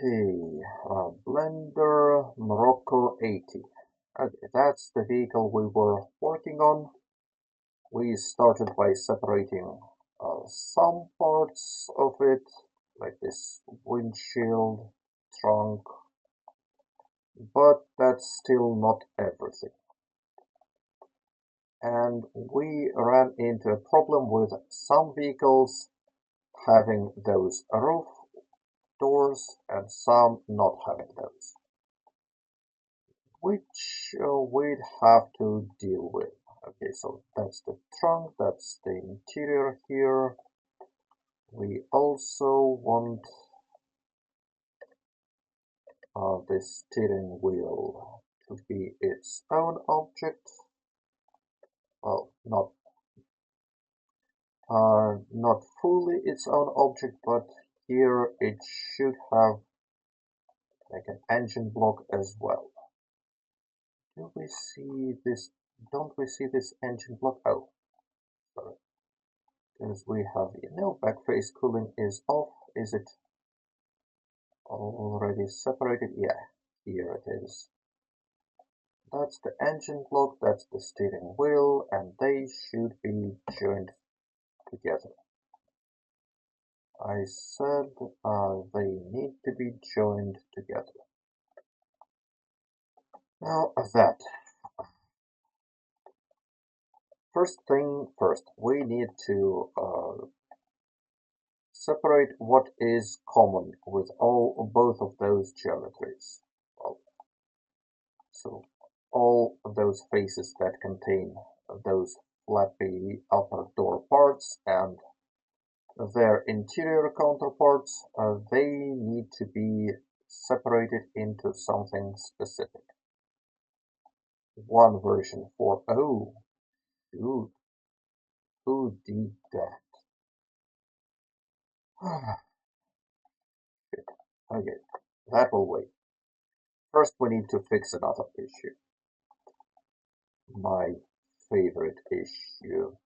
Okay, Blender Morocco 80. Okay, that's the vehicle we were working on. We started by separating some parts of it, like this windshield, trunk, but that's still not everything. And we ran into a problem with some vehicles having those roof doors and some not having those, which we'd have to deal with. Okay, so that's the trunk, that's the interior here. We also want the steering wheel to be its own object. Well, not fully its own object, but here it should have like an engine block as well. Do we see this? Don't we see this engine block? Oh, sorry. Because we have, backface cooling is off. Is it already separated? Yeah, here it is. That's the engine block, that's the steering wheel, and they should be joined together. I said they need to be joined together. Now that. First thing first, we need to separate what is common with both of those geometries. Well, so all of those faces that contain those flappy upper door parts and their interior counterparts, they need to be separated into something specific. One version for, oh, dude, who did that? Okay, that will wait. First, we need to fix another issue. My favorite issue.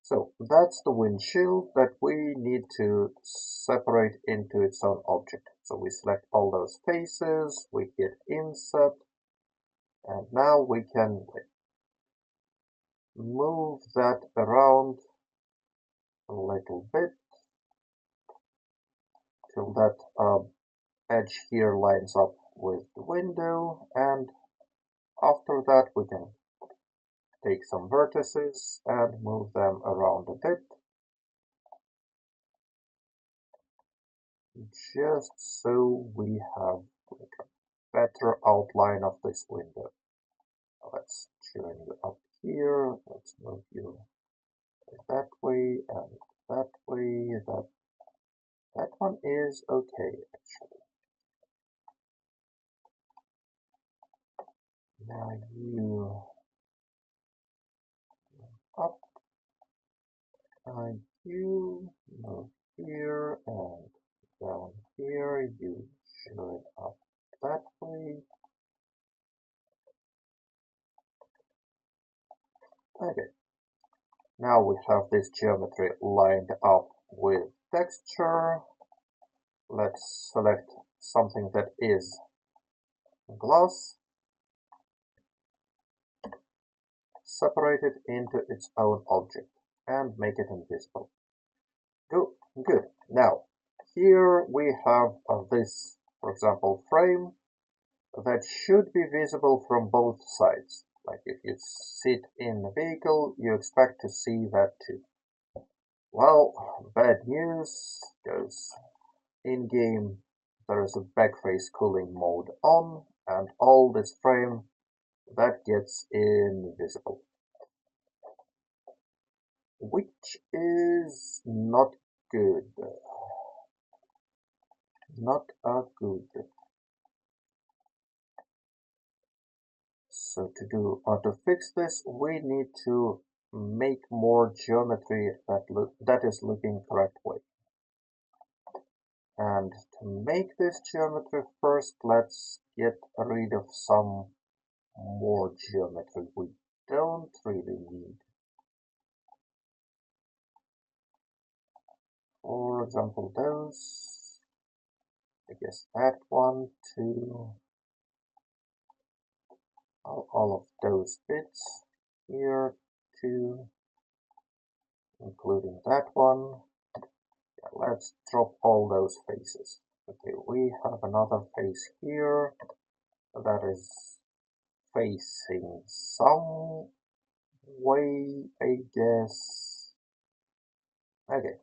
So that's the windshield that we need to separate into its own object. So we select all those faces, we hit inset, and now we can move that around a little bit till that edge here lines up with the window, and after that we can take some vertices and move them around a bit, just so we have like a better outline of this window. Let's join you up here, let's move you that way and that way. That one is okay actually. Now you up, and you move here and down here, you join up that way. Okay, now we have this geometry lined up with texture. Let's select something that is glass, separate it into its own object, and make it invisible. Good. Now, here we have this, for example, frame that should be visible from both sides. Like if you sit in the vehicle, you expect to see that too. Well, bad news, because in-game there is a backface cooling mode on, and all this frame that gets invisible, which is not good. Not a good. So to fix this, we need to make more geometry that is looking correct way. And to make this geometry first, let's get rid of some more geometry we don't really need. For example, those. I guess that one, two, all of those bits here, two, including that one. Yeah, let's drop all those faces. Okay, we have another face here that is facing some way, I guess. Okay,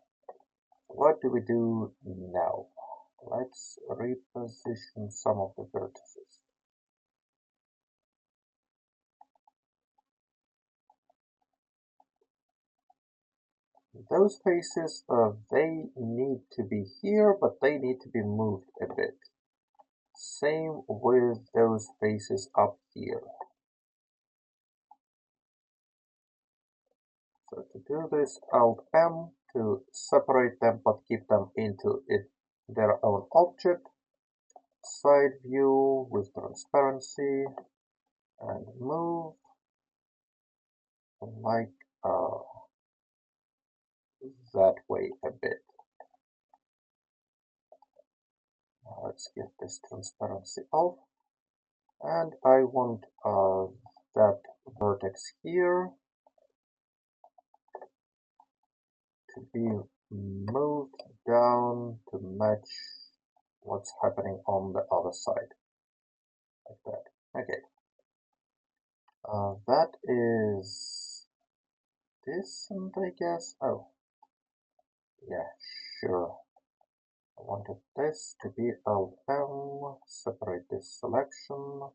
what do we do now? Let's reposition some of the vertices. Those faces, they need to be here, but they need to be moved a bit. Same with those faces up here. So to do this, Alt M to separate them but keep them into their own object. Side view with transparency and move like that way a bit. Now let's get this transparency off. And I want that vertex here to be moved down to match what's happening on the other side, like that. Okay, that is decent, I guess. Oh, yeah, sure. I wanted this to be Alt-M, separate this selection,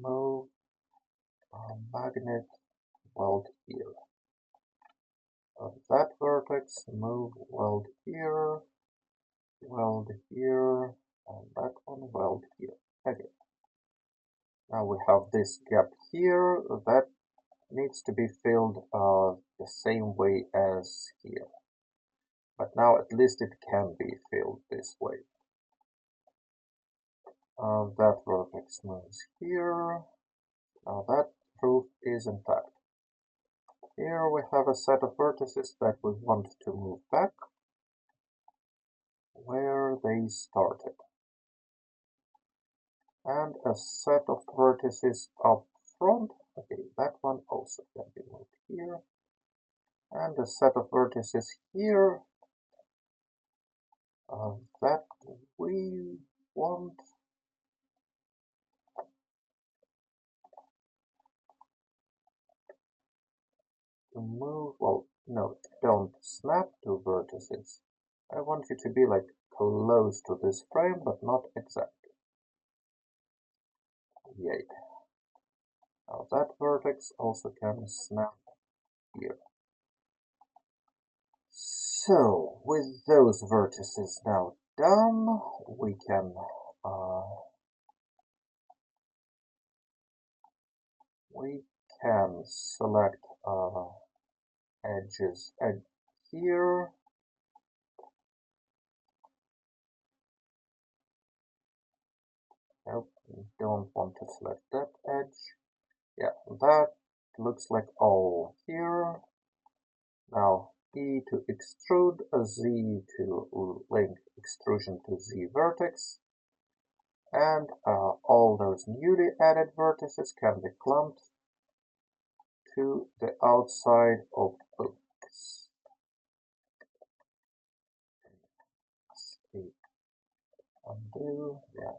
move magnet weld here. That vertex, move weld here, and that one weld here. Okay. Now we have this gap here that needs to be filled the same way as here. But now at least it can be filled this way. That vertex moves here. Now that roof is intact. Here we have a set of vertices that we want to move back where they started. And a set of vertices up front. Okay, that one also can be moved here. And a set of vertices here that we want to move. Well, no, don't snap to vertices. I want you to be like close to this frame, but not exactly. Yay. Now that vertex also can snap here. So, with those vertices now done, we can select edges here. Nope, we don't want to select that edge. Yeah, that looks like all here. Now E to extrude, Z to link extrusion to Z vertex, and all those newly added vertices can be clumped to the outside of X. Undo, yeah,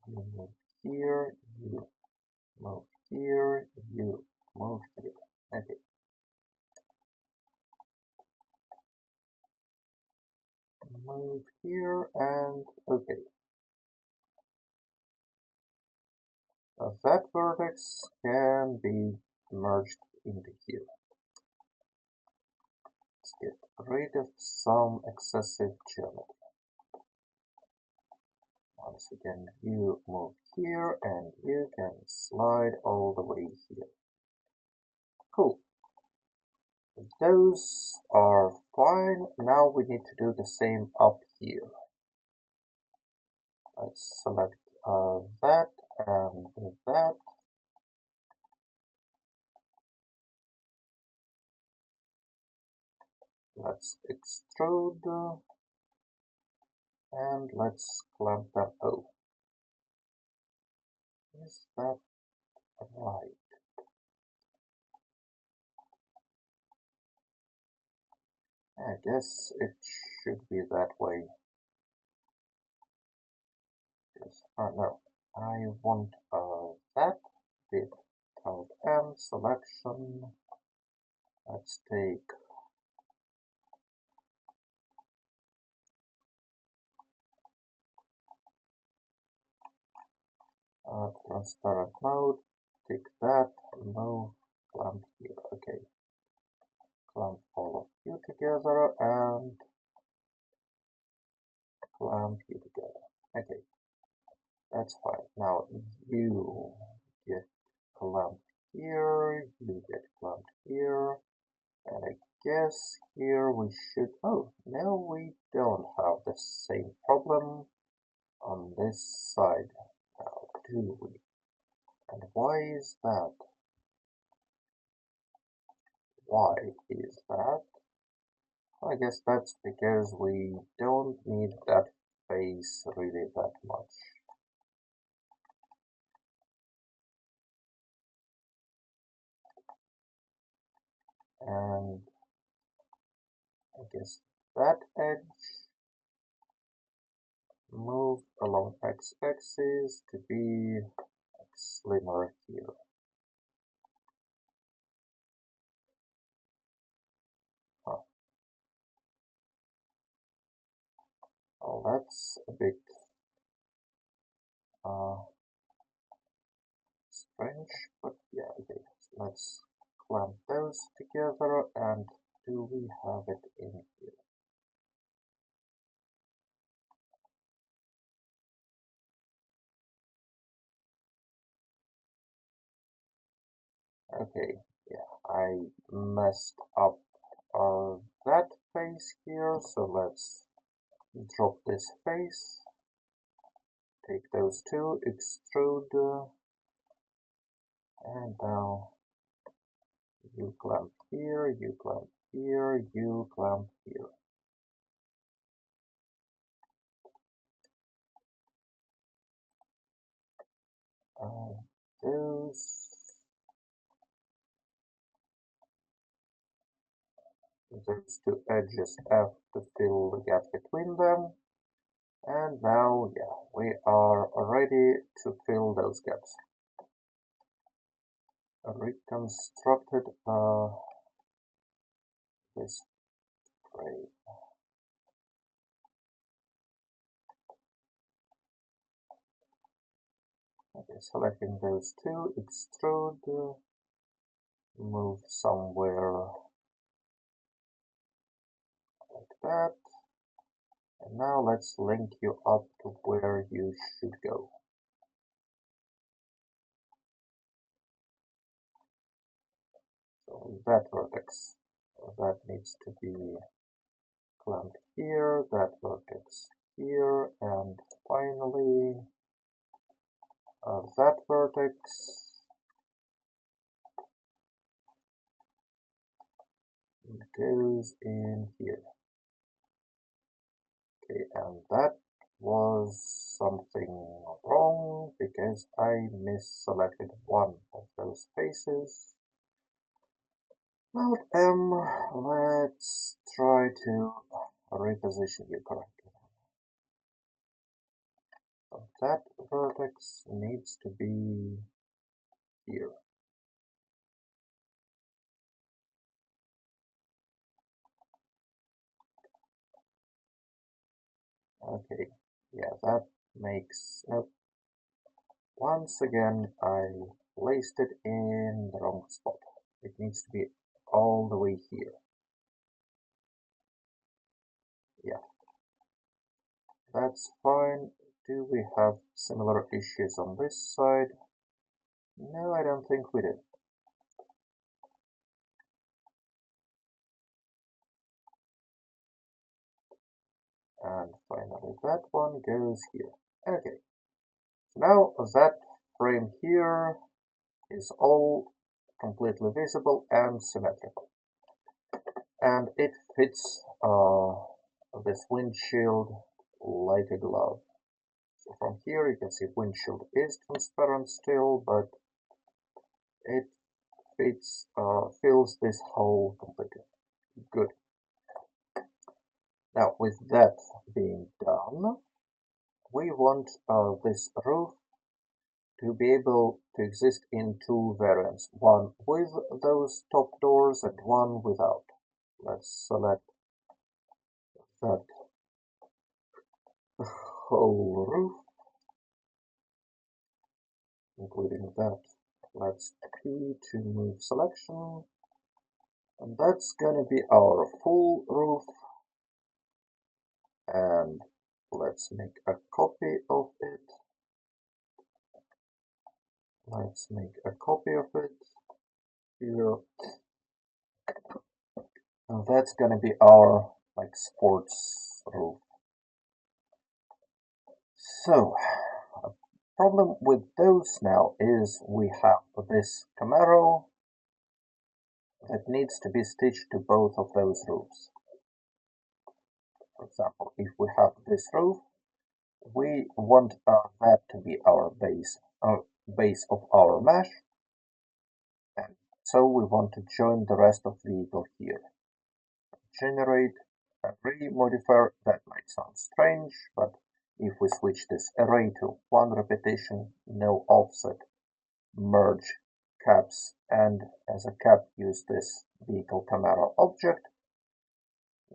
you move here, you move here, you move here. Okay. Move here and okay. That vertex can be merged into here. Let's get rid of some excessive geometry. Once again, you move here and you can slide all the way here. Cool. Those are fine. Now we need to do the same up here. Let's select that and that. let's extrude and let's clamp them. Oh, is that right? I guess it should be that way. Yes. No, I want that with Alt M selection. Let's take transparent mode, take that, move, clamp here. Okay, clamp all of you together and clamp you together. Okay, that's fine. Now you get clamped here, you get clamped here, and I guess here we should, oh, no, we don't have the same problem on this side now, do we? And why is that? Why is that? I guess that's because we don't need that face really that much. And I guess that edge move along x-axis to be slimmer here. Huh. Oh, that's a bit strange, but yeah, okay. So let's clamp those together, and do we have it in here? Okay, yeah, I messed up that face here, so let's drop this face, take those two, extrude, and now you clamp here, you clamp here, you clamp here. Those two edges have to fill the gap between them. And now, yeah, we are ready to fill those gaps. Reconstructed this frame. Okay, selecting those two, extrude, move somewhere like that. And now let's link you up to where you should go. So that vertex, that needs to be clamped here, that vertex here, and finally that vertex goes in here. Okay, and that was something wrong because I misselected one of those faces. Alt M, let's try to reposition you correctly. So that vertex needs to be here. Okay, yeah, that makes, nope. Once again, I placed it in the wrong spot. It needs to be all the way here. Yeah, that's fine. Do we have similar issues on this side? No, I don't think we did. And finally, that one goes here. Okay, so now that frame here is all completely visible and symmetrical. and it fits this windshield like a glove. So from here you can see windshield is transparent still, but it fills this hole completely. Good. Now with that being done, we want this roof to be able to exist in two variants, one with those top doors and one without. Let's select that whole roof, including that. Let's P to move selection, and that's going to be our full roof. And let's make a copy of it. Let's make a copy of it here. And that's going to be our sports roof. So, a problem with those now is we have this Camaro that needs to be stitched to both of those roofs. For example, if we have this roof, we want that to be our base of our mesh, and so we want to join the rest of the vehicle here. Generate array modifier. That might sound strange, but if we switch this array to one repetition, no offset, merge caps, and as a cap use this vehicle Camaro object,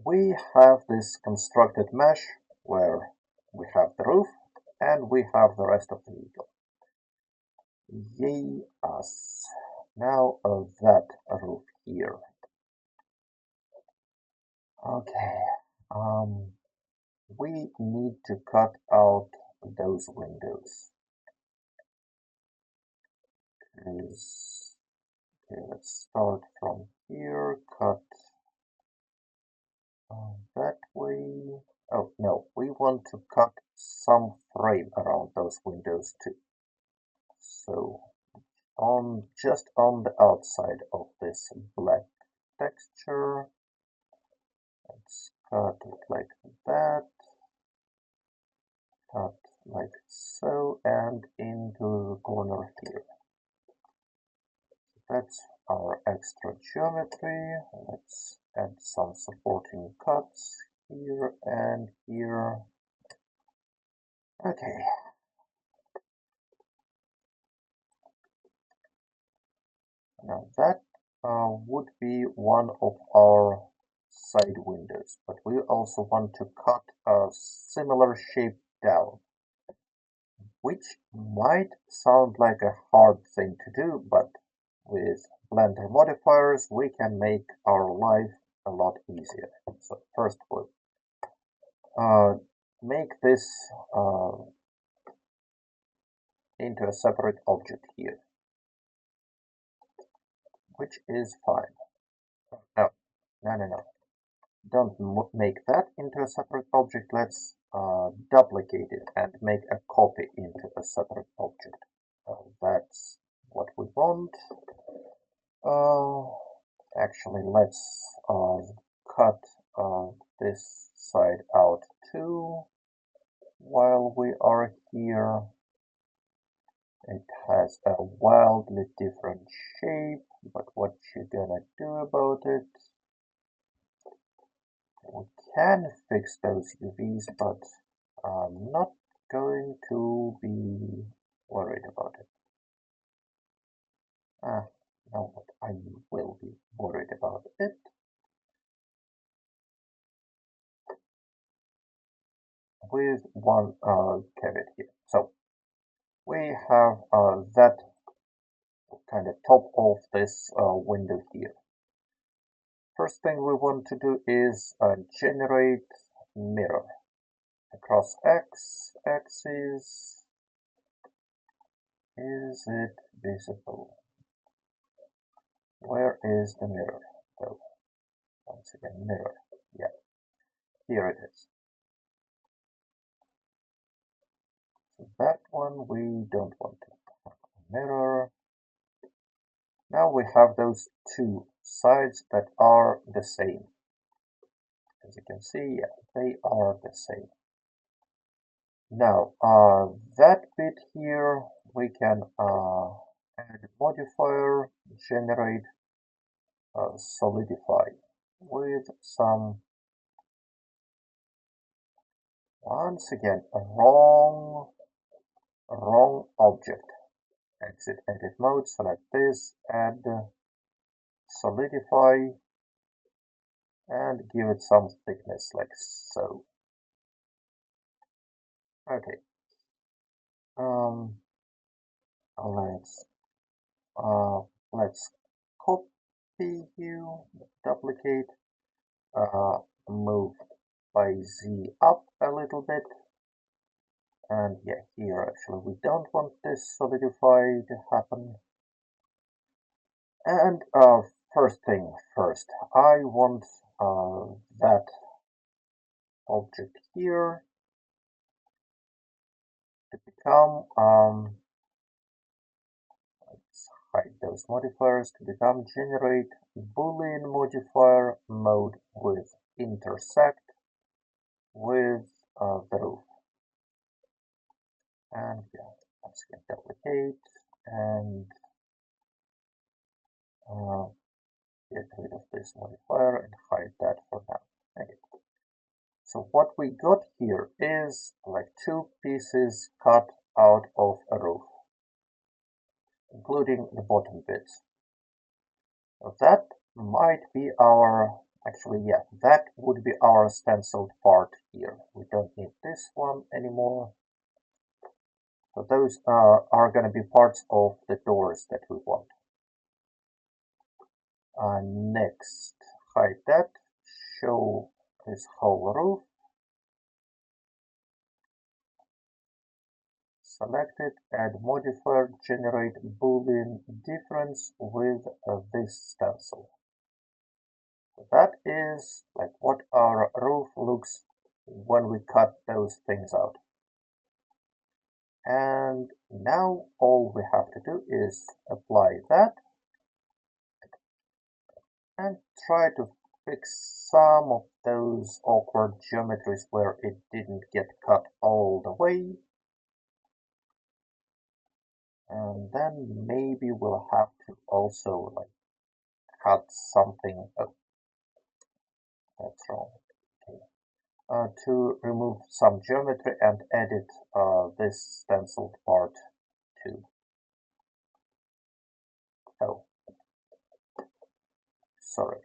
we have this constructed mesh where we have the roof and we have the rest of the vehicle. Yay us. Now that roof here. Okay, we need to cut out those windows. Okay, let's start from here, cut that way. Oh no, we want to cut some frame around those windows too. So just on the outside of this black texture, let's cut it like that, cut like so, and into the corner here. That's our extra geometry. Let's add some supporting cuts here and here. Okay. Now that would be one of our side windows, but we also want to cut a similar shape down, which might sound like a hard thing to do, but with Blender modifiers we can make our life a lot easier. So first we'll make this into a separate object here, which is fine. No. Don't make that into a separate object. Let's duplicate it and make a copy into a separate object. That's what we want. Actually, let's cut this side out too while we are here. It has a wildly different shape, but what you gonna do about it? We can fix those UVs, but I'm not going to be worried about it. No, but I will be worried about it. With one caveat here. So we have that kind of top of this window here. First thing we want to do is generate mirror across X axis. Is it visible? Where is the mirror? So once again, mirror. Yeah, here it is. So that one we don't want to. Mirror. Now we have those two sides that are the same. As you can see, yeah, they are the same. Now, that bit here, we can add modifier, generate, solidify with some, once again, a wrong object. Exit edit mode, select this, add solidify, and give it some thickness like so. Okay. Let's let's copy you, duplicate, move by Z up a little bit, and yeah, here actually we don't want this solidify to happen. And first thing first, I want that object here to become let's hide those modifiers, to become generate Boolean modifier mode with intersect with the roof. And yeah, let's get duplicate and get rid of this modifier and hide that for now. Okay. So what we got here is like two pieces cut out of a roof, including the bottom bits. So that might be our, actually yeah, that would be our stenciled part here. We don't need this one anymore. So those are going to be parts of the doors that we want. Next, hide that, show this whole roof, select it, add modifier, generate Boolean difference with this stencil. So that is like what our roof looks when we cut those things out. And now all we have to do is apply that and try to fix some of those awkward geometries where it didn't get cut all the way. And then maybe we'll have to also like cut something. Oh, that's wrong. Okay. To remove some geometry and edit this stenciled part too. Oh, sorry.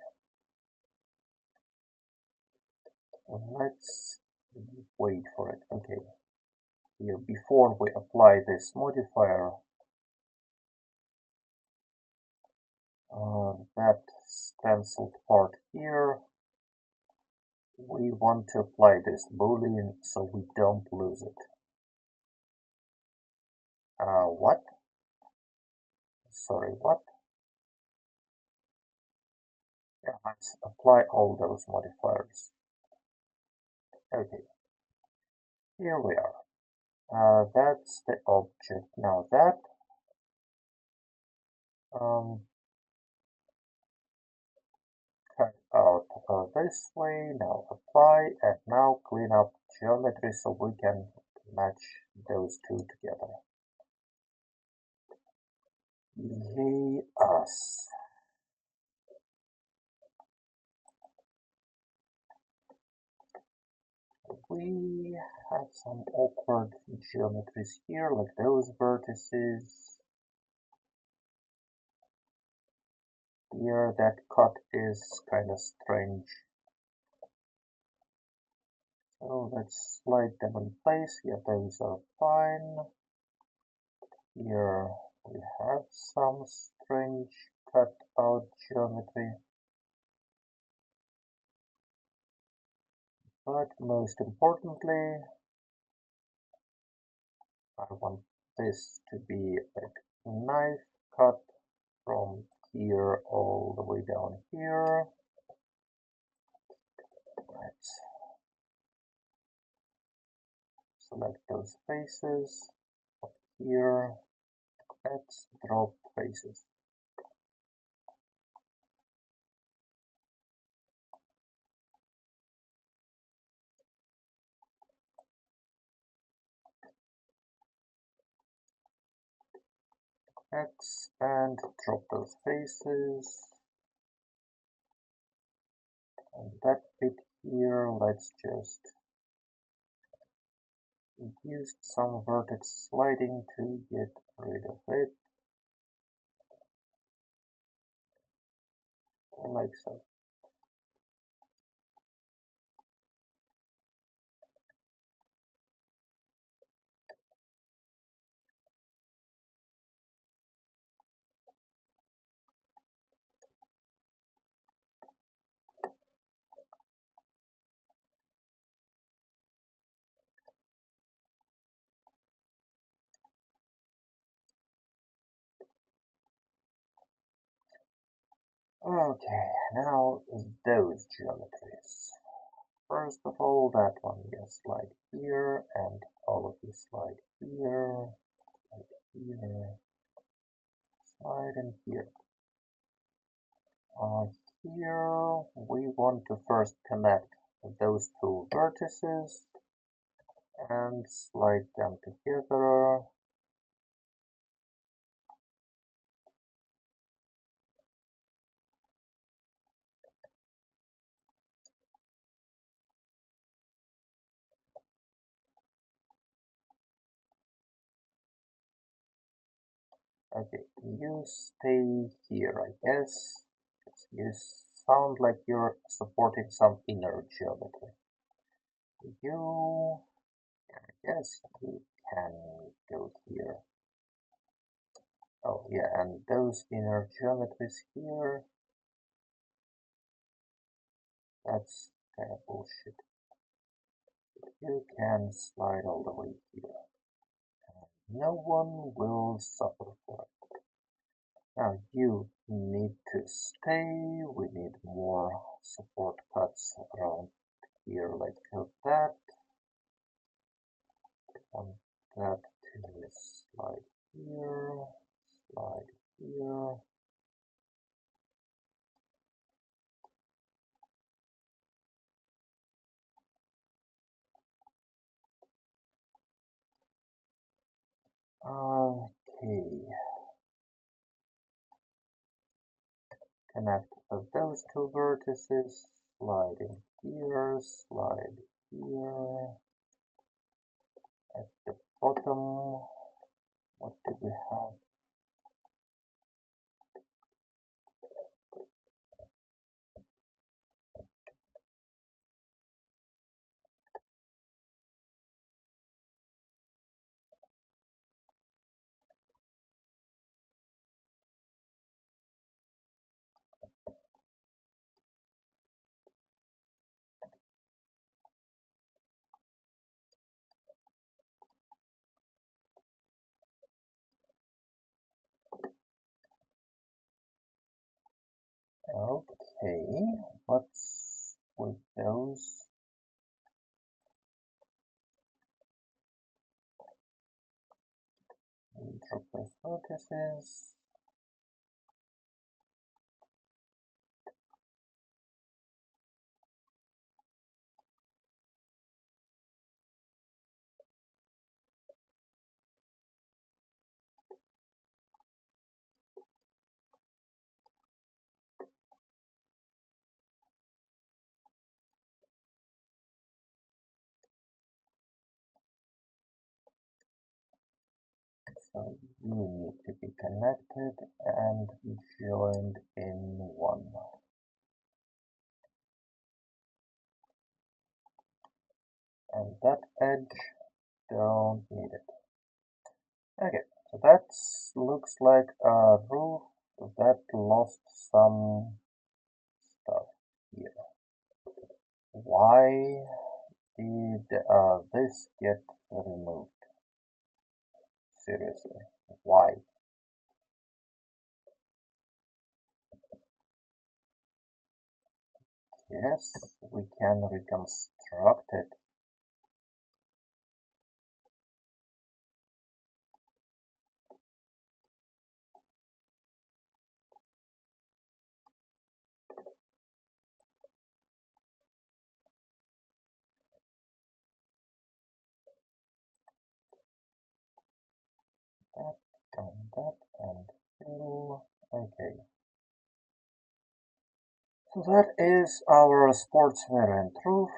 Let's wait for it. Okay. Here, before we apply this modifier, that stenciled part here, we want to apply this Boolean so we don't lose it. What? Sorry, what? Yeah, let's apply all those modifiers. Okay, here we are. That's the object. Now that cut out this way. Now apply, and now clean up geometry so we can match those two together. Yay us. We have some awkward geometries here, like those vertices. Here, that cut is kind of strange. So let's slide them in place. Yeah, those are fine. Here we have some strange cut out geometry. But most importantly, I want this to be a knife cut from here all the way down here. Let's select those faces up here. Let's drop faces. X and drop those faces. And that bit here, let's just use some vertex sliding to get rid of it. Like so. Okay, now those geometries. First of all, that one just slide here, and all of you slide here, slide in here. Here we want to first connect those two vertices and slide them together. Okay, you stay here, I guess. You sound like you're supporting some inner geometry. You, I guess you can go here. Oh yeah, and those inner geometries here, that's kind of bullshit. You can slide all the way here. No one will suffer for it. Now you need to stay. We need more support cuts around here, like that. And that to slide here, slide here. Okay. Connect those two vertices, slide in here, slide here. At the bottom, what do we have? Okay, what's with those? Drop those vertices. So you need to be connected and joined in one. And that edge, don't need it. Okay, so that looks like a roof that lost some stuff here. Why did this get removed? Seriously, why? Yes, we can reconstruct it. That that and fill. Okay. So that is our sports variant roof.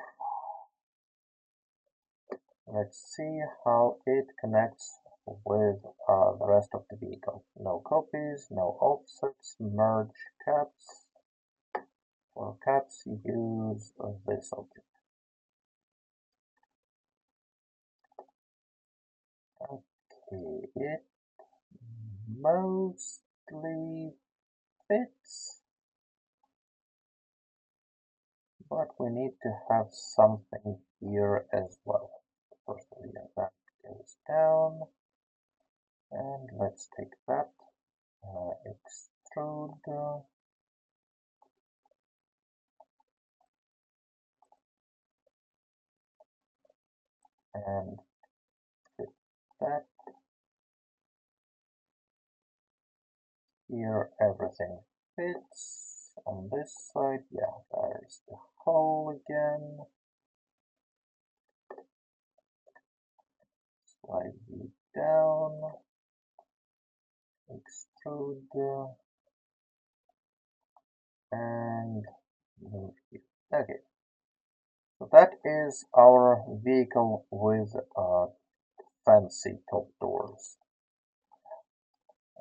Let's see how it connects with the rest of the vehicle. No copies, no offsets, merge caps. For caps, use this object. Okay, it mostly fits, but we need to have something here as well. First, that goes down, and let's take that, extrude, and fit that. Here everything fits. On this side, yeah, there's the hole again. Slide it down, extrude, and move it. Okay, so that is our vehicle with fancy top doors.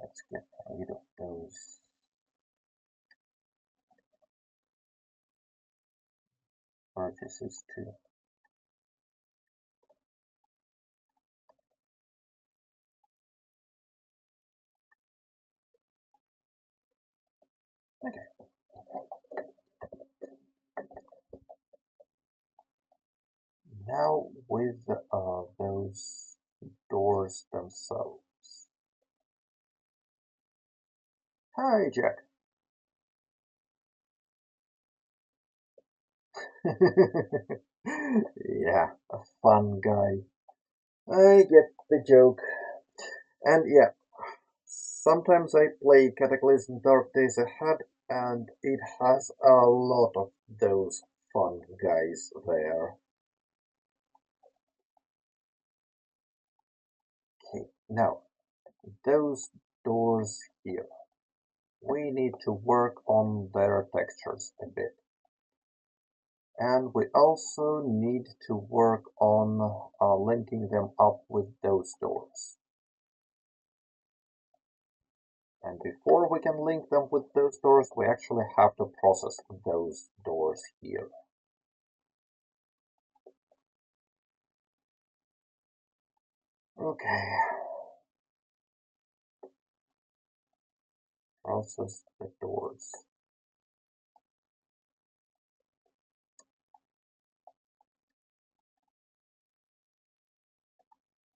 Let's get rid of those purchases too. Okay. Now with those doors themselves. Hi, Jack. Yeah, a fun guy. I get the joke. And yeah, sometimes I play Cataclysm Dark Days Ahead, and it has a lot of those fun guys there. Okay, now, those doors here. We need to work on their textures a bit. And we also need to work on linking them up with those doors. And before we can link them with those doors, we actually have to process those doors here. Okay. Process the doors.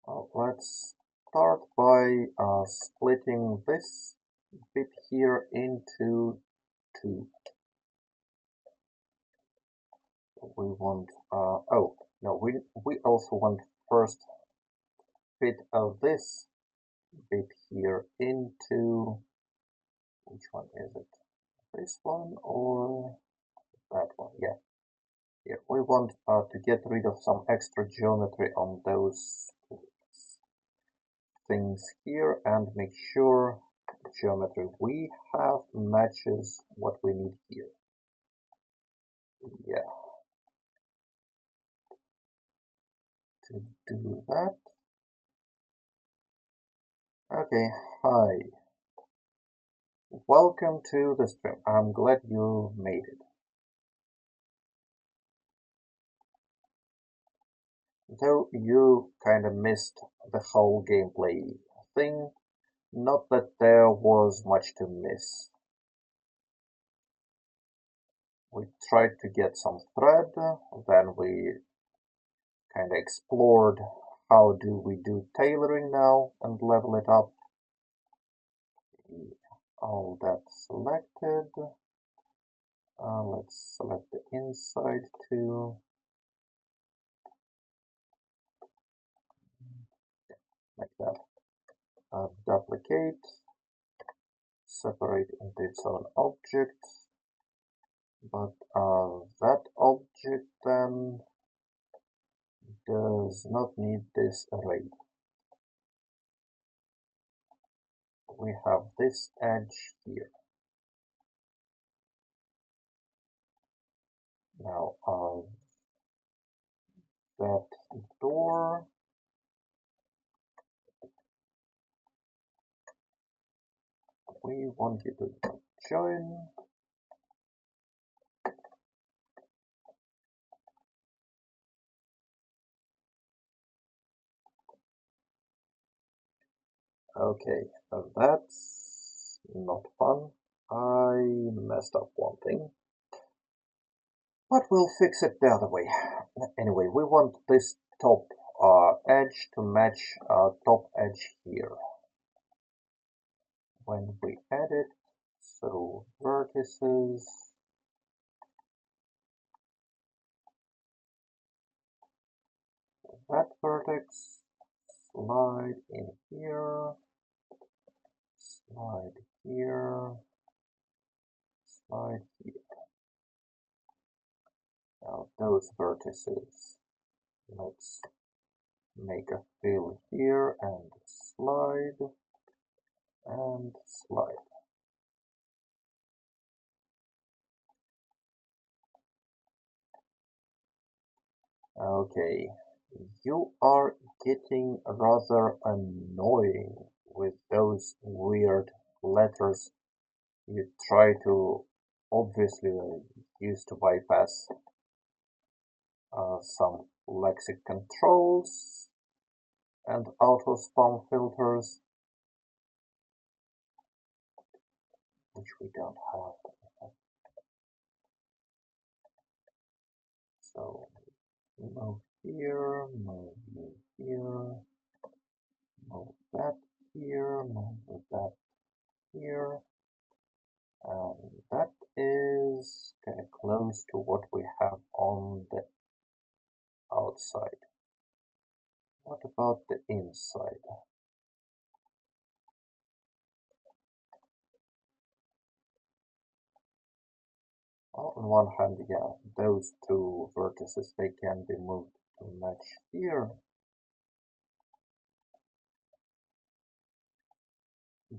Well, let's start by splitting this bit here into two. We want, oh, no, we also want first fit of this bit here into, which one is it? This one or that one? Yeah. Yeah, we want to get rid of some extra geometry on those things here and make sure the geometry we have matches what we need here. Yeah. To do that. Okay, hi. Welcome to the stream. I'm glad you made it. Though you kinda missed the whole gameplay thing, not that there was much to miss. We tried to get some thread, then we kinda explored how do we do tailoring now and level it up. All that selected. Let's select the inside too. Like that. Duplicate. Separate into its own object. But that object then does not need this array. we have this edge here. Now that door, we want you to join. Okay, that's not fun. I messed up one thing, but we'll fix it the other way. Anyway, we want this top edge to match top edge here. When we edit, so vertices, that vertex, slide in here, slide here, slide here. Now those vertices, let's make a fill here and slide and slide. Okay, you are getting rather annoying with those weird letters you try to obviously use to bypass some lexic controls and auto spam filters, which we don't have. So move here, move you here, move that here, move that here, and that is kind of close to what we have on the outside. What about the inside? Well, on one hand, yeah, those two vertices, they can be moved to match here.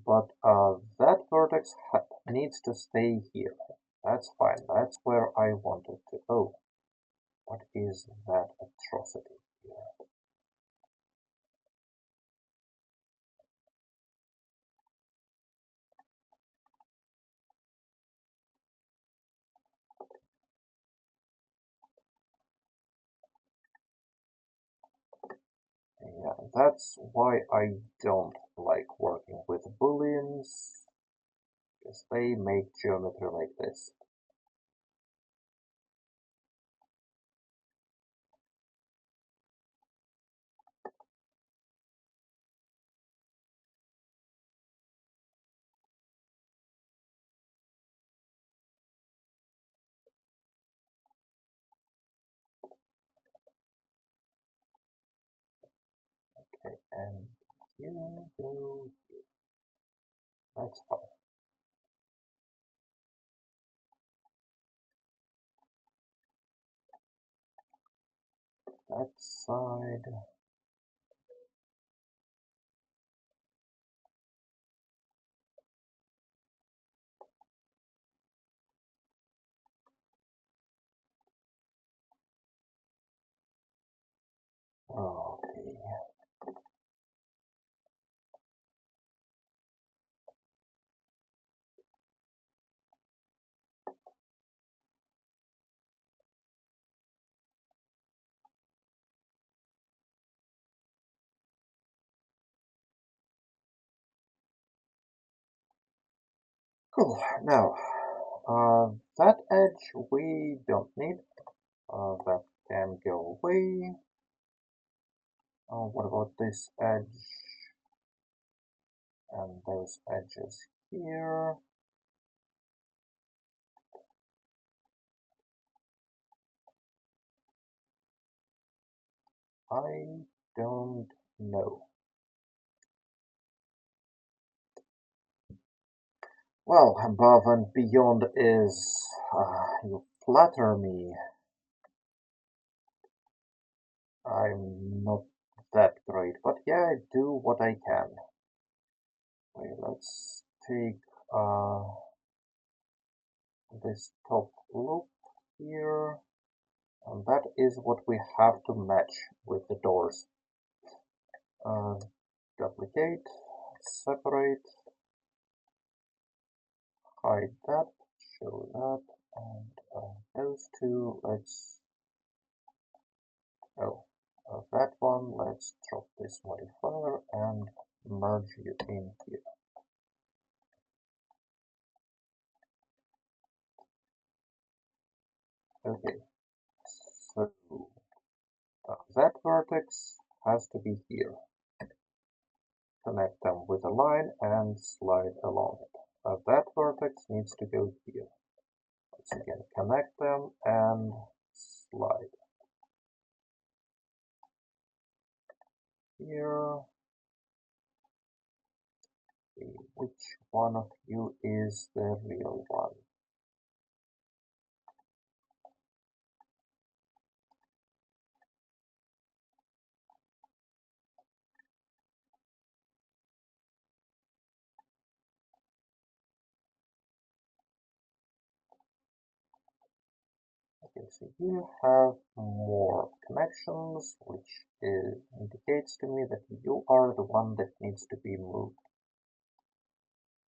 But that vertex needs to stay here. That's fine. That's where I wanted to go. What is that atrocity here? Yeah, that's why I don't like working with booleans, because they make geometry like this. Okay, and you go here. That's fine. That side. Okay. Cool. Now, that edge we don't need. That can go away. What about this edge? And those edges here. I don't know. Well, above and beyond is you flatter me. I'm not that great, but yeah, I do what I can. Okay, let's take this top loop here, and that is what we have to match with the doors. Duplicate, separate, hide that, show that, and those two, that one, let's drop this modifier and merge you in here. Okay, so that vertex has to be here. Connect them with a line and slide along it. That vertex needs to go here. Let's again connect them and slide. Here, see which one of you is the real one. Okay, so you have more connections, which indicates to me that you are the one that needs to be moved.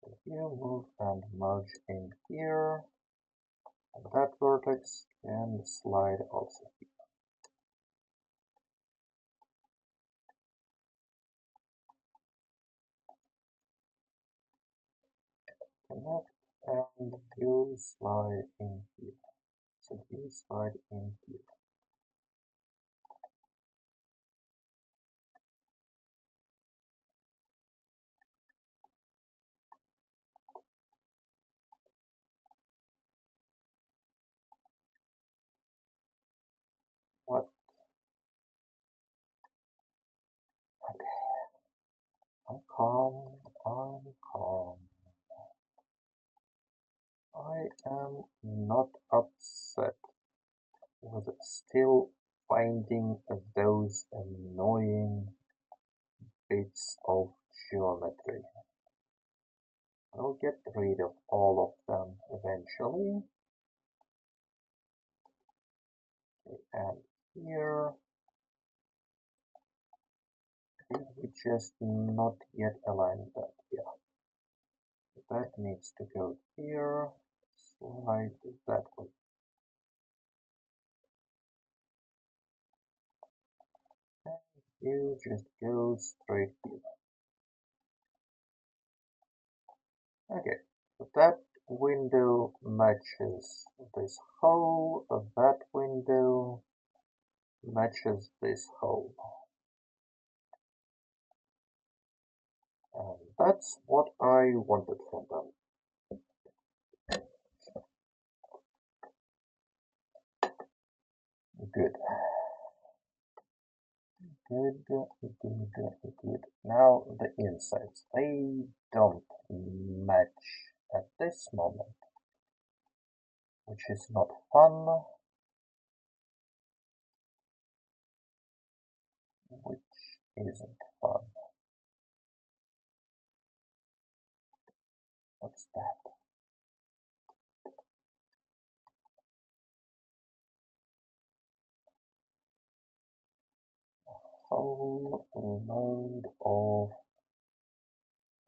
So you move and merge in here, and that vertex can slide also here. Connect, and you slide in here. So you slide in here. What? I'm calm. I'm calm. I am not upset with still finding those annoying bits of geometry. I'll get rid of all of them eventually. Okay, and here we just not yet aligned that. Yeah, that needs to go here. Slide that way. And you just go straight here. Okay, so that window matches this hole, that window matches this hole. And that's what I wanted from them. Good. Good, good, good. Now the insides. They don't match at this moment, which is not fun, which isn't fun. What's that? Whole load of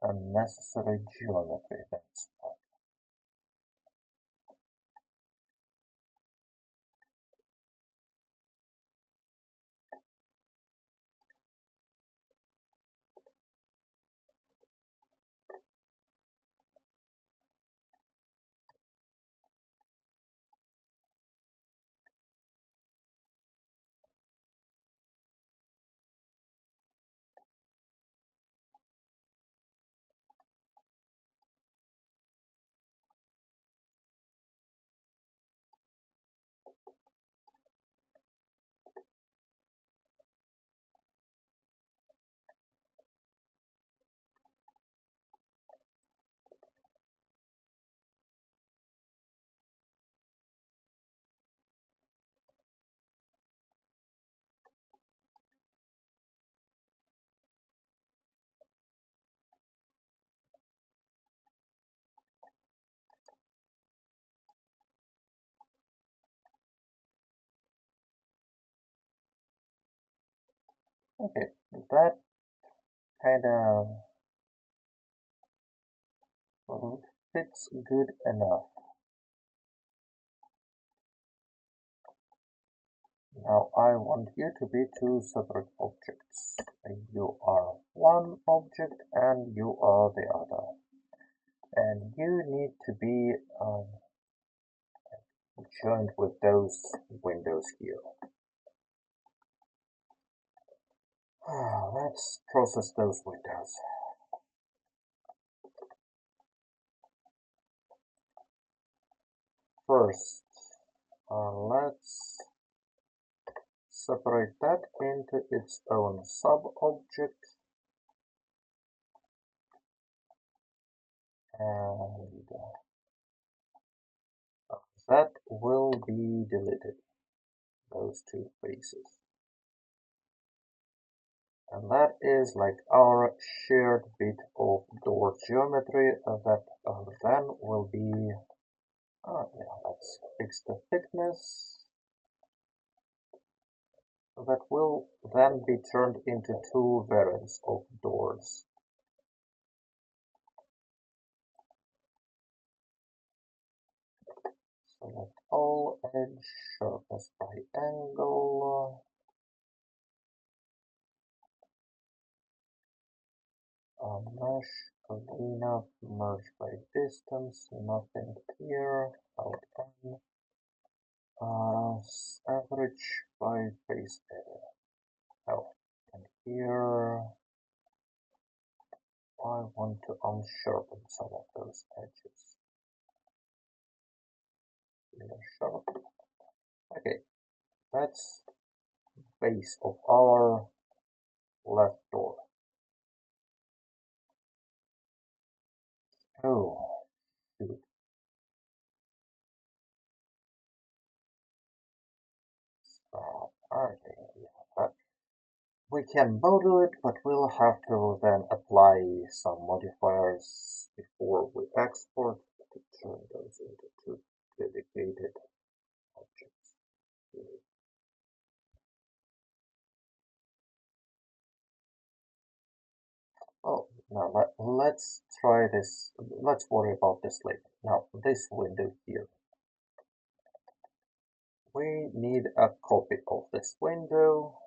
unnecessary geometry. That's fun. Okay, that kind of fits good enough. Now I want you to be two separate objects. You are one object and you are the other. And you need to be joined with those windows here. Let's process those windows. First, let's separate that into its own sub-object, and that will be deleted, those two faces. And that is like our shared bit of door geometry that then will be, yeah, let's fix the thickness. That will then be turned into two variants of doors. Select all, edge, sharpness by angle, mesh, cleanup, merge by distance, nothing here, out N, average by face area. Oh, and here I want to unsharpen some of those edges. Clear sharp. Okay, that's base of our left door. Oh, shoot. Okay, yeah, we can model it, but we'll have to then apply some modifiers before we export to turn those into two dedicated objects. Oh, now let's try this. Let's worry about this later. Now, this window here. We need a copy of this window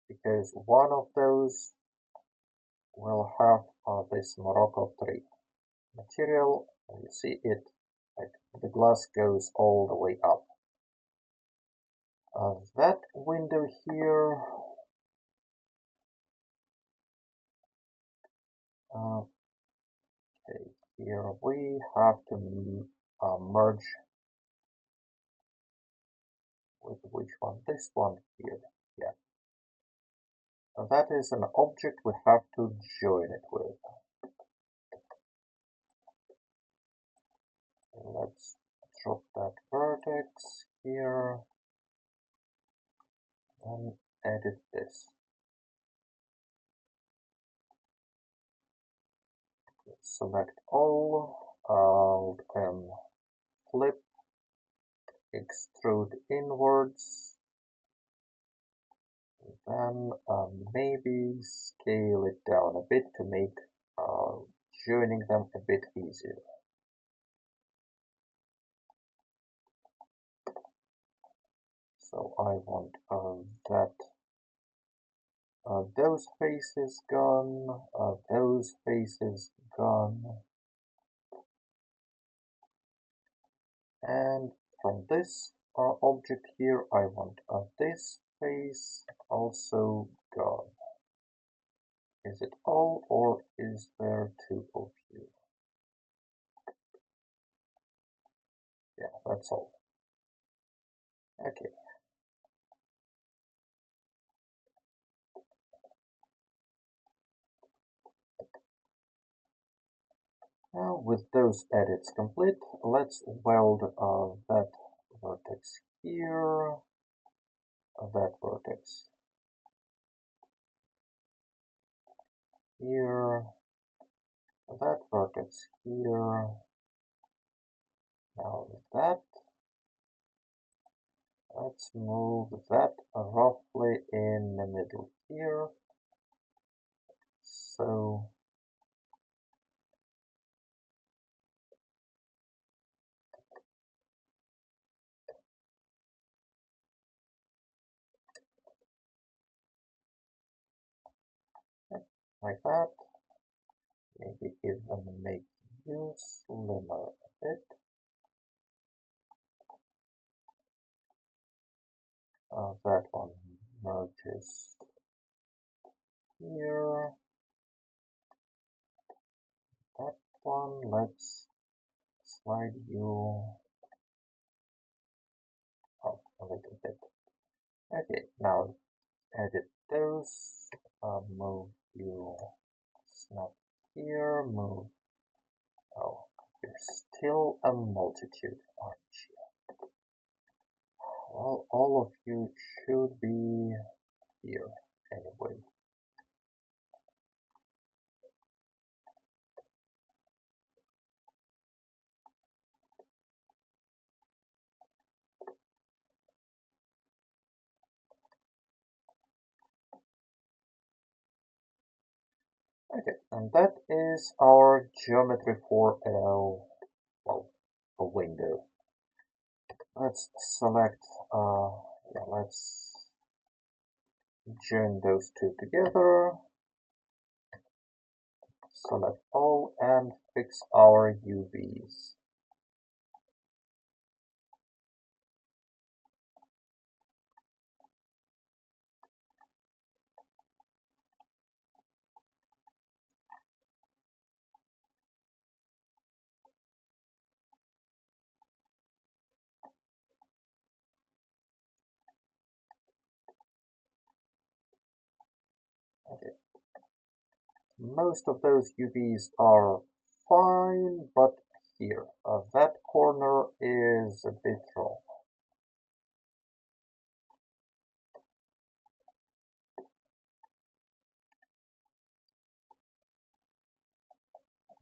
because one of those will have this Morocco 3 material. And you see it, like the glass goes all the way up. That window here, okay, here we have to merge with which one? This one here, yeah. That is an object we have to join it with. Let's drop that vertex here and edit this. Select all, Alt M, flip, extrude inwards, then maybe scale it down a bit to make joining them a bit easier. So I want that those faces gone, those faces gone, and from this object here I want this face also gone. Is it all, or is there two of you? Yeah, that's all. Okay. Now with those edits complete, let's weld that vertex here, that vertex here, that vertex here. Now that let's move that roughly in the middle here. So like that. Maybe even make you slimmer a bit. That one merges here. That one, let's slide you up a little bit. Okay, now edit those. Move you snap here. Move. Oh, you're still a multitude, aren't you? Well, all of you should be here anyway. Okay, and that is our geometry for well, a window. Let's select, yeah, let's join those two together. Select all and fix our UVs. Okay. Most of those UVs are fine, but here, that corner is a bit wrong.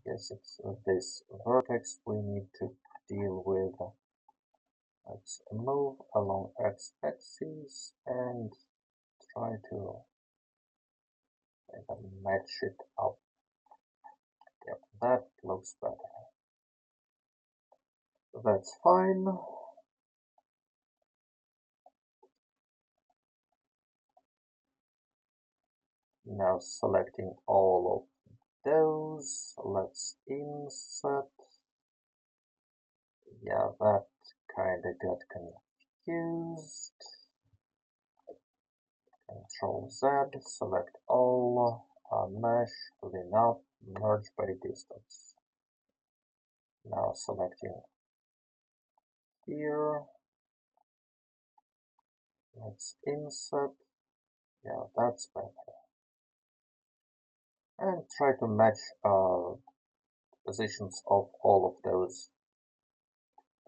Yes, it's this vertex we need to deal with. Let's move along x-axis and try to match it up. Yep, that looks better. That's fine. Now selecting all of those, let's insert. Yeah, that kinda got confused. Control Z, select all, mesh, clean up, merge by distance. Now selecting here, let's insert. Yeah, that's better. And try to match positions of all of those.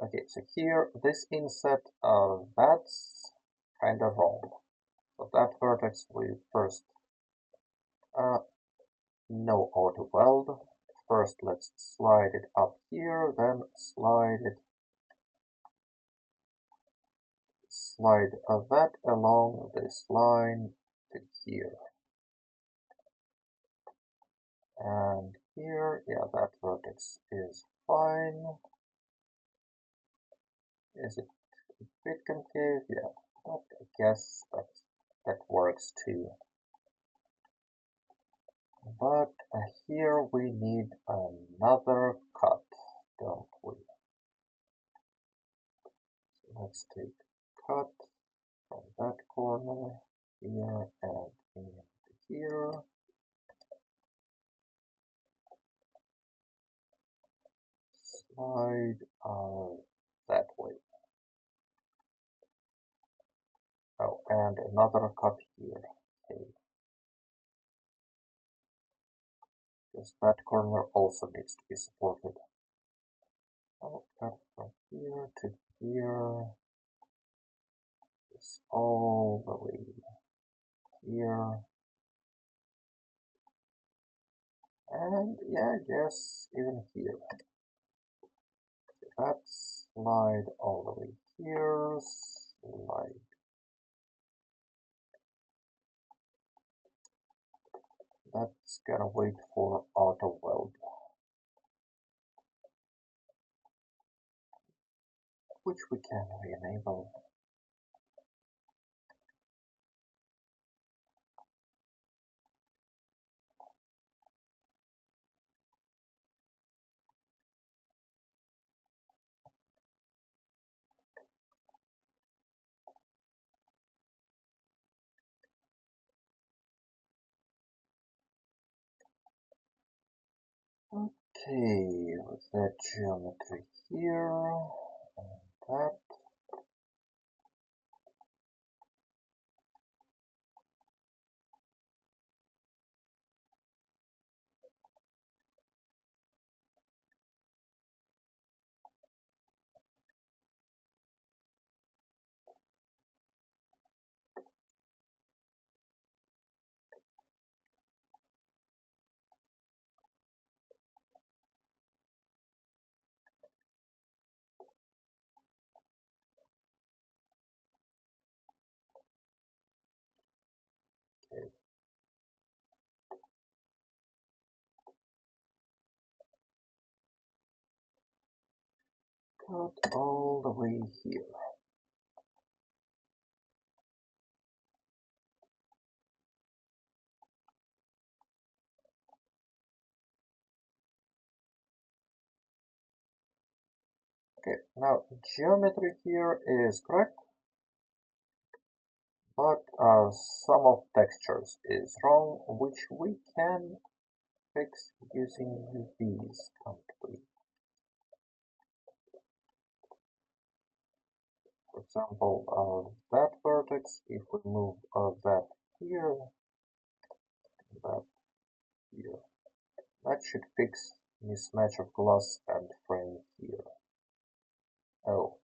Okay, so here, this inset, that's kind of wrong. So that vertex we first, no auto weld. First, let's slide it up here, then slide that along this line to here. And here, yeah, that vertex is fine. Is it a bit concave? Yeah, but I guess that works too. But here we need another cut, don't we? So let's take cut from that corner here and into here. Slide that way. Oh, and another cut here. Okay. Because that corner also needs to be supported. I'll cut from here to here. This all the way here. And yeah, I guess even here. That slide all the way here, slide That's gonna wait for auto weld, which we can re-enable. Okay, with that geometry here, and that. Okay, cut all the way here. Okay, now geometry here is correct, but some of textures is wrong, which we can fix using UVs completely. For example, that vertex, if we move that here, that here, that should fix mismatch of glass and frame here. Oh,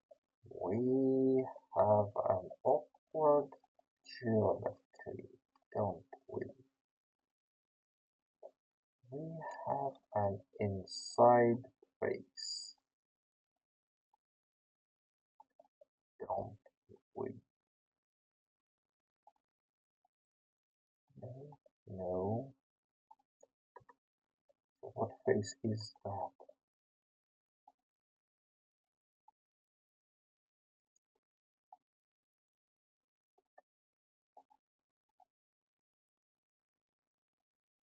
we have an awkward geometry, don't we? We have an inside face, don't we? No, no. What face is that?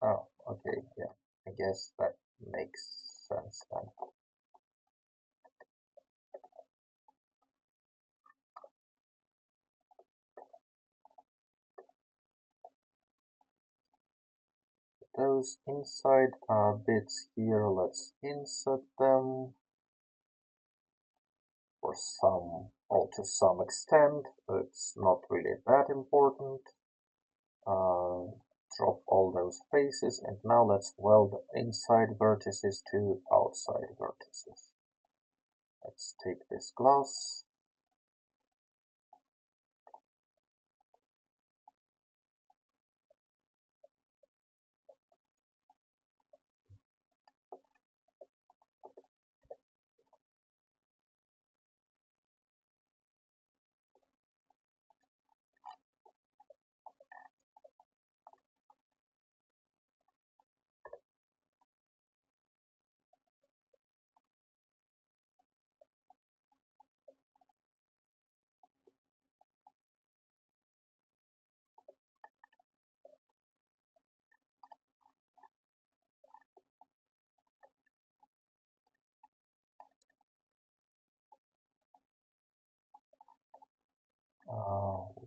Oh, okay, yeah. I guess that makes sense then. Those inside bits here, let's insert them for some, or to some extent. It's not really that important. Drop all those faces, and now let's weld inside vertices to outside vertices. Let's take this glass.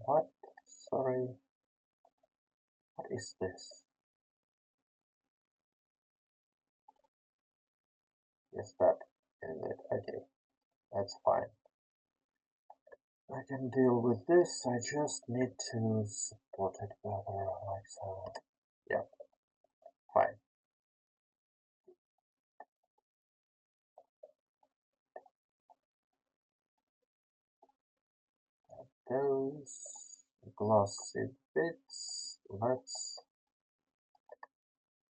What? Sorry. What is this? Yes, that is it. Okay, that's fine. I can deal with this. I just need to support it better, like so. Yeah, fine. Those glossy bits. Let's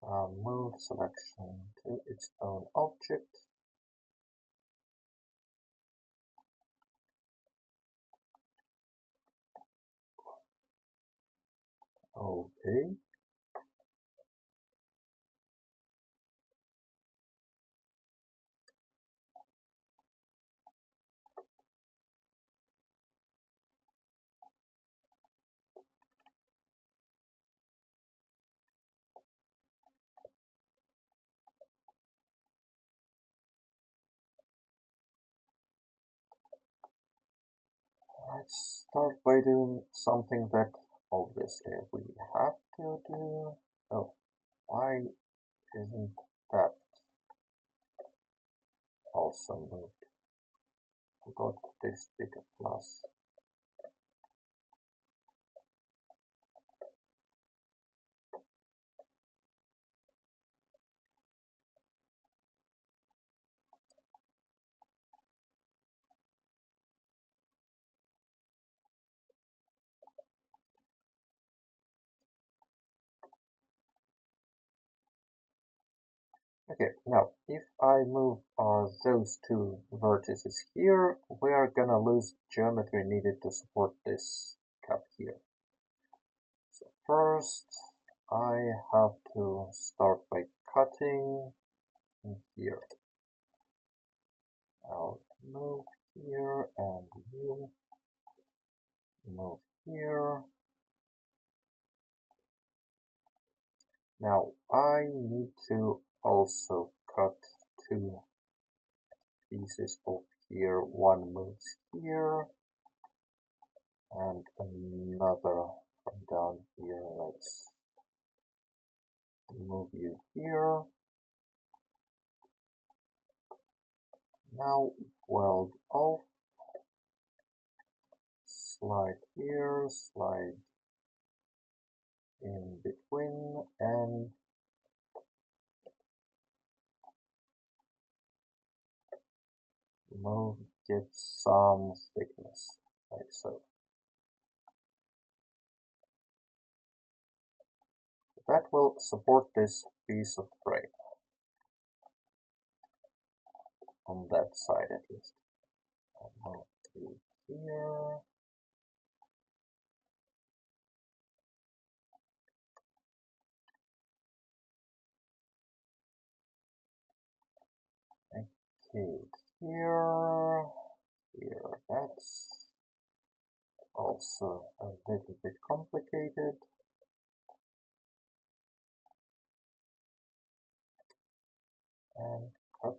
move selection to its own object. Okay. Let's start by doing something that obviously we have to do. Oh, why isn't that also moved? Forgot this bit of class. Okay, now if I move those two vertices here, we are gonna lose geometry needed to support this cap here. So first, I have to start by cutting here. I'll move here and you move here. Now I need to also cut two pieces off here. One moves here and another from down here. Let's move you here. Now weld off, slide here, slide in between, and move, get some thickness, like so. That will support this piece of frame, on that side at least. I'll move to here. Okay, here, that's also a little bit complicated. And cut.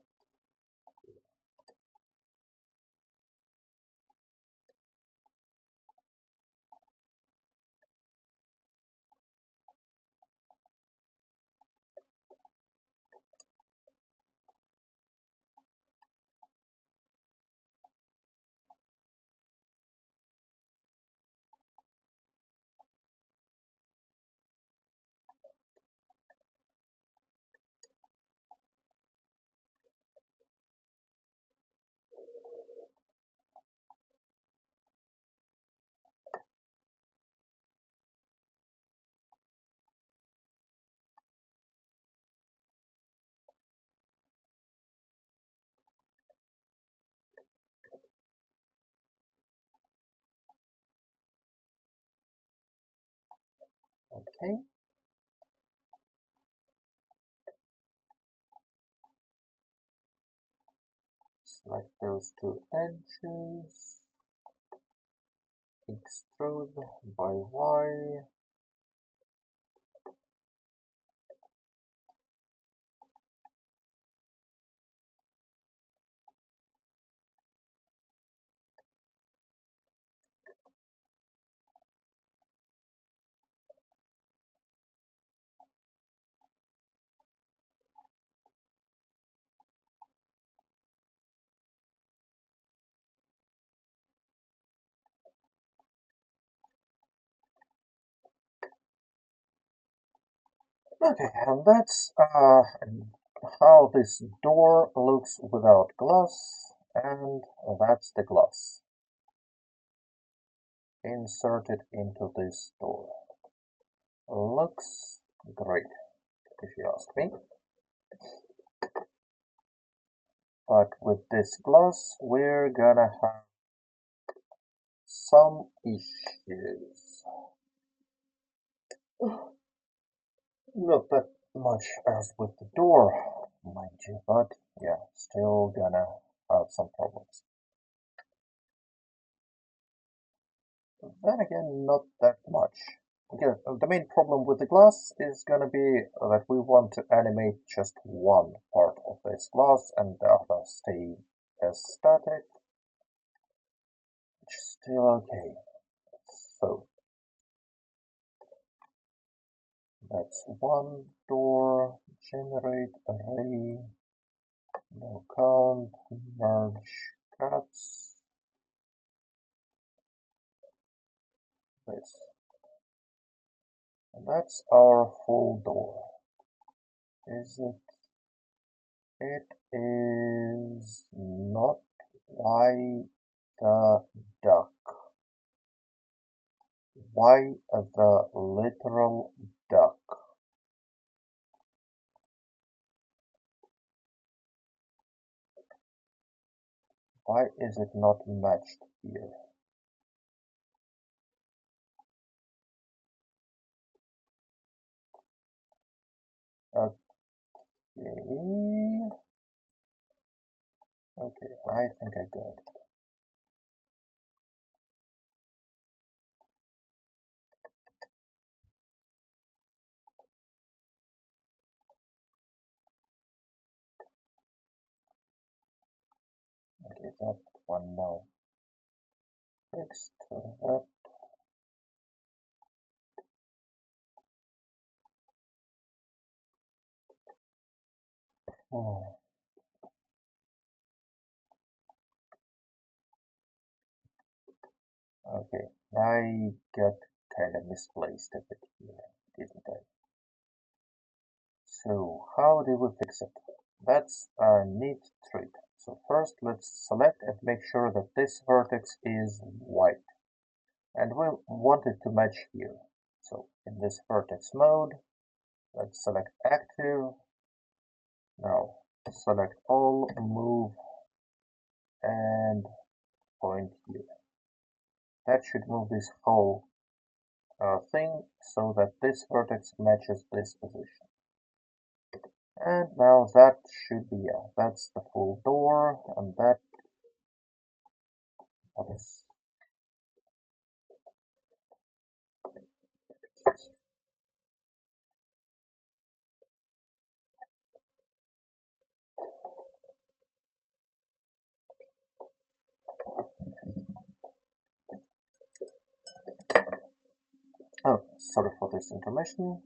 Okay. Select those two edges, extrude by Y, okay, and that's how this door looks without glass, and that's the glass inserted into this door. Looks great, if you ask me. But with this glass, we're gonna have some issues. Not that much as with the door, mind you, but yeah, still gonna have some problems. Then again, not that much. Okay, the main problem with the glass is gonna be that we want to animate just one part of this glass and the other stay as static, which is Still okay. So that's one door, generate array, no count, merge cuts, this. And that's our full door. Is it? It is not. Why the duck? Why the literal duck? Why is it not matched here? Okay. Okay, I think I got it. Okay, that one now fixed. That. Oh, okay, I got kind of misplaced a bit here, didn't I? So how do we fix it? That's a neat trick. So first let's select and make sure that this vertex is white. And we want it to match here. So in this vertex mode, let's select active. Now select all, move, and point here. That should move this whole thing so that this vertex matches this position. And now that should be, that's the full door, and that is. Oh, sorry for this intermission.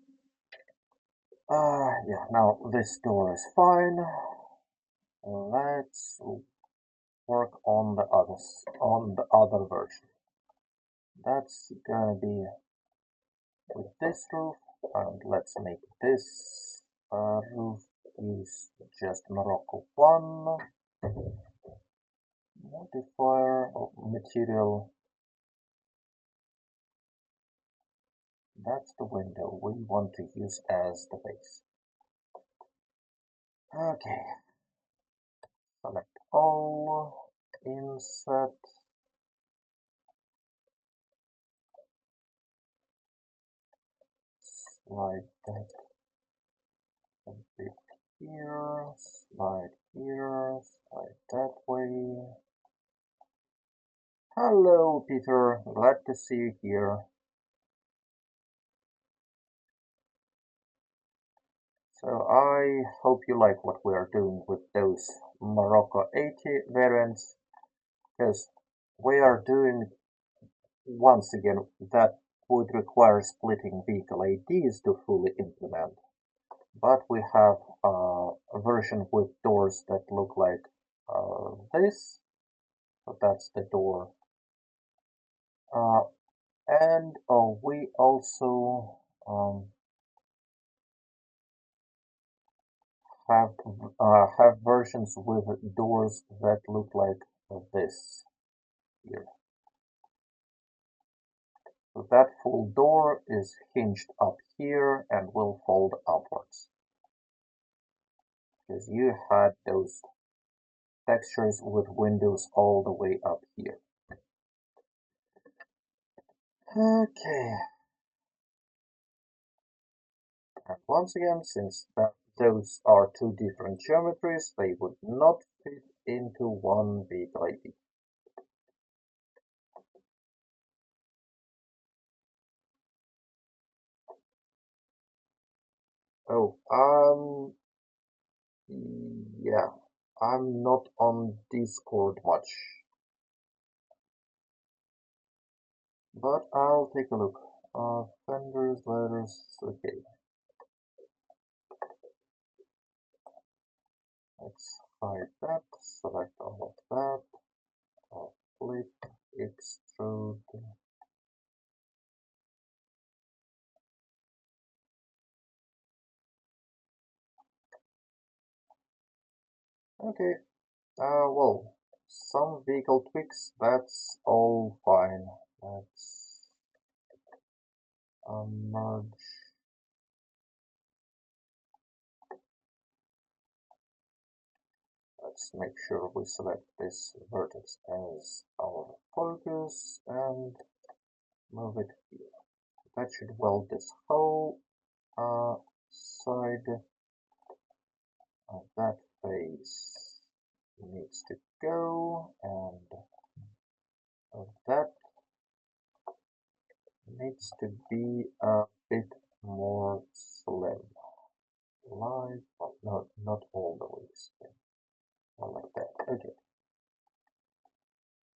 Yeah, now this door is fine. Let's work on the other version. That's gonna be with this roof, and let's make this roof is just Morocco 1 modifier of material. That's the window we want to use as the base. Okay, select all, insert, slide that a bit here, slide here, slide that way. Hello, Peter. Glad to see you here. So I hope you like what we are doing with those Morocco 80 variants, because we are doing, once again, that would require splitting vehicle IDs to fully implement. But we have a version with doors that look like this. So that's the door. And we also have have versions with doors that look like this here. So that full door is hinged up here and will fold upwards, because you had those textures with windows all the way up here. Okay, and once again, since those are two different geometries, they would not fit into one vehicle ID. Oh, yeah, I'm not on Discord much. but I'll take a look. Fenders, letters, okay. Let's hide that, select all of that, flip, extrude. Okay, well, some vehicle tweaks, that's all fine. Let's merge. Let's make sure we select this vertex as our focus and move it here. That should weld this whole side. That face needs to go, and that needs to be a bit more slim. Like, well, not all the way slim. Not like that. Okay.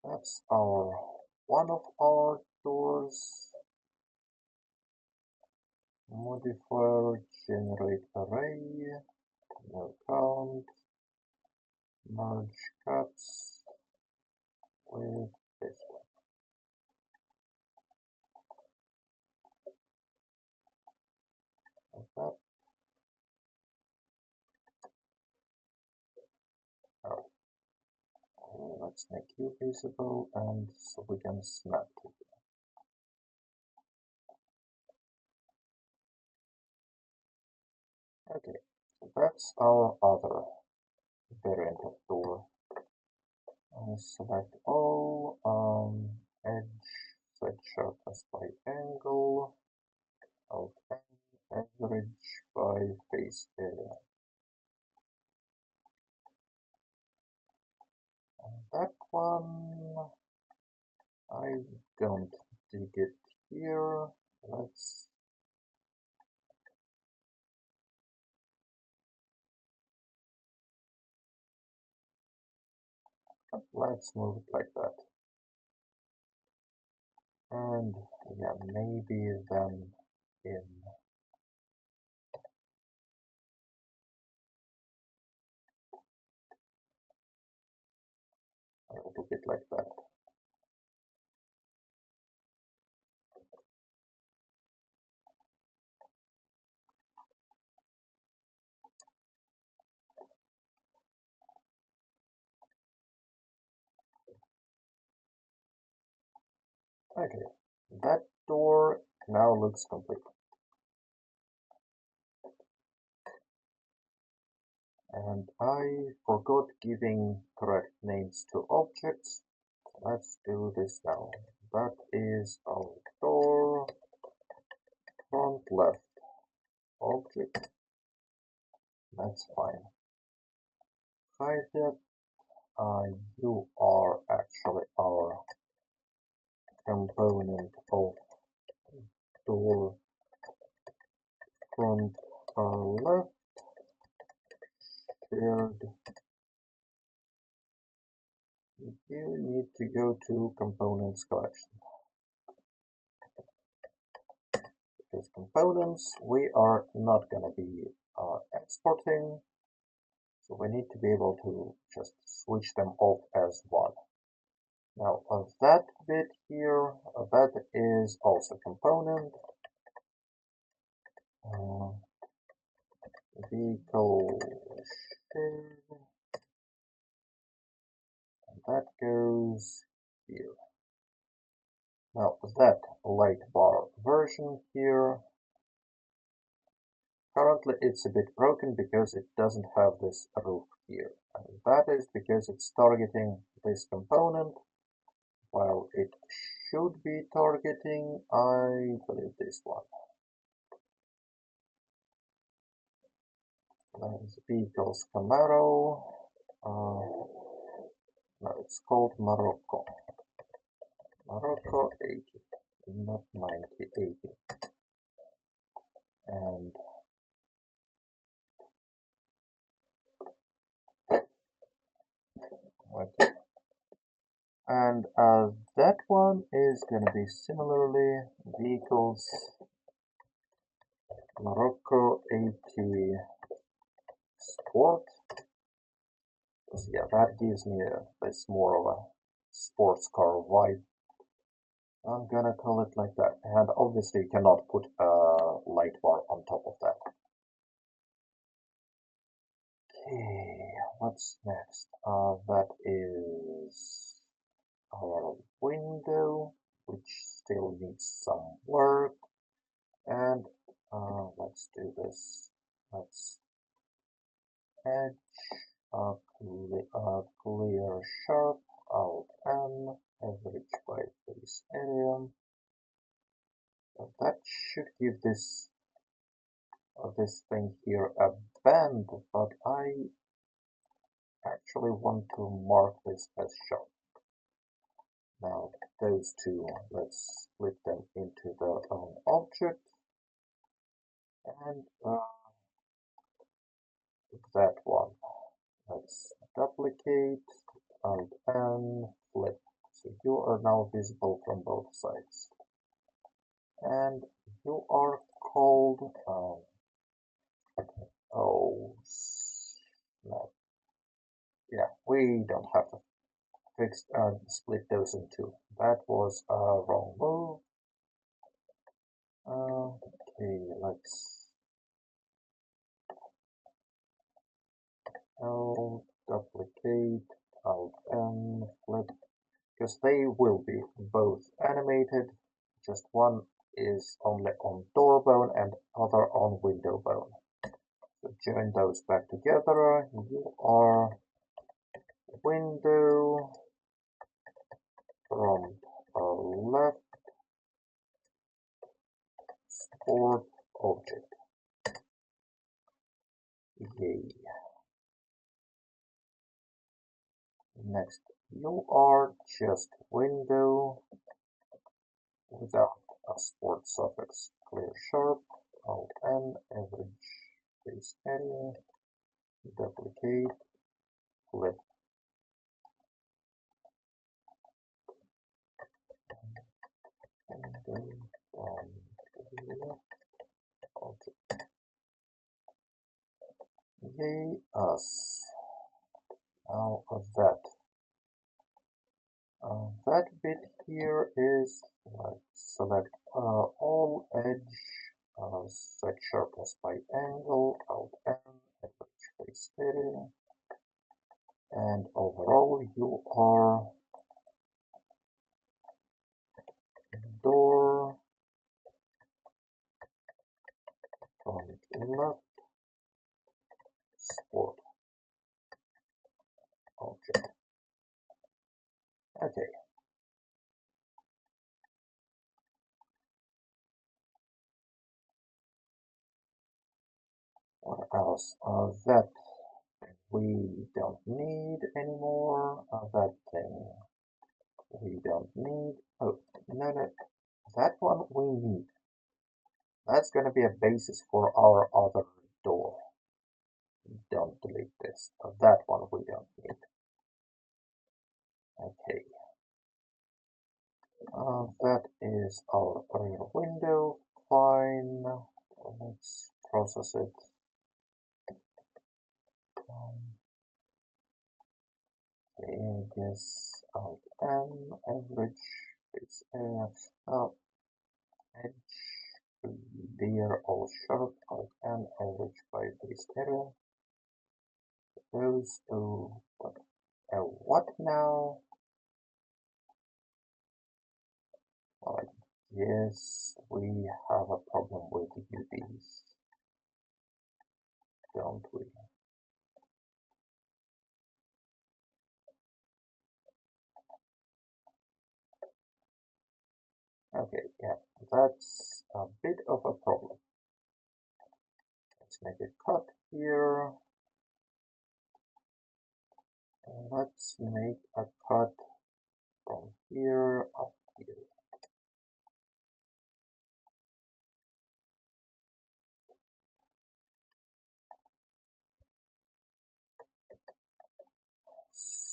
That's our one of our doors. Modifier generate array. No count. Merge cuts with this one. Like that. Oh, let's make you visible, and so we can snap to it. Okay, so that's our other variant of door. Select all, edge, set sharpness by angle, alt N, average by face area. And that one, I don't dig it here. Let's move it like that. And yeah, maybe then in a little bit like that. Okay, that door now looks complete. And I forgot giving correct names to objects. Let's do this now. That is our door front left object. That's fine. Hide that. You are actually our component of door front left shared. You need to go to components collection. Because components we are not going to be exporting, so we need to be able to just switch them off as one. Now that bit here, that is also component. Vehicle share, and that goes here. Now that light bar version here, currently it's a bit broken because it doesn't have this roof here. And that is because it's targeting this component, while it should be targeting, I believe, this one. That's Vehicles Camaro. No, it's called Morocco. Morocco 80, not 90, 80. And okay. And that one is going to be similarly vehicles Morocco 80 Sport. So yeah, that gives me this more of a sports car vibe. I'm gonna call it like that. And obviously you cannot put a light bar on top of that. Okay, what's next? That is our window, which still needs some work. And let's do this. Let's edge, clear sharp, alt N, average by base area. That should give this thing here a bend, but I actually want to mark this as sharp. Now those two, let's split them into their own object, and that one, let's duplicate, alt N, flip. So you are now visible from both sides. And you are called, oh, no. Yeah, we don't have to fix split those in two. That was a wrong move. Okay, let's duplicate, alt N, flip, because they will be both animated. Just one is only on door bone and other on window bone. So join those back together. You are window from left sport object. Yay. Next, you are just window without a sport suffix. Clear sharp, alt N, average base area, duplicate, flip. Window from left object. Yay us. Now that bit here is select all edge, set sharpness by angle, alt N, average base area, and overall you are door from left sport object. Okay. What else? That we don't need anymore. That thing we don't need. Oh, no. That one we need. That's going to be a basis for our other door. Don't delete this. That one we don't need. Okay. That is our rear window. Fine. Let's process it. Okay, yes, alt M, average, base area, edge, clear all sharp, alt M, average by base area. Those to what now? Yes, we have a problem with UVs, don't we? Okay, yeah, that's a bit of a problem. Let's make a cut here. Let's make a cut from here up here.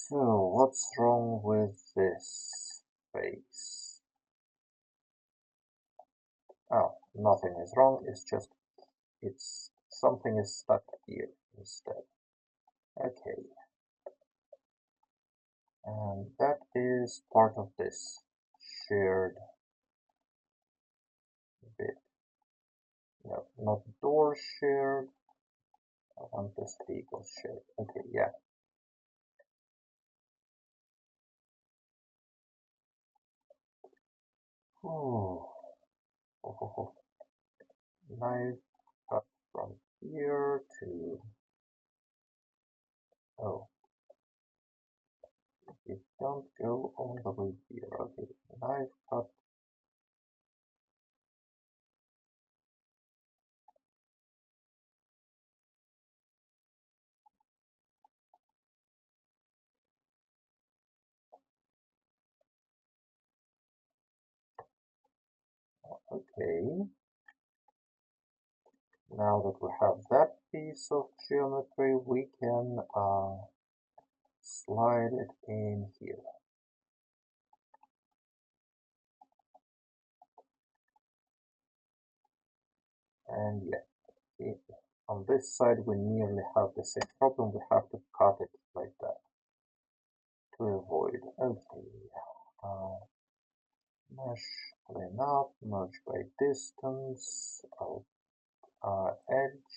So, what's wrong with this face? Oh, nothing is wrong, it's just something is stuck here instead. Okay, and that is part of this shared bit. No, not door shared. I want this vehicle shared. Okay, yeah. Oh, knife cut from here to. Oh, it don't go all the way here. Okay, knife cut. Okay. Now that we have that piece of geometry, we can slide it in here. And yeah, on this side we nearly have the same problem. We have to cut it like that to avoid. Okay, mesh clean up, merge by distance, edge,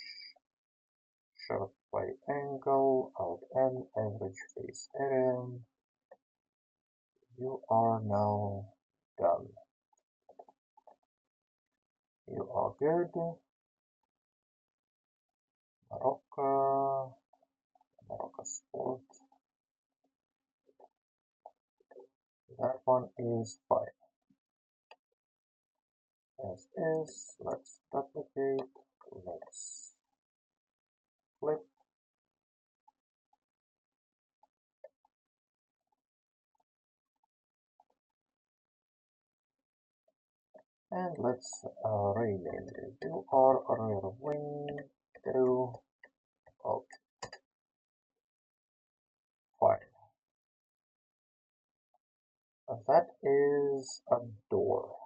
sharp by angle, alt N, average face area. You are now done. You are good. Morocco Sport. That one is fine. As is, let's duplicate, let's flip, and let's rename it. You are a rear wing, do, oh, fine. That is a door.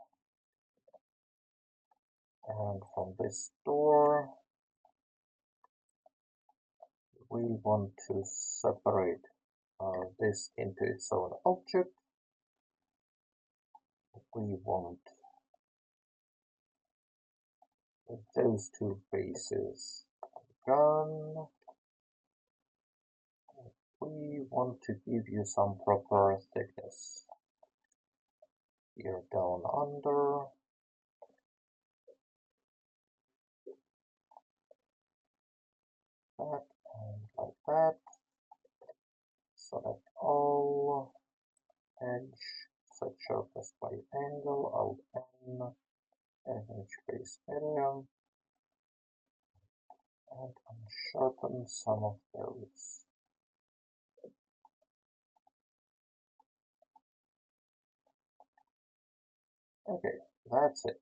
And from this door, we want to separate this into its own object. We want those two faces gone. We want to give you some proper thickness. Here down under. That and like that. Select all. Edge. Set sharpness by angle. Alt N. Image face area. And unsharpen some of those. Okay, that's it.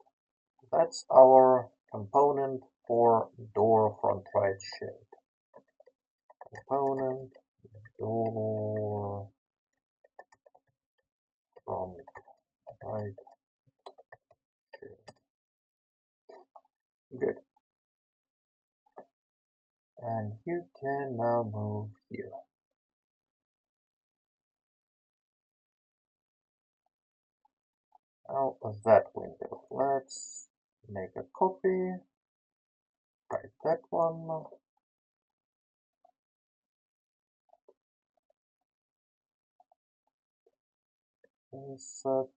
That's our component for door front right shade. Component door front right shade. Good. And you can now move here. Out of that window, let's make a copy, write that one, insert,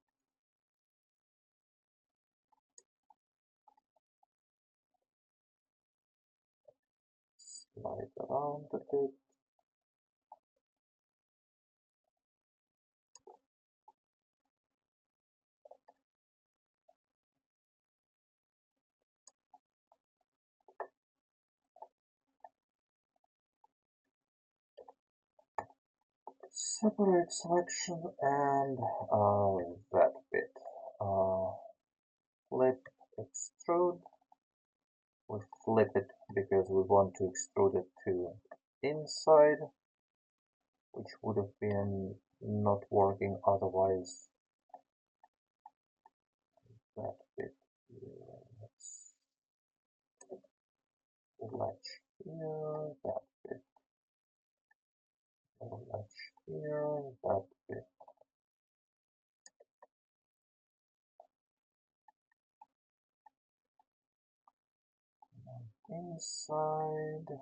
slide around a bit, separate selection, and that bit. Flip, extrude. We flip it because we want to extrude it to inside. which would have been not working otherwise. That bit here, let's latch here, that bit, latch here, that bit. Inside.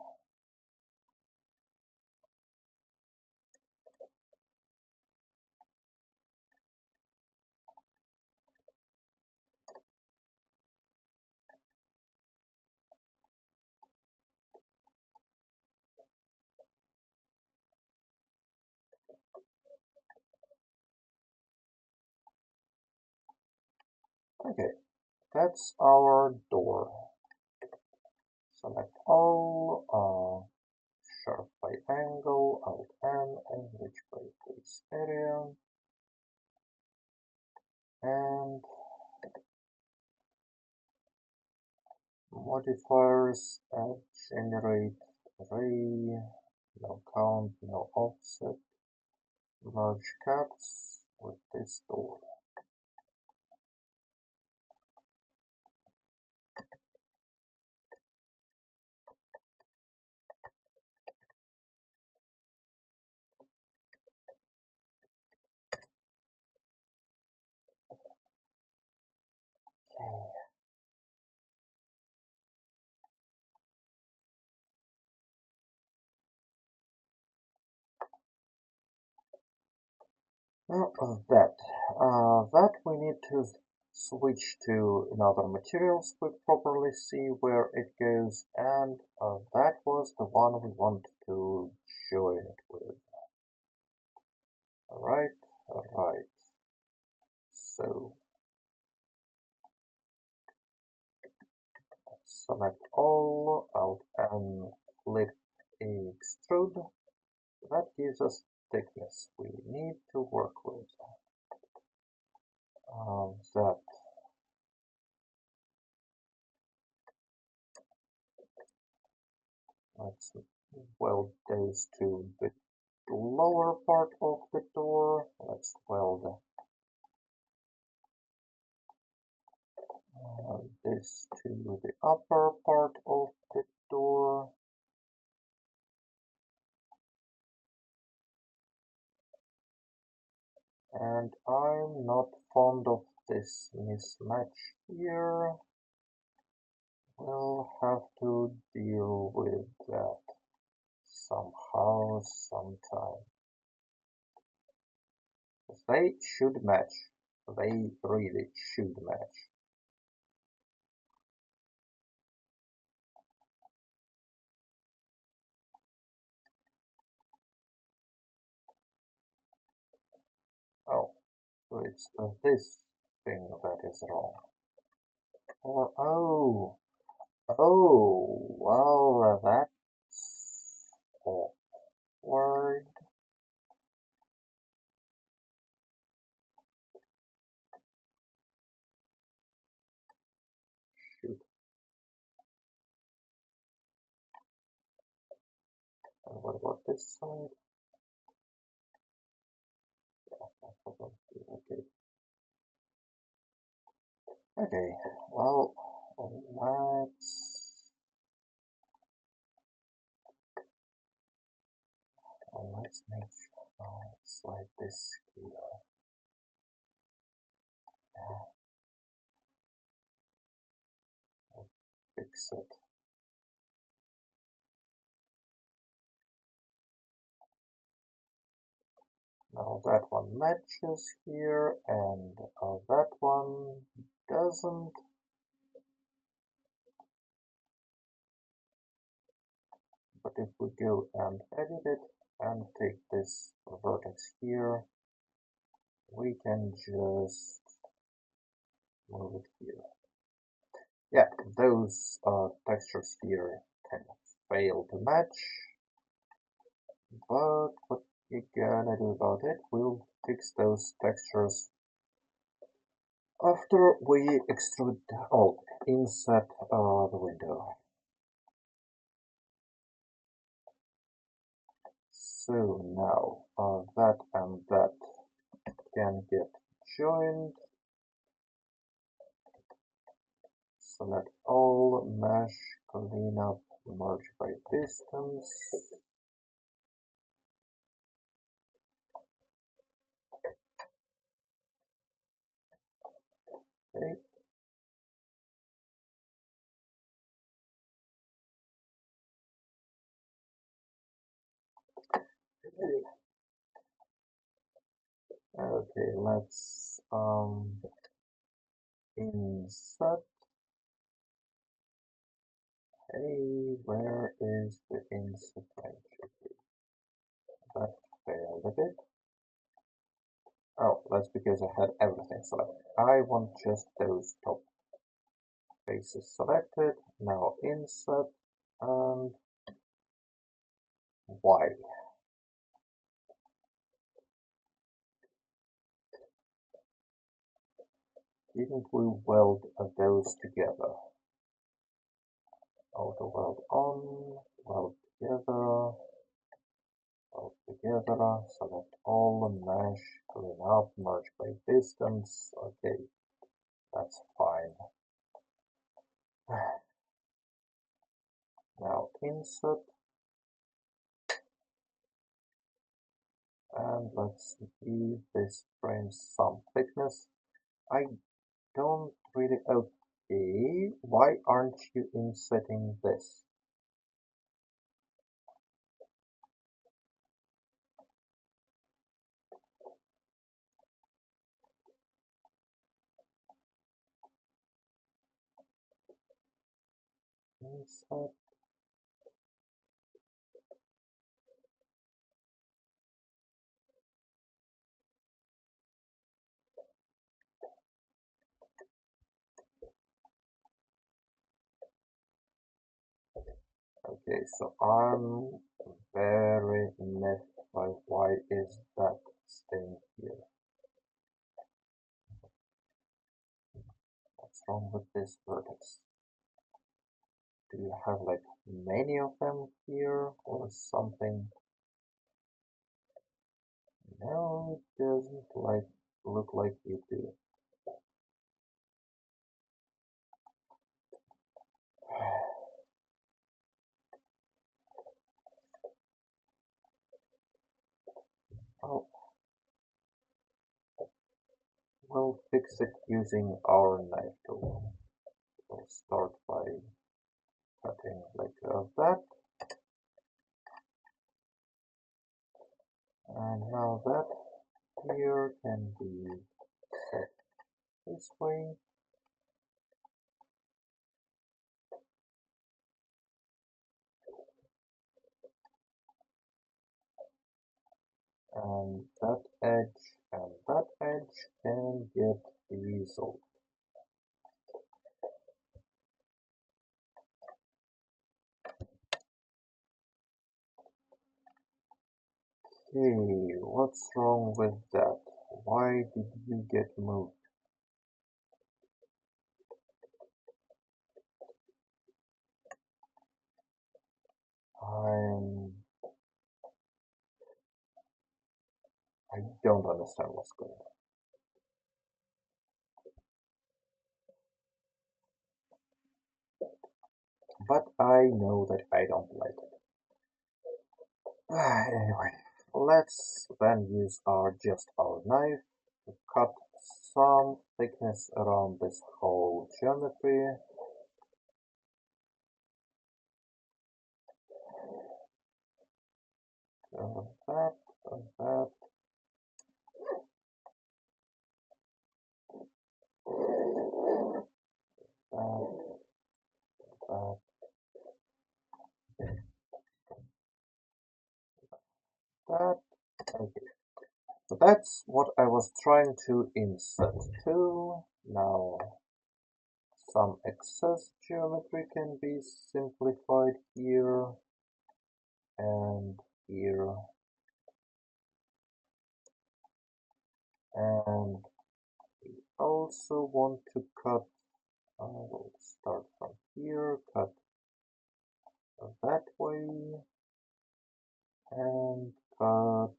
Okay, that's our door. Select all, sharp by angle, Alt N, enrich by face area, and modifiers, generate array, no count, no offset, merge caps with this door. Okay. Now that we need to switch to another material so we properly see where it goes, and that was the one we want to join it with. Alright, so select all, Alt and flip extrude. That gives us thickness we need to work with. That let's weld those to the lower part of the door. Let's weld this to the upper part of the door. And I'm not fond of this mismatch here. We'll have to deal with that somehow, sometime. They should match. They really should match. Oh, so it's this thing that is wrong. Or, oh, well, that's awkward. Shoot. And what about this side? Okay. Okay, well, let's make it's like this here. Fix it. Now that one matches here, and that one doesn't. But if we go and edit it and take this vertex here, we can just move it here. Yeah, those textures here kind of fail to match, but what you gonna do about it? We'll fix those textures after we extrude, inset the window. So now that and that can get joined. Select all, mesh, cleanup, merge by distance. Okay. Okay, let's insert. Hey, where is the insert range? That failed a bit. Oh, that's because I had everything selected. I want just those top faces selected. Now insert and Y. Didn't we weld those together? Auto weld on, weld together, select all, mesh, clean up, merge by distance. Okay, that's fine. Now insert, and let's give this frame some thickness. I don't really, okay, why aren't you insetting this? Insert, okay, so I'm very miffed by why is that staying here. What's wrong with this vertex? Do you have like many of them here or something? No, it doesn't look like you do. Oh, we'll fix it using our knife tool. We'll start by cutting like that. And now that here can be set this way. And that edge can get resolved. Okay, what's wrong with that? Why did you get moved? I don't understand what's going on. But I know that I don't like it. Anyway, let's then use just our knife to cut some thickness around this whole geometry. That, that, that, that, that. Okay. So that's what I was trying to insert to. Now some excess geometry can be simplified here and here and we also want to cut, we'll start from here, cut that way and cut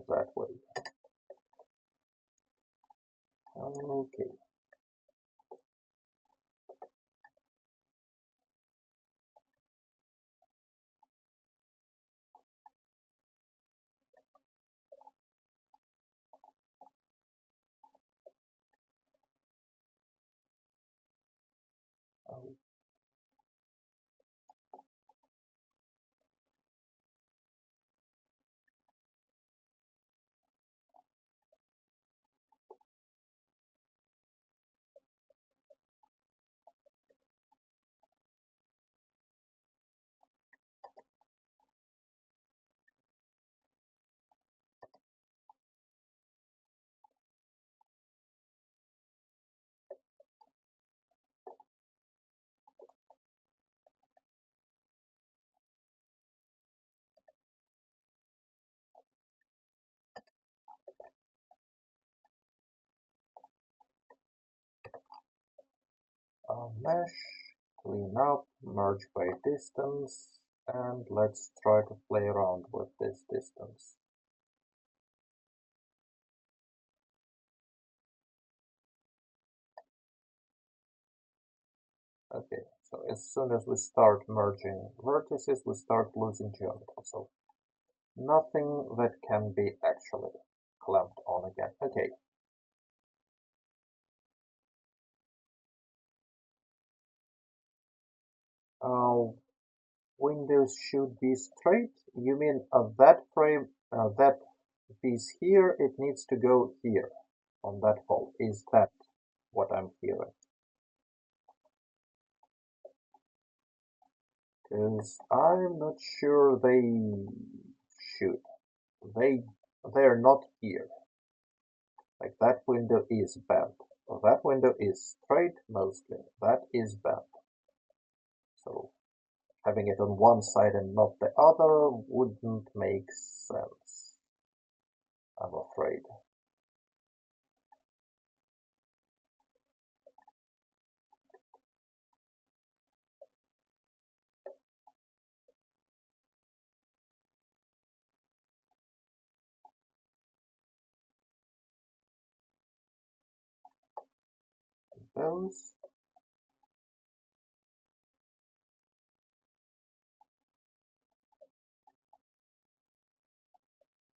that way. Okay. Mesh, clean up, merge by distance, and let's try to play around with this distance. Okay, so as soon as we start merging vertices, we start losing geometry. So nothing that can be actually clamped on again. Okay. Windows should be straight. You mean that frame, that piece here, it needs to go here on that fold. Is that what I'm hearing? Because I'm not sure they should. They're not here. Like that window is bent. Or that window is straight mostly. That is bent. So having it on one side and not the other wouldn't make sense, I'm afraid. Those,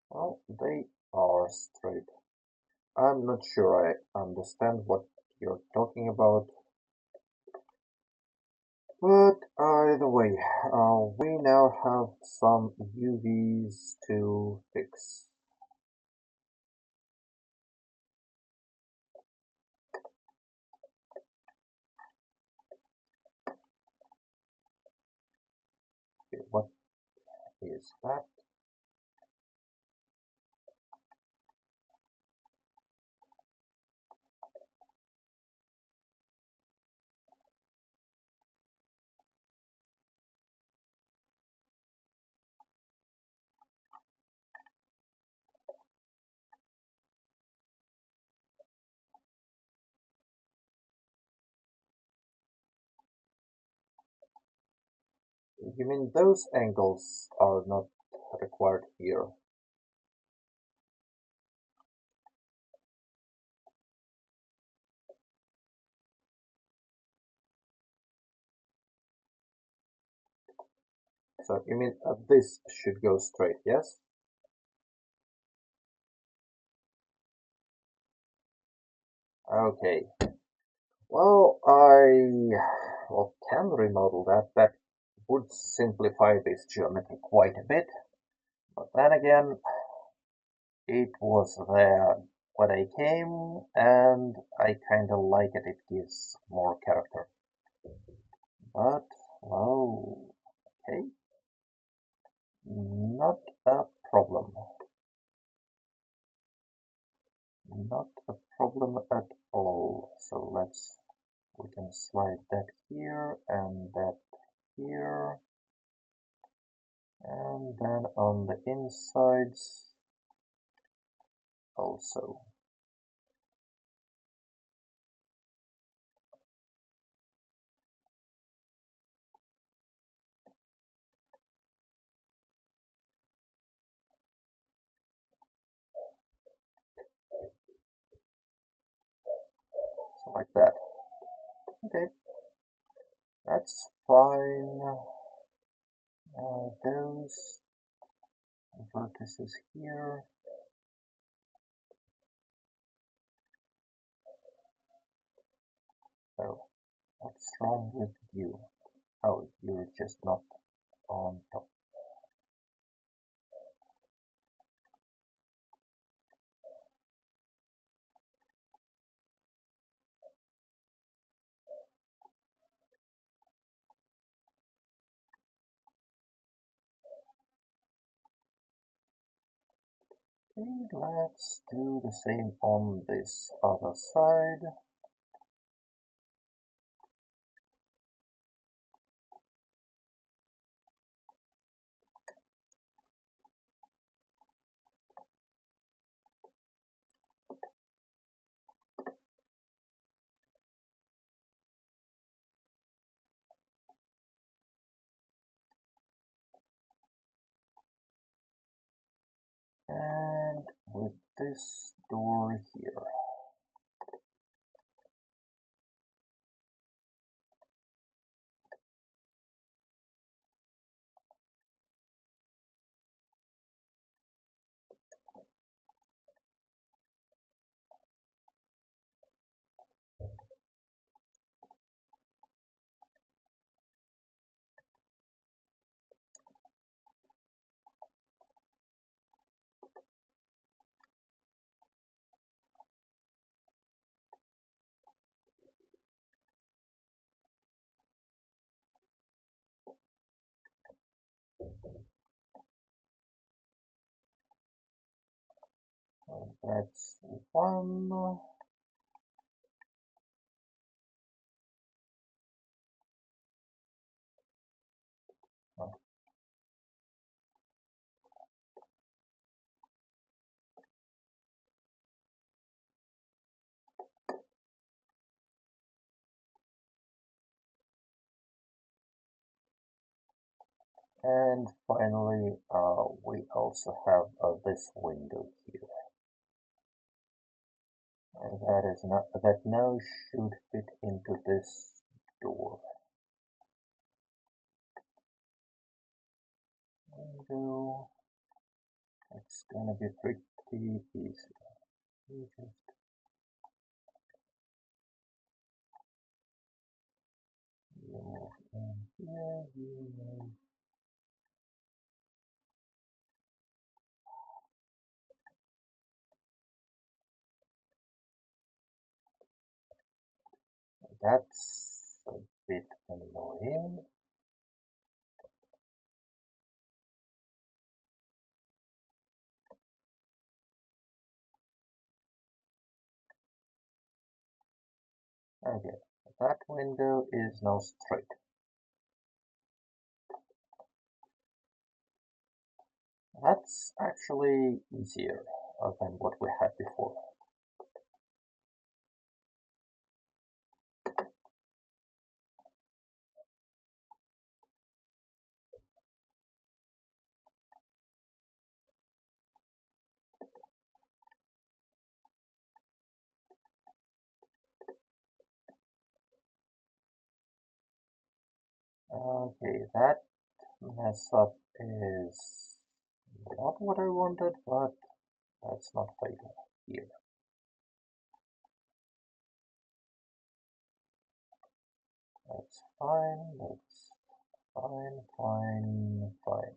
well, they are straight. I'm not sure I understand what you're talking about. But either way, we now have some UVs to fix. Okay, what is that? You mean those angles are not required here? So you mean this should go straight, yes? Okay. Well, can remodel that. That would simplify this geometry quite a bit. But then again, it was there when I came, and I kinda like it. It gives more character. But, well, okay, not a problem. Not a problem at all. So we can slide that here and that here. And then on the insides also. that's fine. Those vertices here. Oh, what's wrong with you? Oh, you're just not on top. Okay, let's do the same on this other side. And with this door here. So that's one. And finally, we also have this window here. That now should fit into this door. Window. It's gonna be pretty easy. You just move in here, you move. That's a bit annoying. Okay, that window is now straight. That's actually easier than what we had before. Okay, that mess up is not what I wanted, but that's not fatal here. That's fine, that's fine, fine, fine.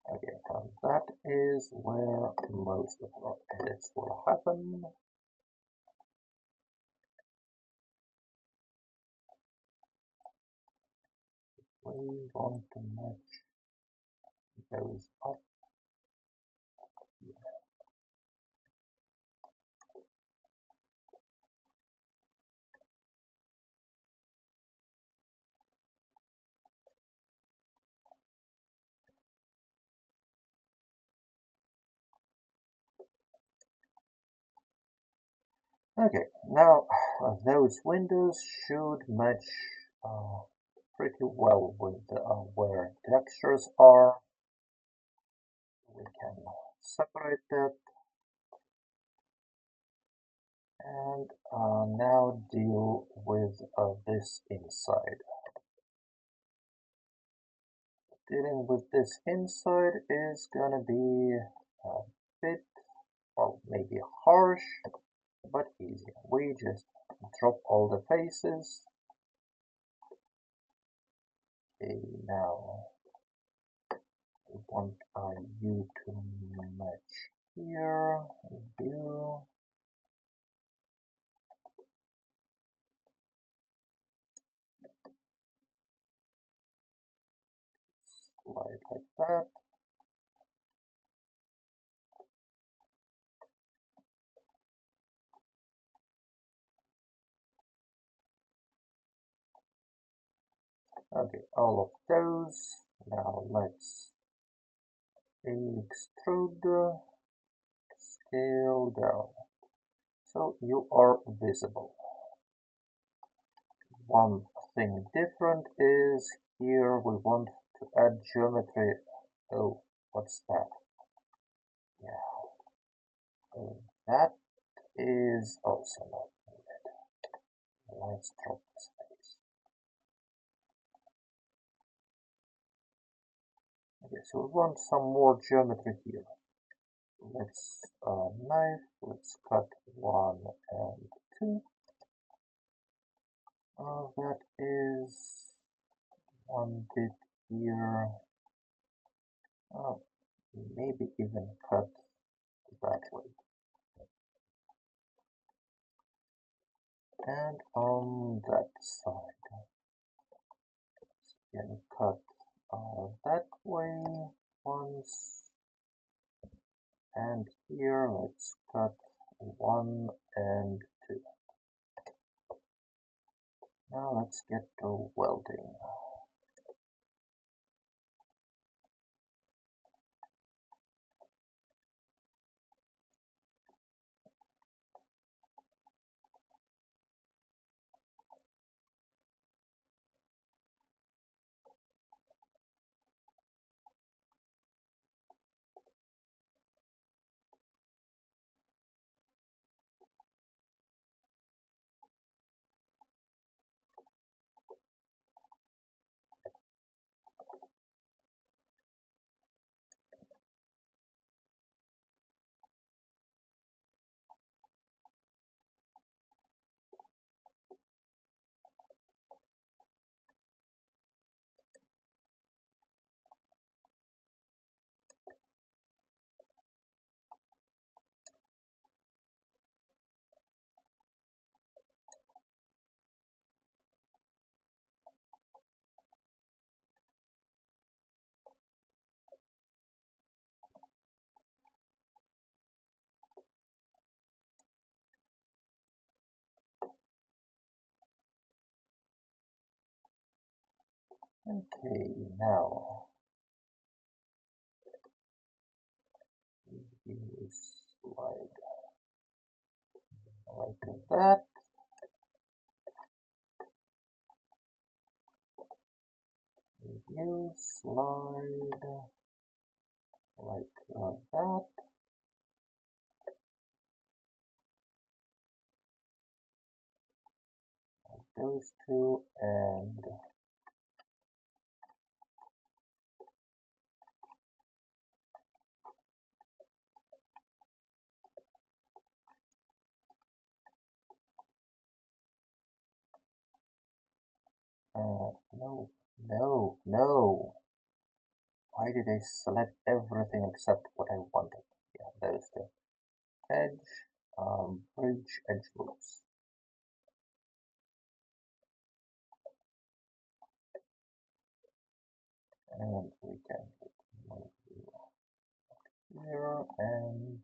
Okay, and that is where most of our edits will happen. We want to match those up. Okay, now those windows should match pretty well with where textures are. We can separate that and now deal with this inside. Dealing with this inside is gonna be a bit, well, maybe harsh, but easy. We just drop all the faces. Okay, now we want you to match here, view, slide like that. Okay, all of those. Now let's extrude, scale down. So you are visible. One thing different is here we want to add geometry. Oh, what's that? Yeah, that is also not needed. Let's drop this space. Okay, so we want some more geometry here. Let's knife, let's cut 1 and 2. That is one bit here. Maybe even cut that way. And on that side, you can cut that way once. And here, let's cut 1 and 2. Now let's get to welding. Okay, now use slide like that. Use slide like that. Those two and no, no, no. Why did I select everything except what I wanted? Yeah, there's the edge, bridge, edge loops. And we can move here and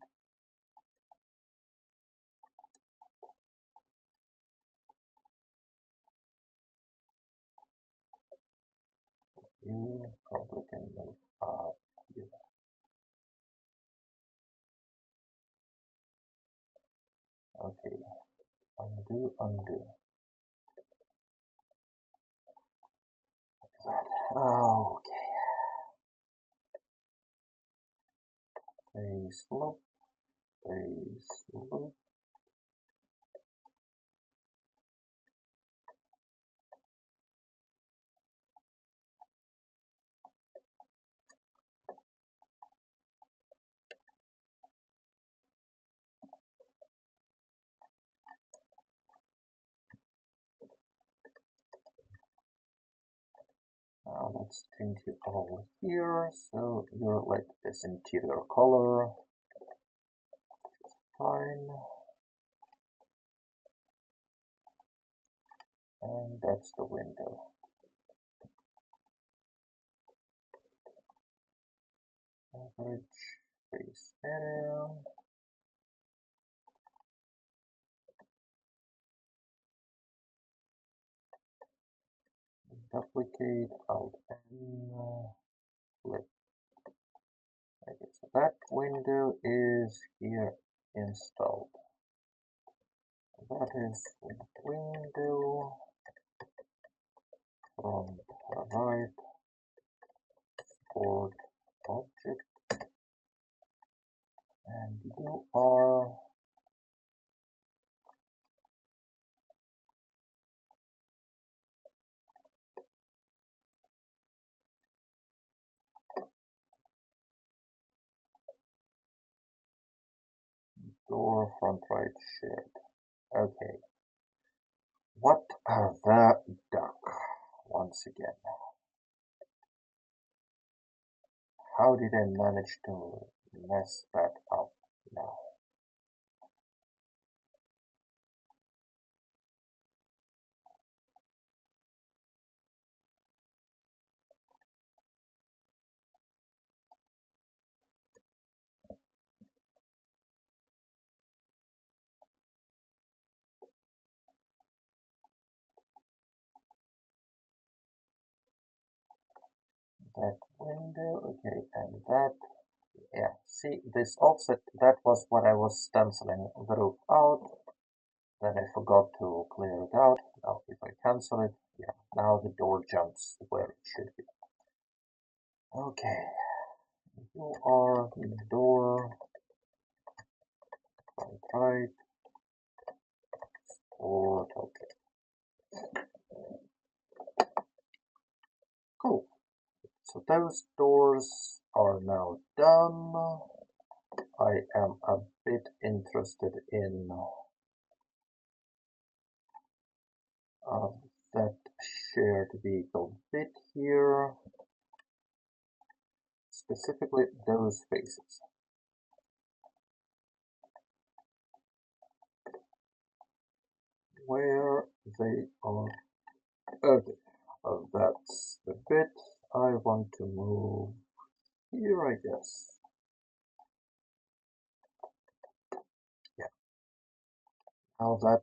you probably can move up here. Okay, undo, undo. Okay, face loop, face loop. Now let's change it over here, so you're like this interior color. Fine. And that's the window. Average face area. Duplicate, Alt N, flip. Okay, so that window is here installed. That is window from the right, export object, and you are door front right shared. Okay. What the duck? Once again. How did I manage to mess that up now? That window, okay, and that, yeah, see, this offset, that was what I was stenciling the roof out, then I forgot to clear it out. Now, if I cancel it, yeah, now the door jumps where it should be. Okay, you are the door, right, or, okay, cool. So those doors are now done. I am a bit interested in that shared vehicle bit here, specifically those faces. Where they are. Okay, that's the bit I want to move here, I guess. Yeah, now that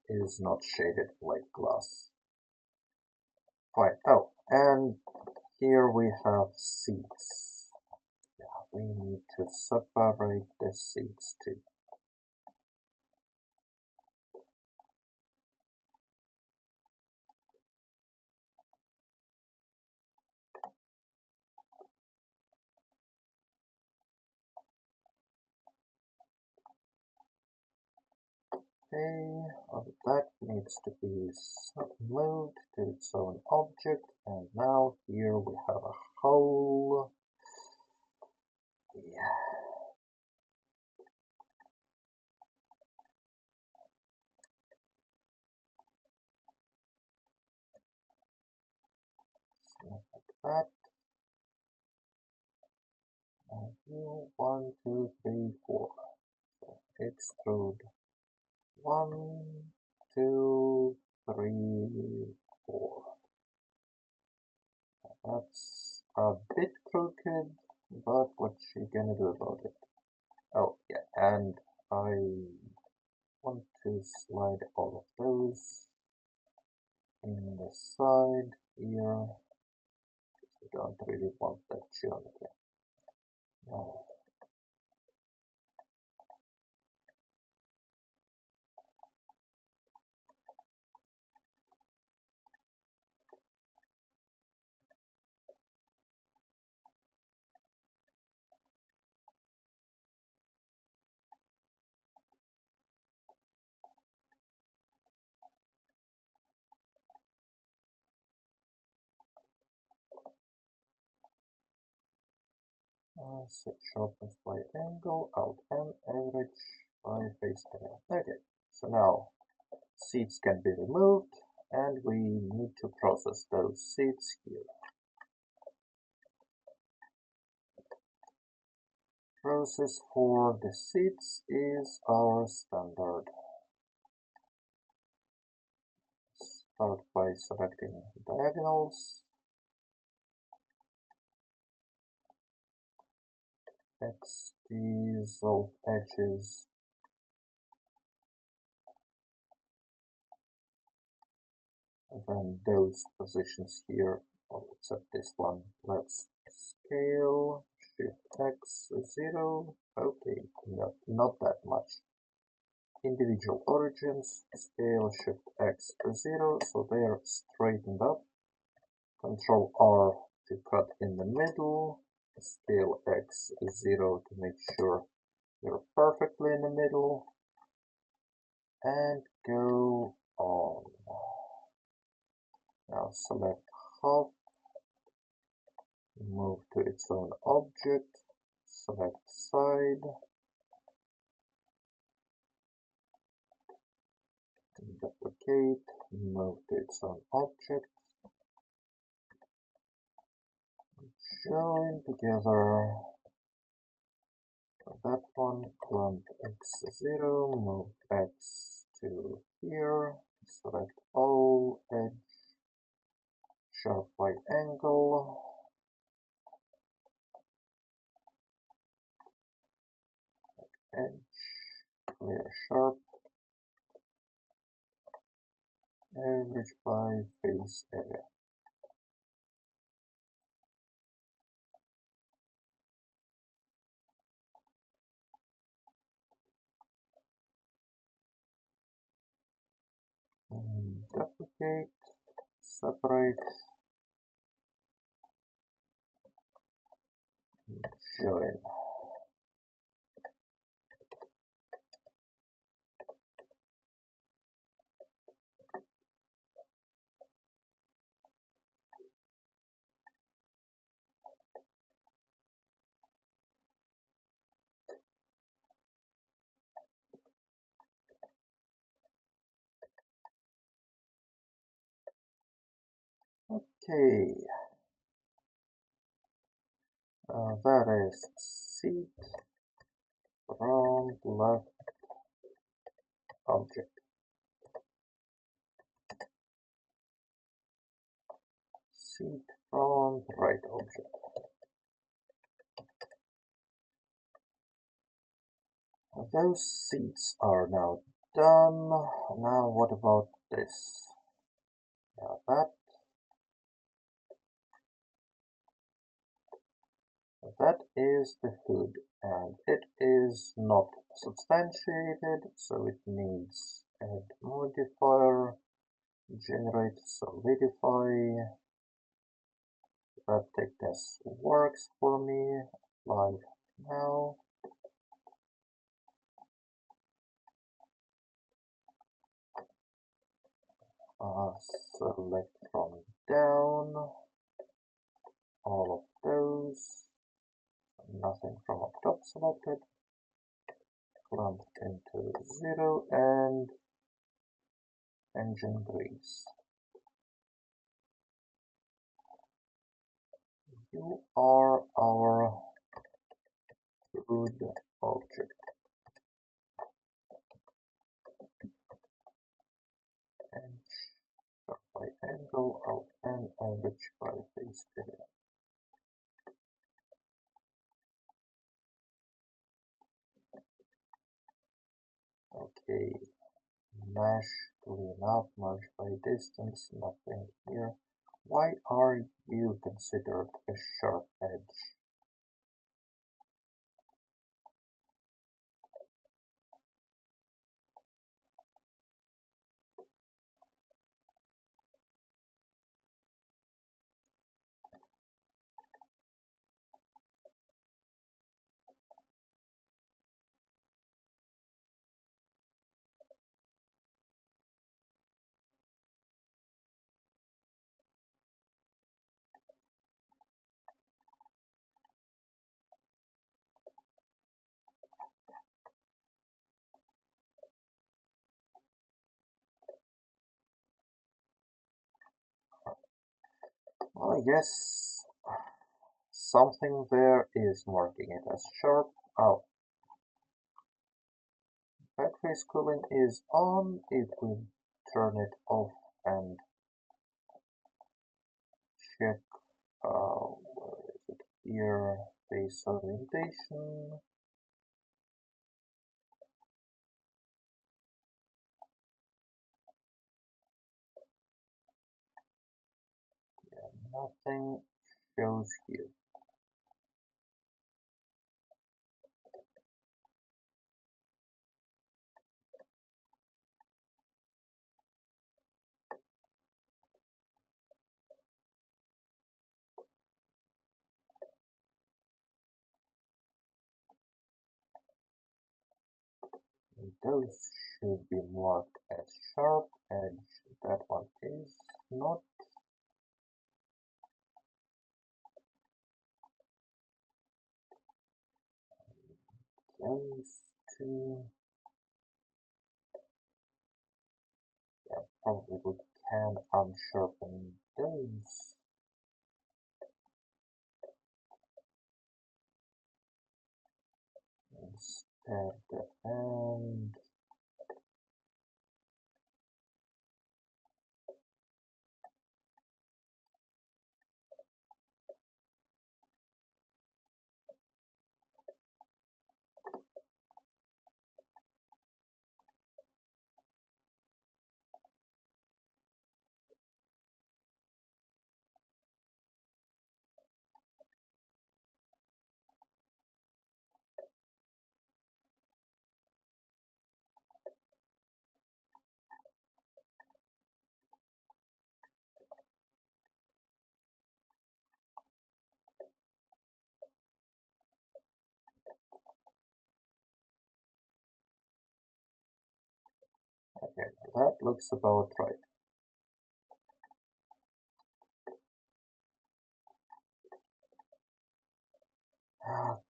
is not shaded like glass. Fine. Oh, and here we have seats. Yeah, we need to separate the seats too. Okay, that needs to be moved to its own object, and now here we have a hole. Yeah. Like that. 1, 2, 3, 4. So extrude 1, 2, 3, 4. That's a bit crooked, but what you gonna do about it? Oh yeah, and I want to slide all of those in the side here. We don't really want that geometry. No. Set sharpness by angle, Alt M, average by face area. Okay, so now seeds can be removed, and we need to process those seeds here. Process for the seeds is our standard. Start by selecting diagonals, X, dissolve edges, and then those positions here, well, except this one. Let's scale, Shift X, 0, okay, not that much. Individual origins, scale, Shift X, 0, so they are straightened up. Control R to cut in the middle, scale X 0 to make sure you're perfectly in the middle, and go on. Now select half, move to its own object, select side, duplicate, move to its own object, join together. That one, clump X0, move X to here, select all, edge, sharp by angle, edge, clear sharp, average by face area. Duplicate, separate, join. Okay, that is seat from left object. Seat from right object. Those seats are now done. Now what about this? Now that is the hood, and it is not substantiated, so it needs add modifier, generate solidify. That thickness works for me. Apply now. Select from down all of those. Nothing from up top selected. Clump into 0 and engine grease. You are our object and by angle of n and which by face area. Okay, mesh clean up, merge by distance, nothing here. Why are you considered a sharp edge? Well, I guess something there is marking it as sharp. Oh, battery cooling is on. If we turn it off and check, where is it here? Face orientation. Nothing shows here. Those should be marked as sharp edge. That one is not. Those two. Yeah, probably we can unsharpen those. Instead, and okay, that looks about right. Okay.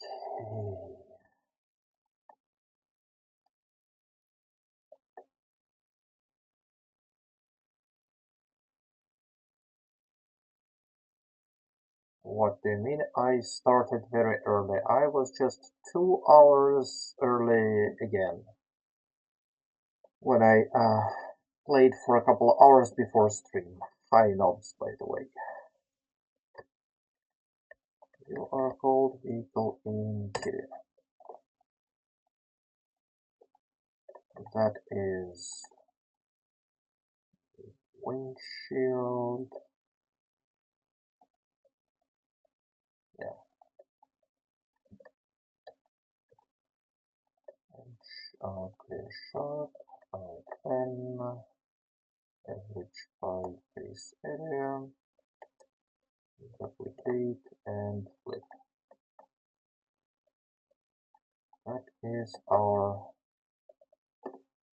What do you mean I started very early? I was just 2 hours early again. When I played for a couple of hours before stream. Hi knobs, by the way. You are called Vehicle Interior. That is windshield. Yeah. Clear shot. Pen. Average by face area. Duplicate and flip. That is our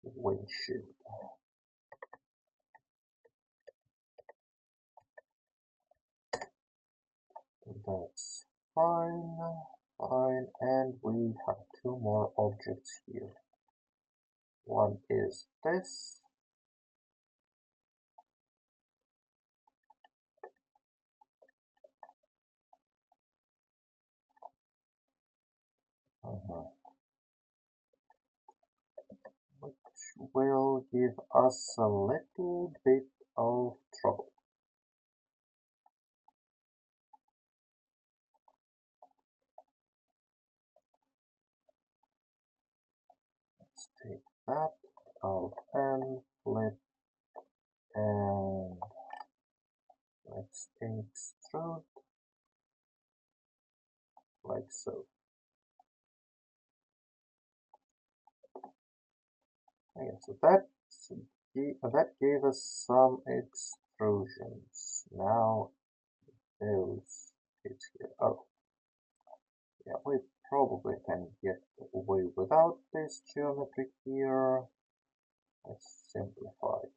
windshield. That's fine, fine, and we have two more objects here. One is this. will give us a little bit of trouble. Let's take that out and flip, and let's extrude like so. Okay, so that gave us some extrusions. Now those kids here. Oh, yeah, we probably can get away without this geometry here. Let's simplify.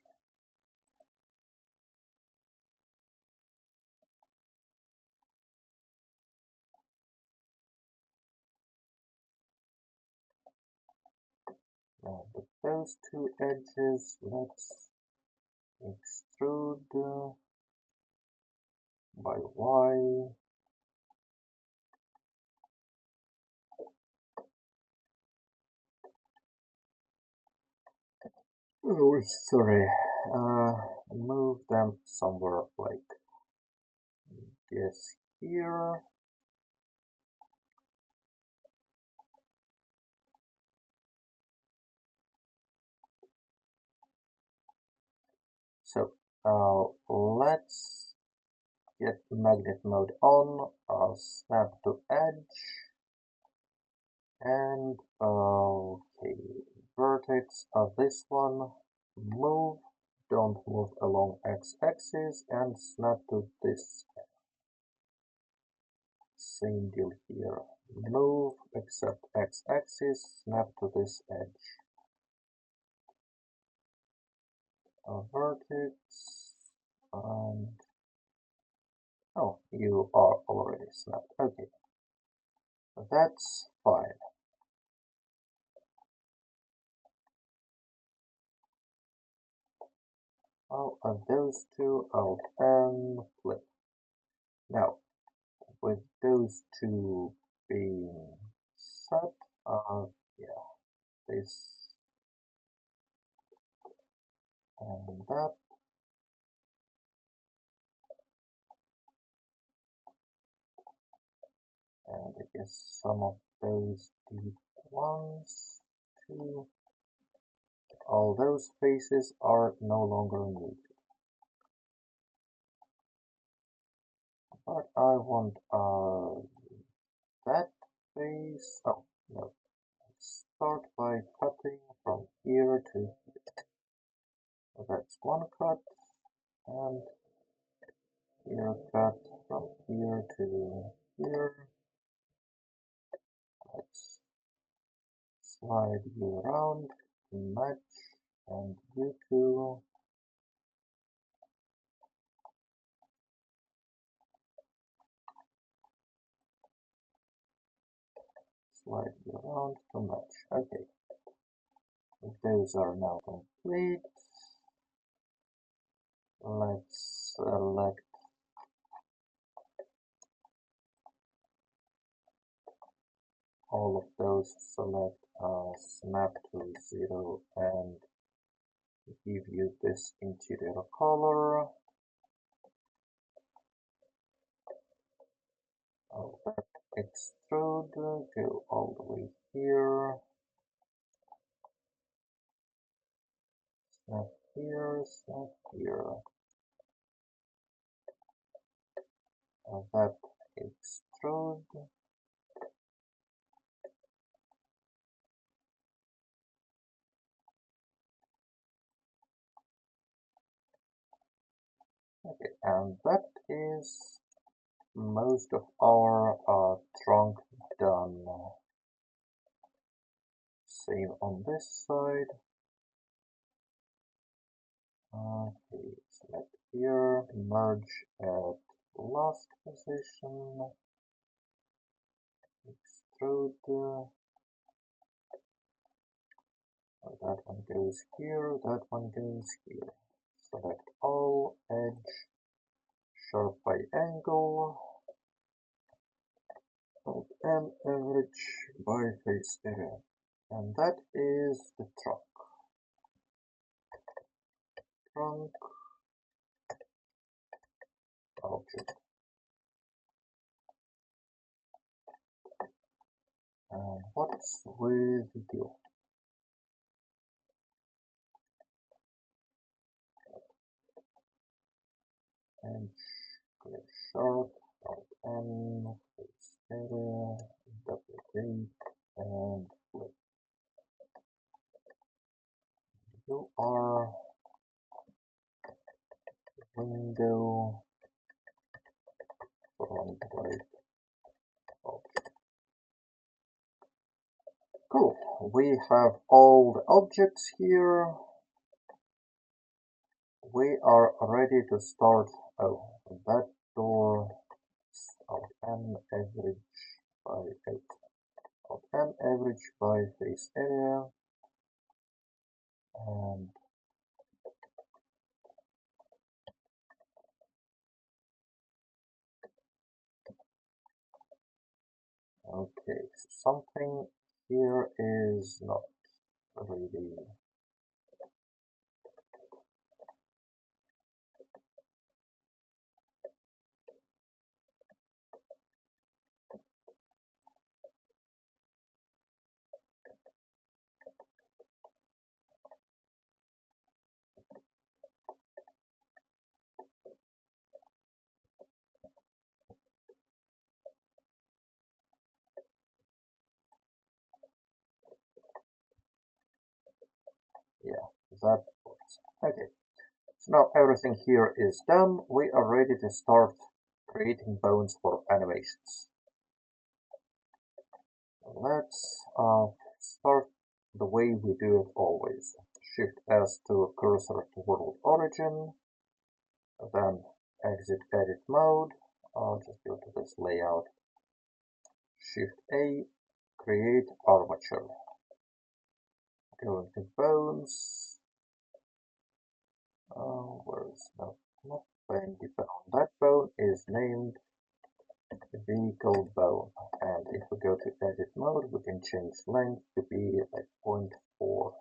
Now with those two edges, let's extrude by Y. Oh, sorry. Move them somewhere like this here. So let's get magnet mode on, snap to edge, and okay, vertex of this one, move, don't move along x-axis, and snap to this. Same deal here, move except x-axis, snap to this edge. A vertex, and oh, you are already snapped. Okay, that's fine. Those two out and flip. Now, with those two being set, yeah, this and that, and I guess some of those deep ones too. All those faces are no longer needed. But I want that face. Oh no. Let's start by cutting from here to here. So that's one cut, and here cut from here to here. Let's slide you around, match, and you two. Slide you around to match. Okay, those are now complete. Let's select all of those, select snap to 0, and give you this interior color. Extrude, go all the way here, snap here, snap here. That extrude. Okay, and that is most of our trunk done. Same on this side. Okay, select here, merge at last position, extrude. That one goes here, that one goes here. Select all, edge, sharp by angle, and average by face area. And that is the truck. trunk object. And what's with you? And clear sharp, and face area, duplicate, and flip. You are window front right object. Cool. We have all the objects here. We are ready to start. Oh, that door is of n average by 8. Of n average by face area. And okay, so something here is not really. Yeah, that works. Okay, so now everything here is done. We are ready to start creating bones for animations. Let's start the way we do it always. Shift S to cursor to world origin, then exit edit mode. I'll just go to this layout. Shift A, create armature. Go into bones. Where is that? Not bone. That bone is named vehicle bone. And if we go to edit mode, we can change length to be like 0.4.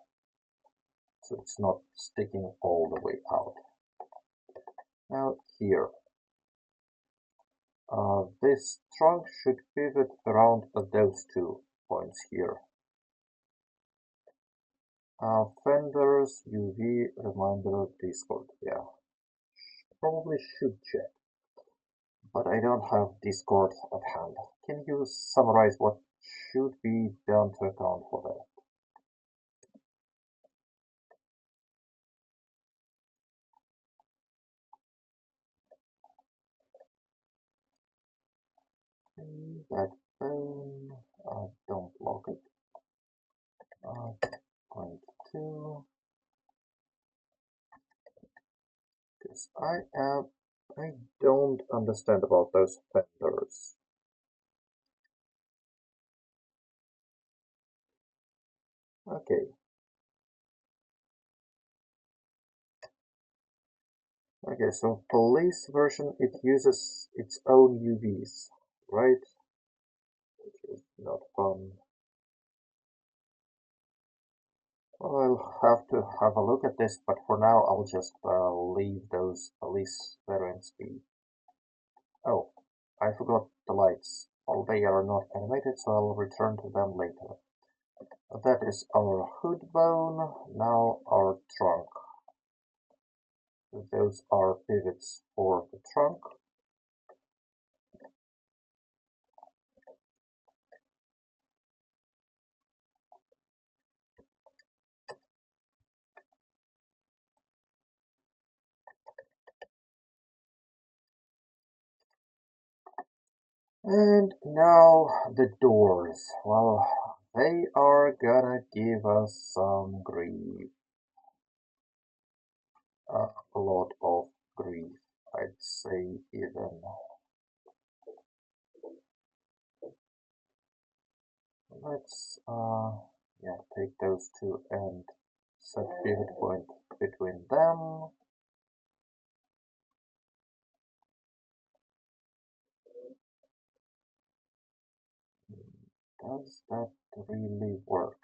So it's not sticking all the way out. Now here, this trunk should pivot around those 2 points here. Fenders, UV, reminder, Discord. Yeah, probably should check, but I don't have Discord at hand. Can you summarize what should be done to account for that? That bone, don't block it. Point 2. Because I don't understand about those fenders. Okay. Okay, so police version, it uses its own UVs, right? Which is not fun. Well, I'll have to have a look at this, but for now I'll just leave those police variants be. Oh, I forgot the lights. Well, they are not animated, so I'll return to them later. That is our hood bone, now our trunk. Those are pivots for the trunk. And now the doors. Well, they are gonna give us some grief. A lot of grief, I'd say even. Let's yeah, take those two and set pivot point between them. Does that really work?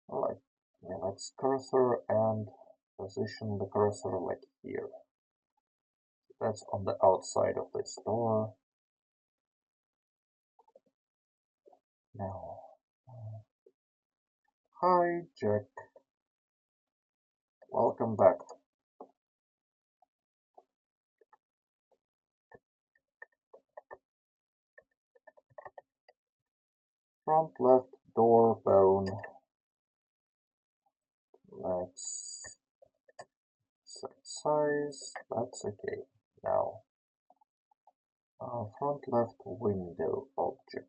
Alright, yeah, let's cursor and position the cursor like here. That's on the outside of this door. Now, hi Jack, welcome back. Front left door bone. Let's set size, that's okay. Now, front left window object.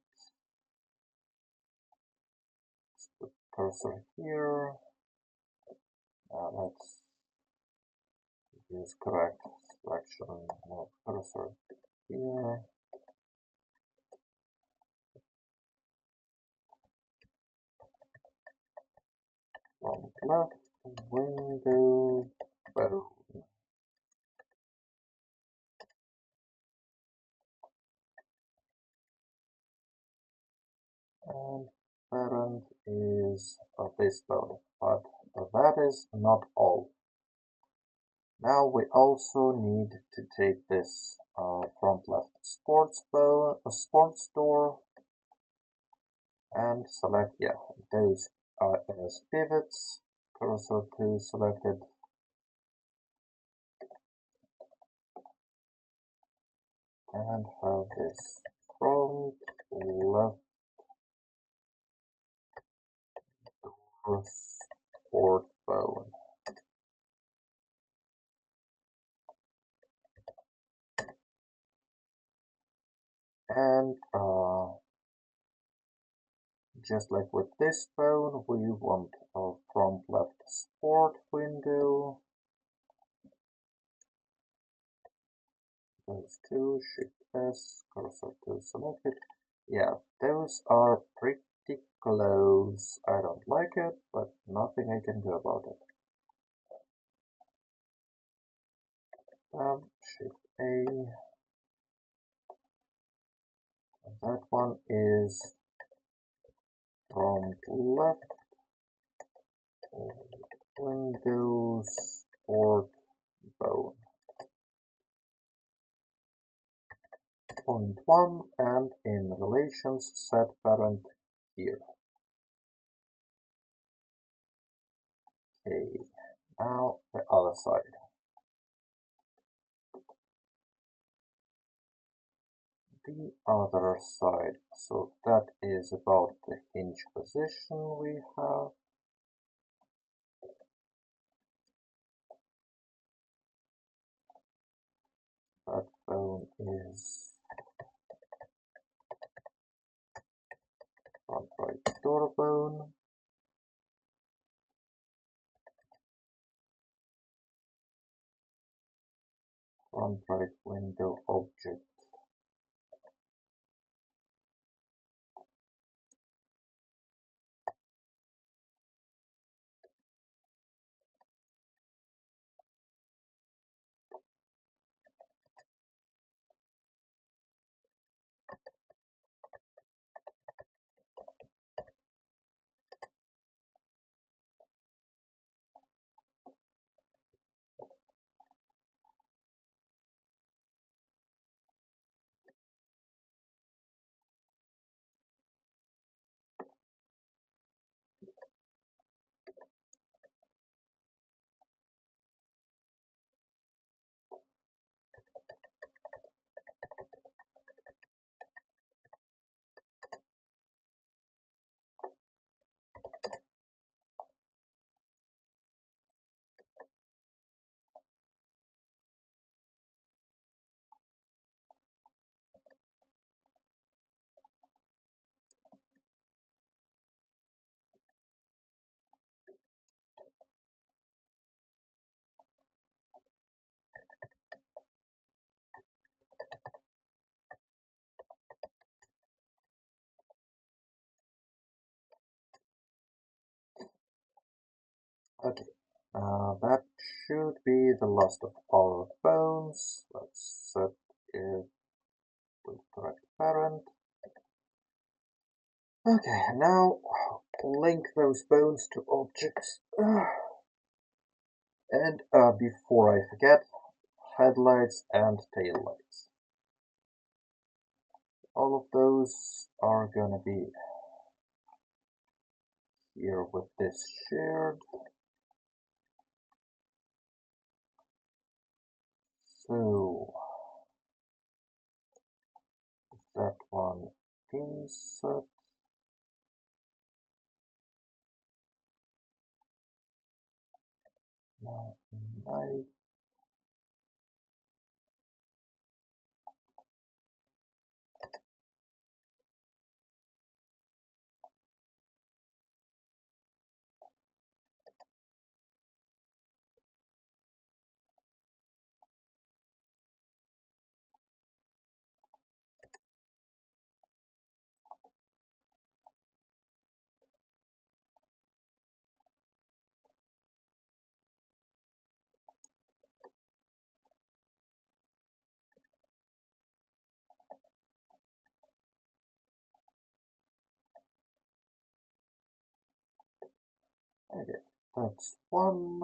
Let's put cursor here. Let's use correct selection of cursor here. Front left window bone. And parent is this bone, but that is not all. Now we also need to take this front left sports door and select those as pivots. Cursor to selected. And have this front left door sport bone. And just like with this bone, we want a front left sport window. Those two, Shift S, cursor to selected. Yeah, those are pretty close. I don't like it, but nothing I can do about it. Shift A. And that one is front left window sport bone. Point 1 and in relations set parent here. Okay, now the other side. The other side, so that is about the hinge position we have. That bone is front right door bone. Front right window object. Okay, that should be the last of our bones. Let's set it with correct parent. Okay, now link those bones to objects. And before I forget, headlights and taillights. All of those are gonna be here with this shared. So that one insert. Now, okay, that's one.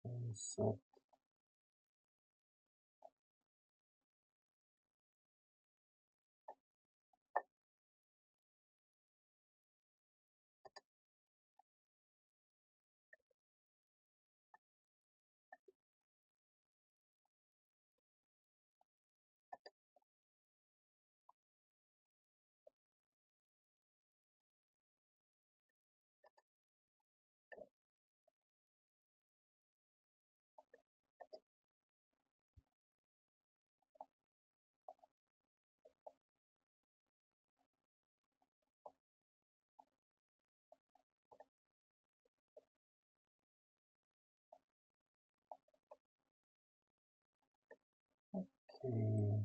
Insert. Okay.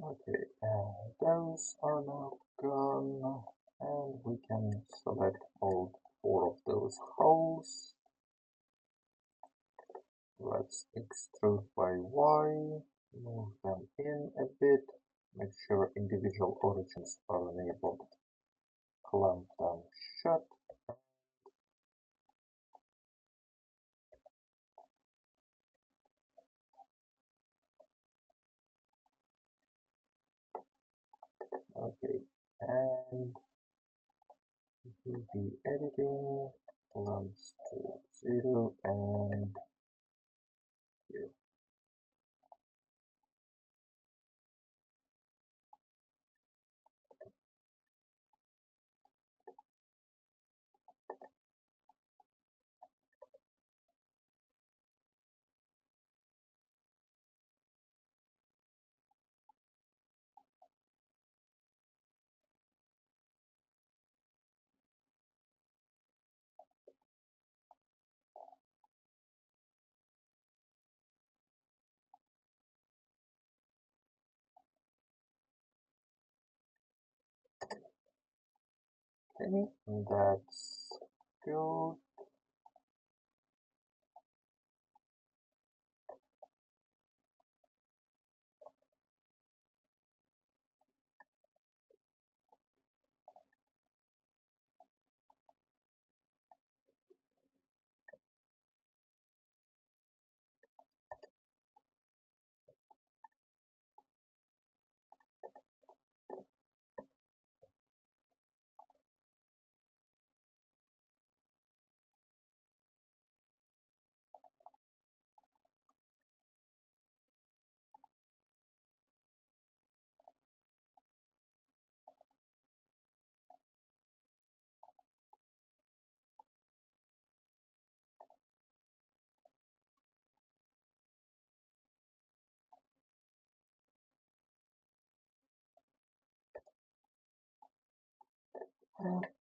Okay, those are now gone, and we can select all four of those holes. Let's extrude by Y, move them in a bit, make sure individual origins are enabled, clamp them shut. Okay, and do the editing, clamps to 0 and here. Okay, that's good. Okay.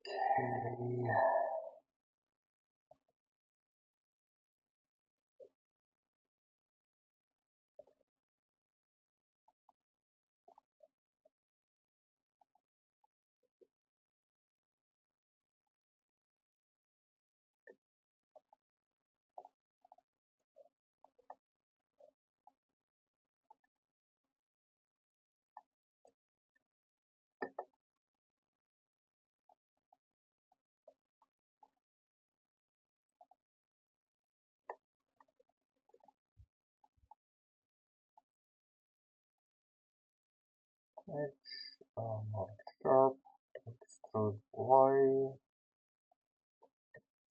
Edge, mark sharp, extrude Y,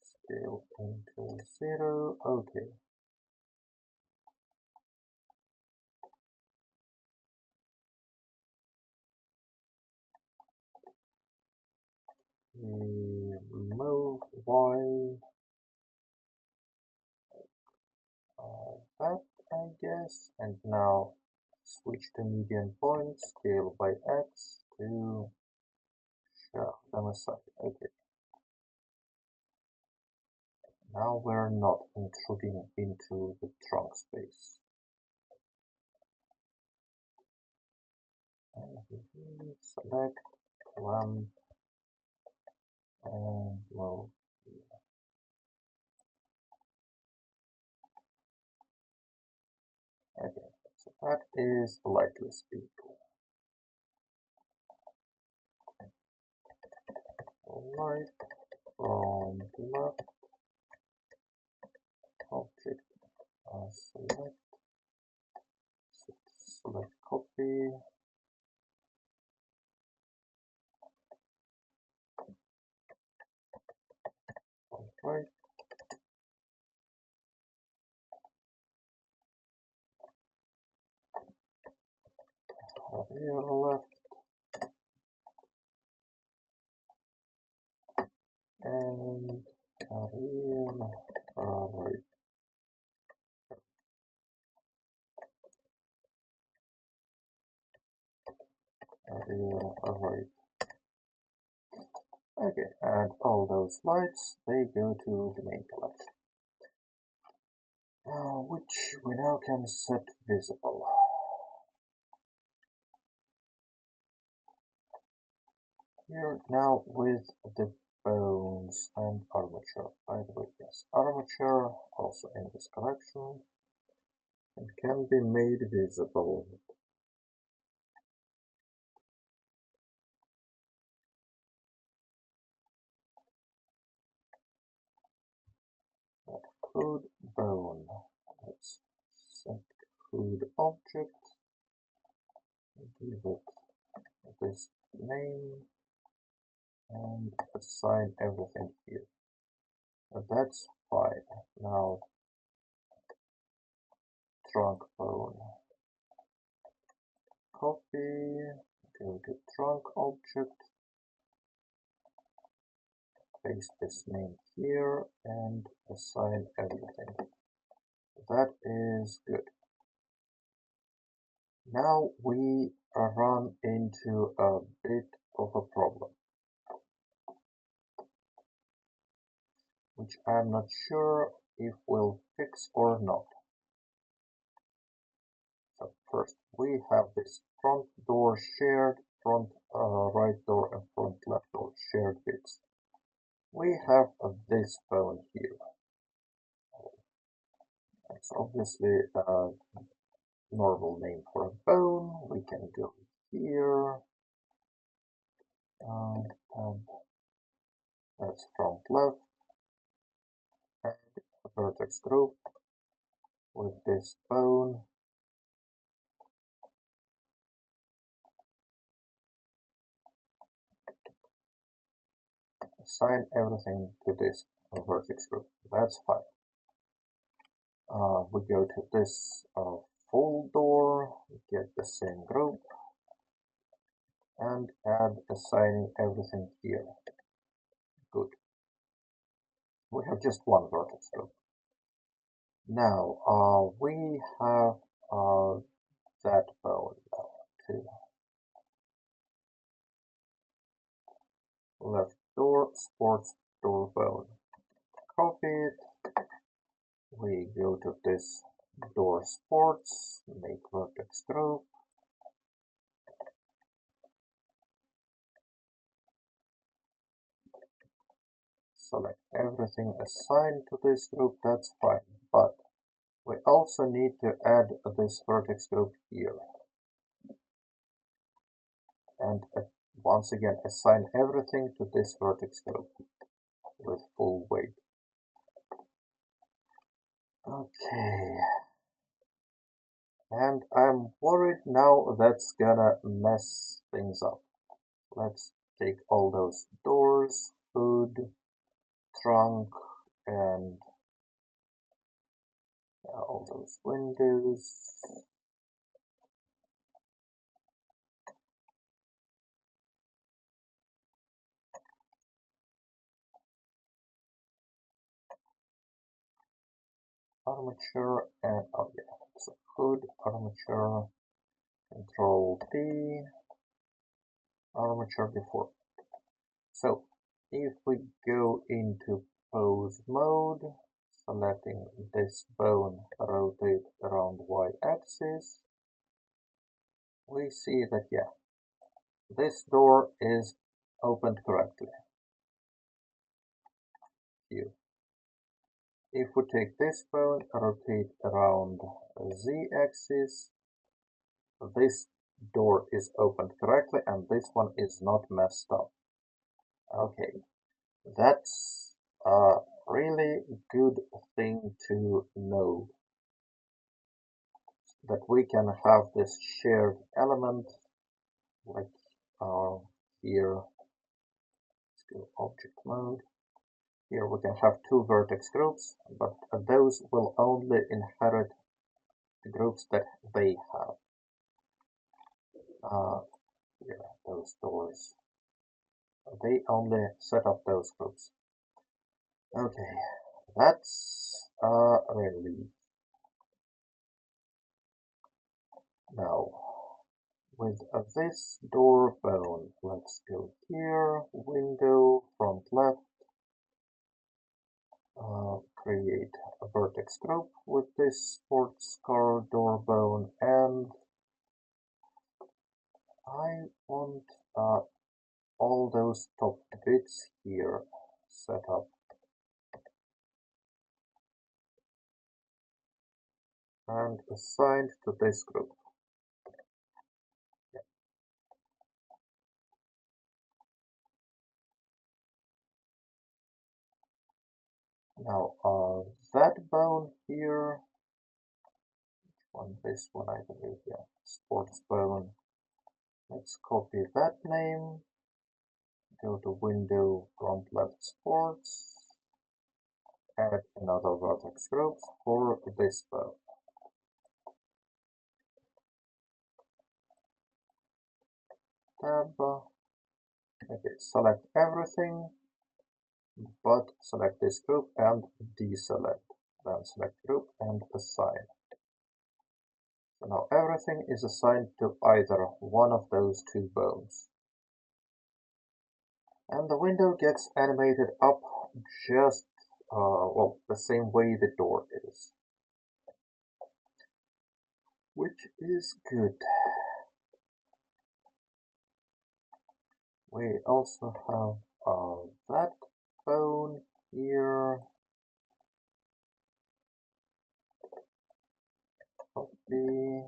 scale into 0, okay. Move Y, that I guess, and now switch to median point, scale by X to show them aside, okay. Now we're not intruding into the trunk space. Select, clamp, and move. Okay, so that is lightly speed. Alright, from left, object, select copy, right, here left, and career right, career right. Okay, and all those lights, they go to the main collection, which we now can set visible. Here now with the bones and armature. By the way, yes, armature also in this collection and can be made visible. Code bone. Let's set code object, give it this name, and assign everything here. That's fine. Now trunk bone. Copy, go to trunk object, paste this name here, and assign everything. That is good. Now we run into a bit of a problem, which I'm not sure if we'll fix or not. So first we have this front door shared front right door and front left door shared bits. We have this bone here. It's obviously a normal name for a bone. We can go here, and that's front left, and a vertex group with this bone. Assign everything to this vertex group. That's fine. We go to this full door, get the same group, and add assigning everything here. Good. We have just one vertex group. Now we have that bone now too. Left door, sports door bone. Copy it. We go to this door sports, make vertex group. Select everything assigned to this group, that's fine. But we also need to add this vertex group here. And once again, assign everything to this vertex group with full weight. Okay. And I'm worried now that's gonna mess things up. Let's take all those doors, hood, trunk, and all those windows. Armature and oh yeah, so hood, armature, control D, armature before. So if we go into pose mode, selecting this bone, rotate around y-axis, we see that yeah, this door is opened correctly here. If we take this bone, rotate around z-axis, this door is opened correctly and this one is not messed up. Okay, that's a really good thing to know, that we can have this shared element like here. Let's go object mode. Here we can have two vertex groups, but those will only inherit the groups that they have. Here, those doors. They only set up those groups. Okay, that's a relief. Now, with this door bone, let's go here, window, front left, create a vertex group with this sports car door bone, and I want all those top bits here set up. And assigned to this group. Yeah. Now that bone here, this one I believe, yeah, sports bone. Let's copy that name, go to window, front left sports, add another vertex group for this bone. Tab, okay, select everything, but select this group and deselect. Then select group and assign. So now everything is assigned to either one of those two bones. And the window gets animated up just, well, the same way the door is. Which is good. We also have that phone here. Copy.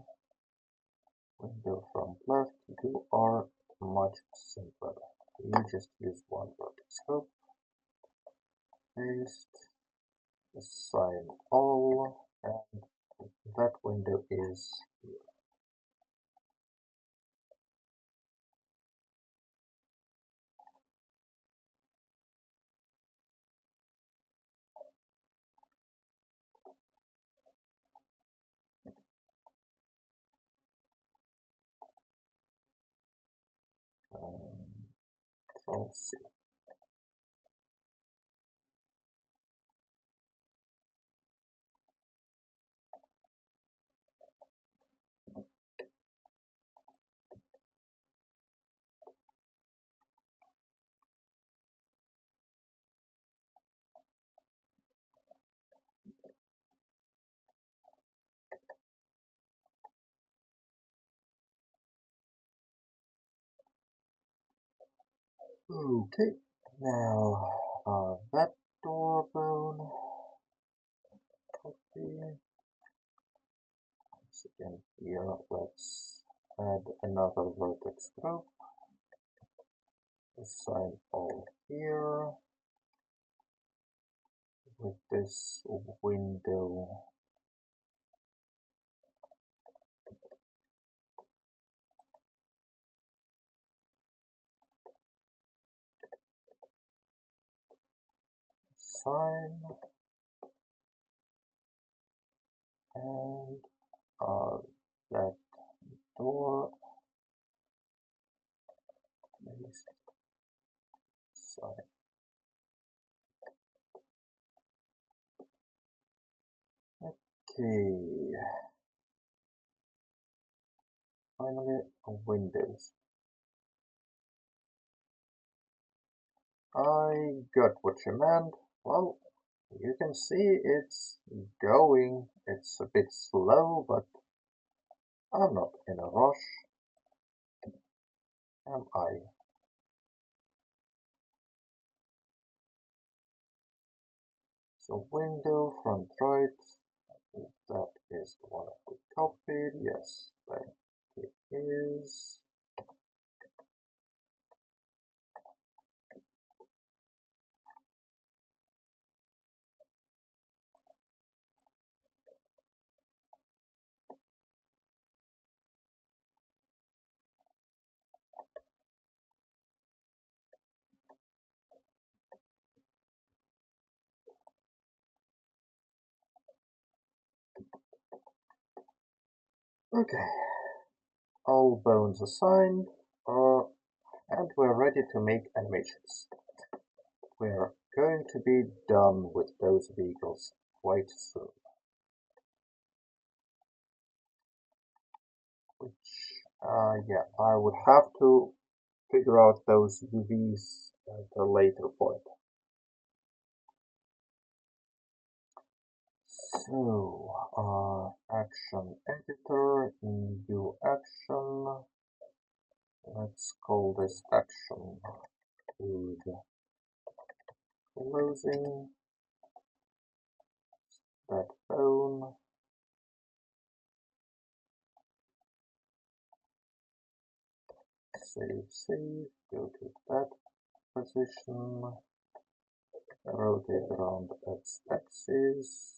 Window from left. You are much simpler. You just use one vertex scope. Paste. Assign all. And that window is here. Control C. Okay, now that door bone. Copy. Once again here, let's add another vertex group. Assign all here with this window. Assign and that door is assign. Okay, finally windows. I got what you meant. Well, you can see it's going. It's a bit slow, but I'm not in a rush, am I? So window front right, that is the one we copied. Yes, that it is. Okay, all bones assigned, and we're ready to make animations. We're going to be done with those vehicles quite soon. Which, yeah, I would have to figure out those UVs at a later point. So, action editor, new action. Let's call this action food closing that phone. Save, go to that position, rotate around its axis,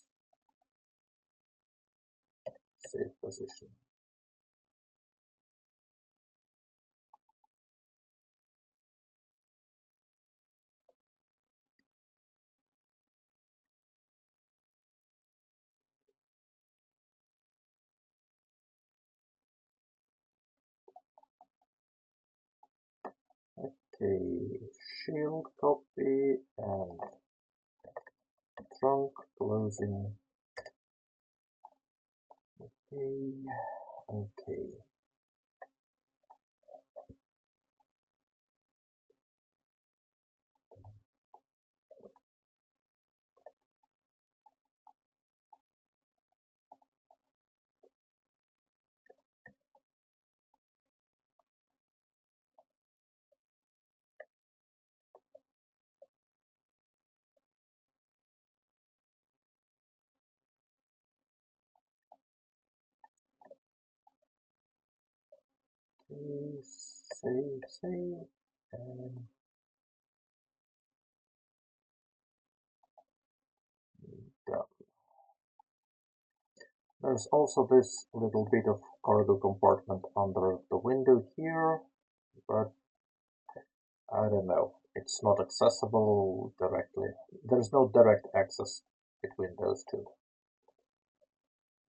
save position. Okay, shield copy and trunk closing. Okay. Save, and done. There's also this little bit of cargo compartment under the window here, but I don't know. It's not accessible directly. There's no direct access between those two.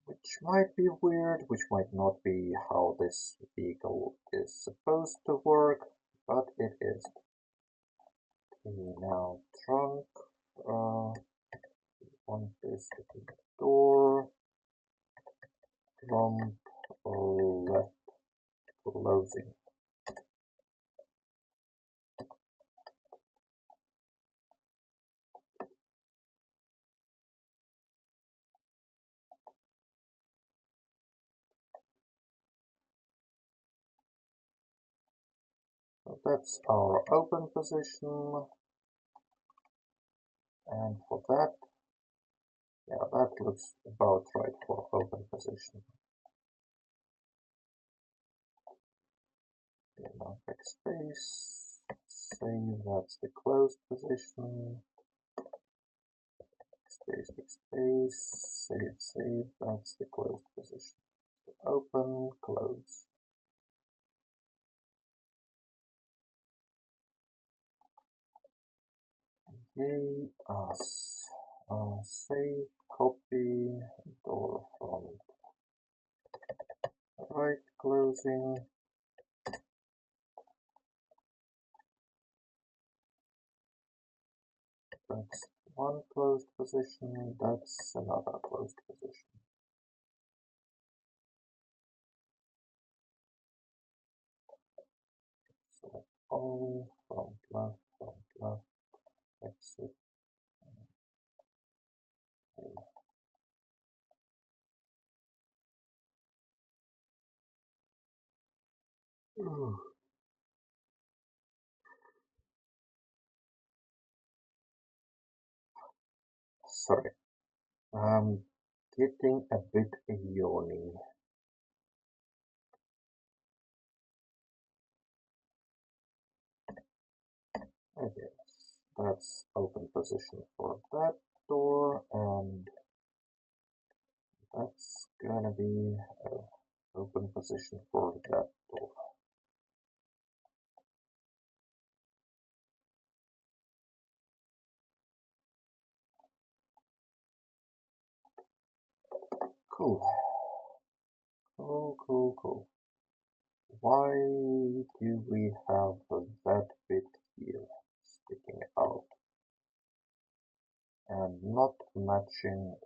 Which might be weird, which might not be how this vehicle is supposed to work, but it is. Okay, now trunk, want this to be door, front, left closing. So that's our open position, and for that, yeah, that looks about right for open position. Okay, now backspace, save, that's the closed position. Backspace, save, that's the closed position. Open, close. Okay, save, copy, door front, right closing. That's one closed position, that's another closed position. Select all, front left, exit. Sorry, I'm getting a bit yawning. Okay, that's open position for that door, and that's gonna be open position for that door. Cool. Cool. Why do we have that bit here sticking out and not matching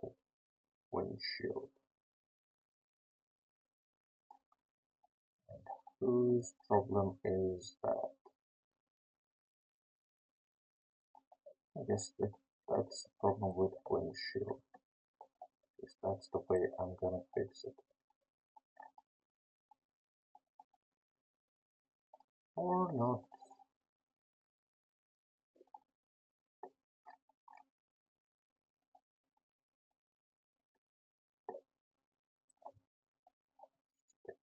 windshield? Whose problem is that? I guess that's the problem with windshield. Because that's the way I'm gonna fix it. Or not.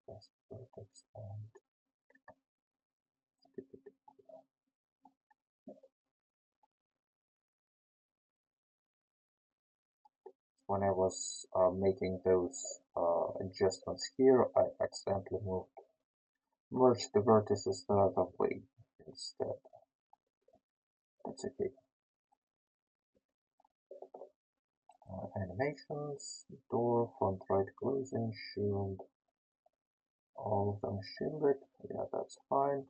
That's vertex and skip it. When I was making those adjustments here, I accidentally merged the vertices the other way instead. That's okay. Animations, door, front right closing, shield, all of them shielded. Yeah, that's fine.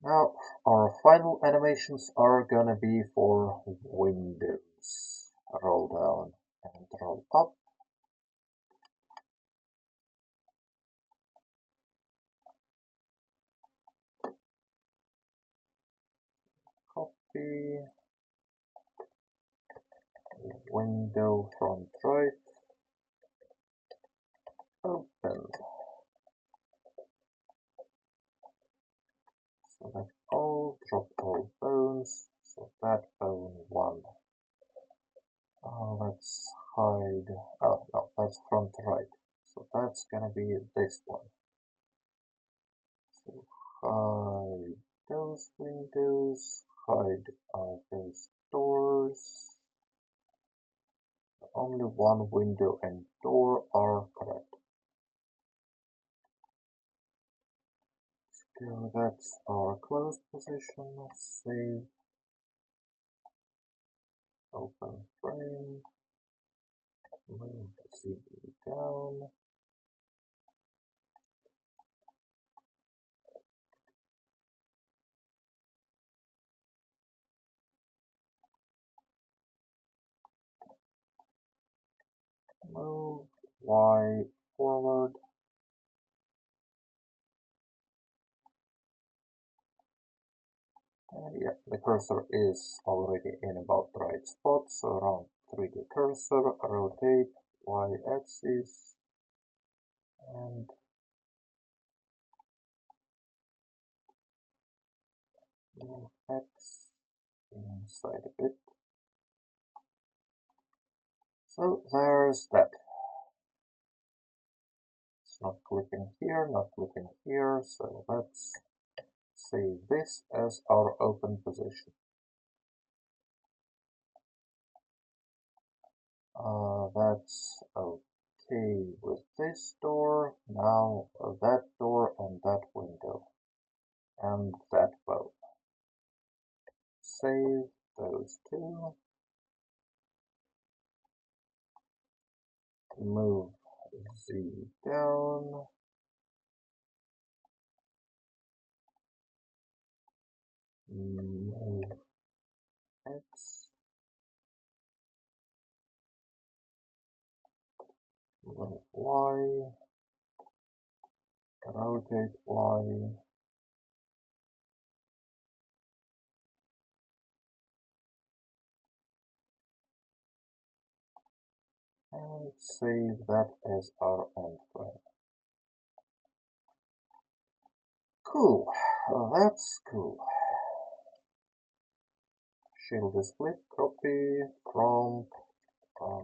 Now, our final animations are gonna be for windows. Roll down and roll up. Copy. Window front right. Open. Select all, drop all bones. So that bone 1. Let's hide. Oh no, that's front right. So that's gonna be this one. hide those windows, hide those doors. Only one window and door are correct. So that's our closed position. Let's save. Open frame. Move Z down. Move Y forward. And yeah, the cursor is already in about the right spot, so around 3D cursor, rotate Y axis, and move X inside a bit. So there's that. It's not clipping here, not clipping here, so let's save this as our open position. That's okay with this door. Now that door and that window and that bow. Save those two. Move Z down. Move X. Move Y. Rotate Y. And save that as our end frame. Cool. That's cool. Shield is split. Copy from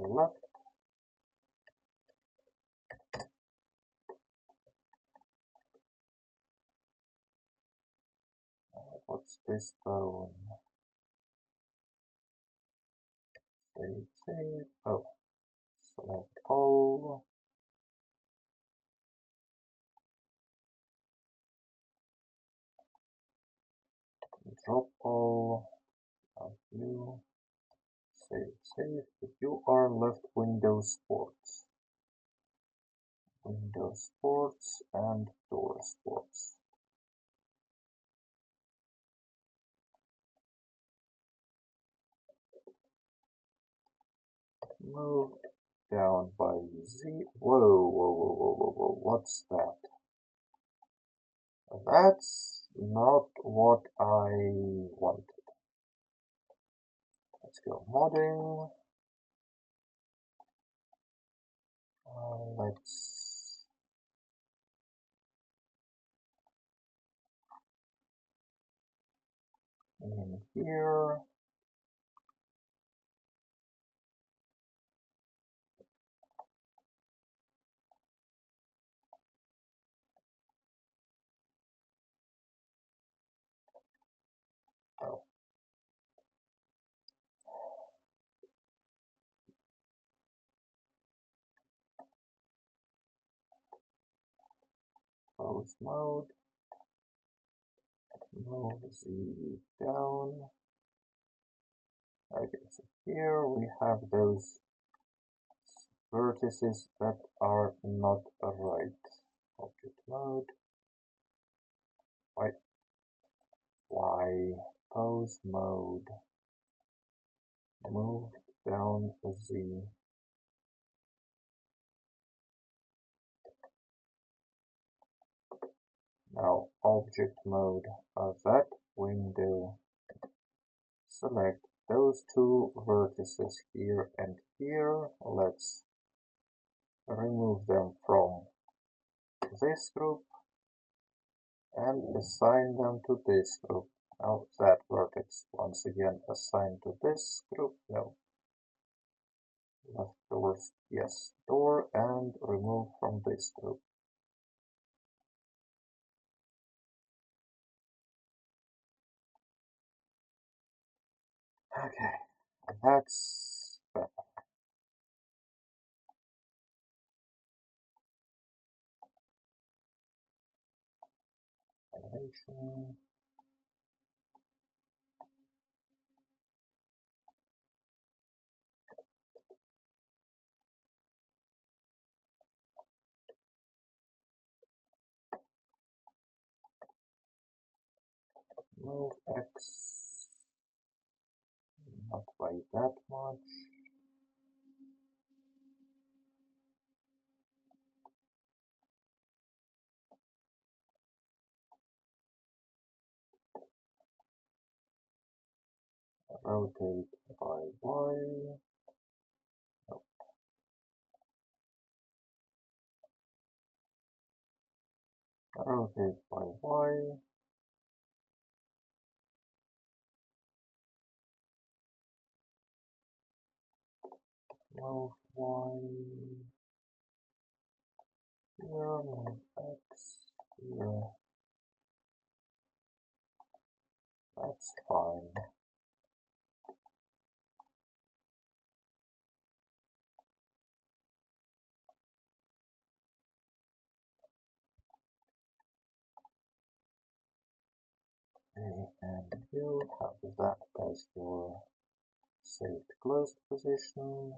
left. What's this bone? Save. Oh, select all. Drop all. View. Save. You are left Windows Sports. Windows Sports and Door Sports. Move down by Z. Whoa. What's that? That's not what I wanted. Let's go modding. Let's in here. Oh, pose mode. Move Z down. Okay, so here we have those vertices that are not right. Object mode. Y pose mode. Move down Z. Now object mode of that window. Select those two vertices here and here. Let's remove them from this group and assign them to this group. Now that vertex once again assigned to this group. No. Left doors, yes, door, and remove from this group. Okay, that's better. Animation. Move X, not by that much. Rotate by Y. No. Rotate by Y. Move Y. Here, move X. Here. That's fine. Okay, and you have that as your saved closed position.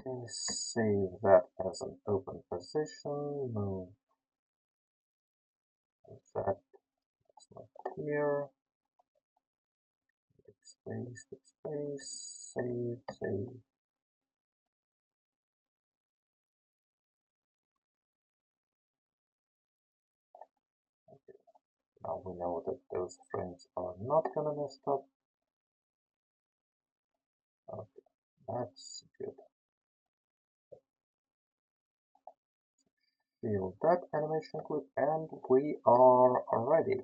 Okay, save that as an open position. Move that here. Space, save, save. Okay. Now we know that those frames are not gonna mess up. Okay, that's good. Fill that animation clip and we are ready.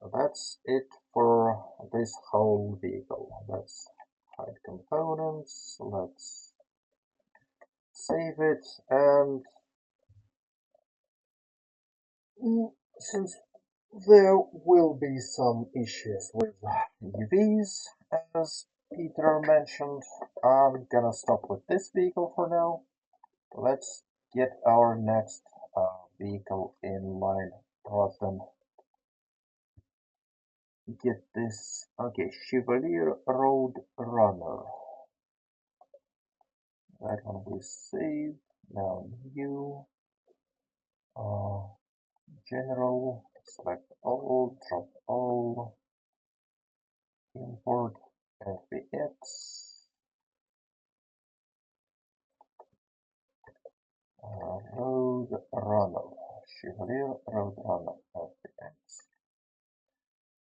So that's it for this whole vehicle. Let's hide components, let's save it, and since there will be some issues with UVs, as Peter mentioned, I'm gonna stop with this vehicle for now. Let's get our next vehicle in line rather than get this. Okay, Chevalier Road Runner. That one we save. Now new. General. Select all. Drop all. Import FBX. Road Runner. Chevalier Road Runner FBX.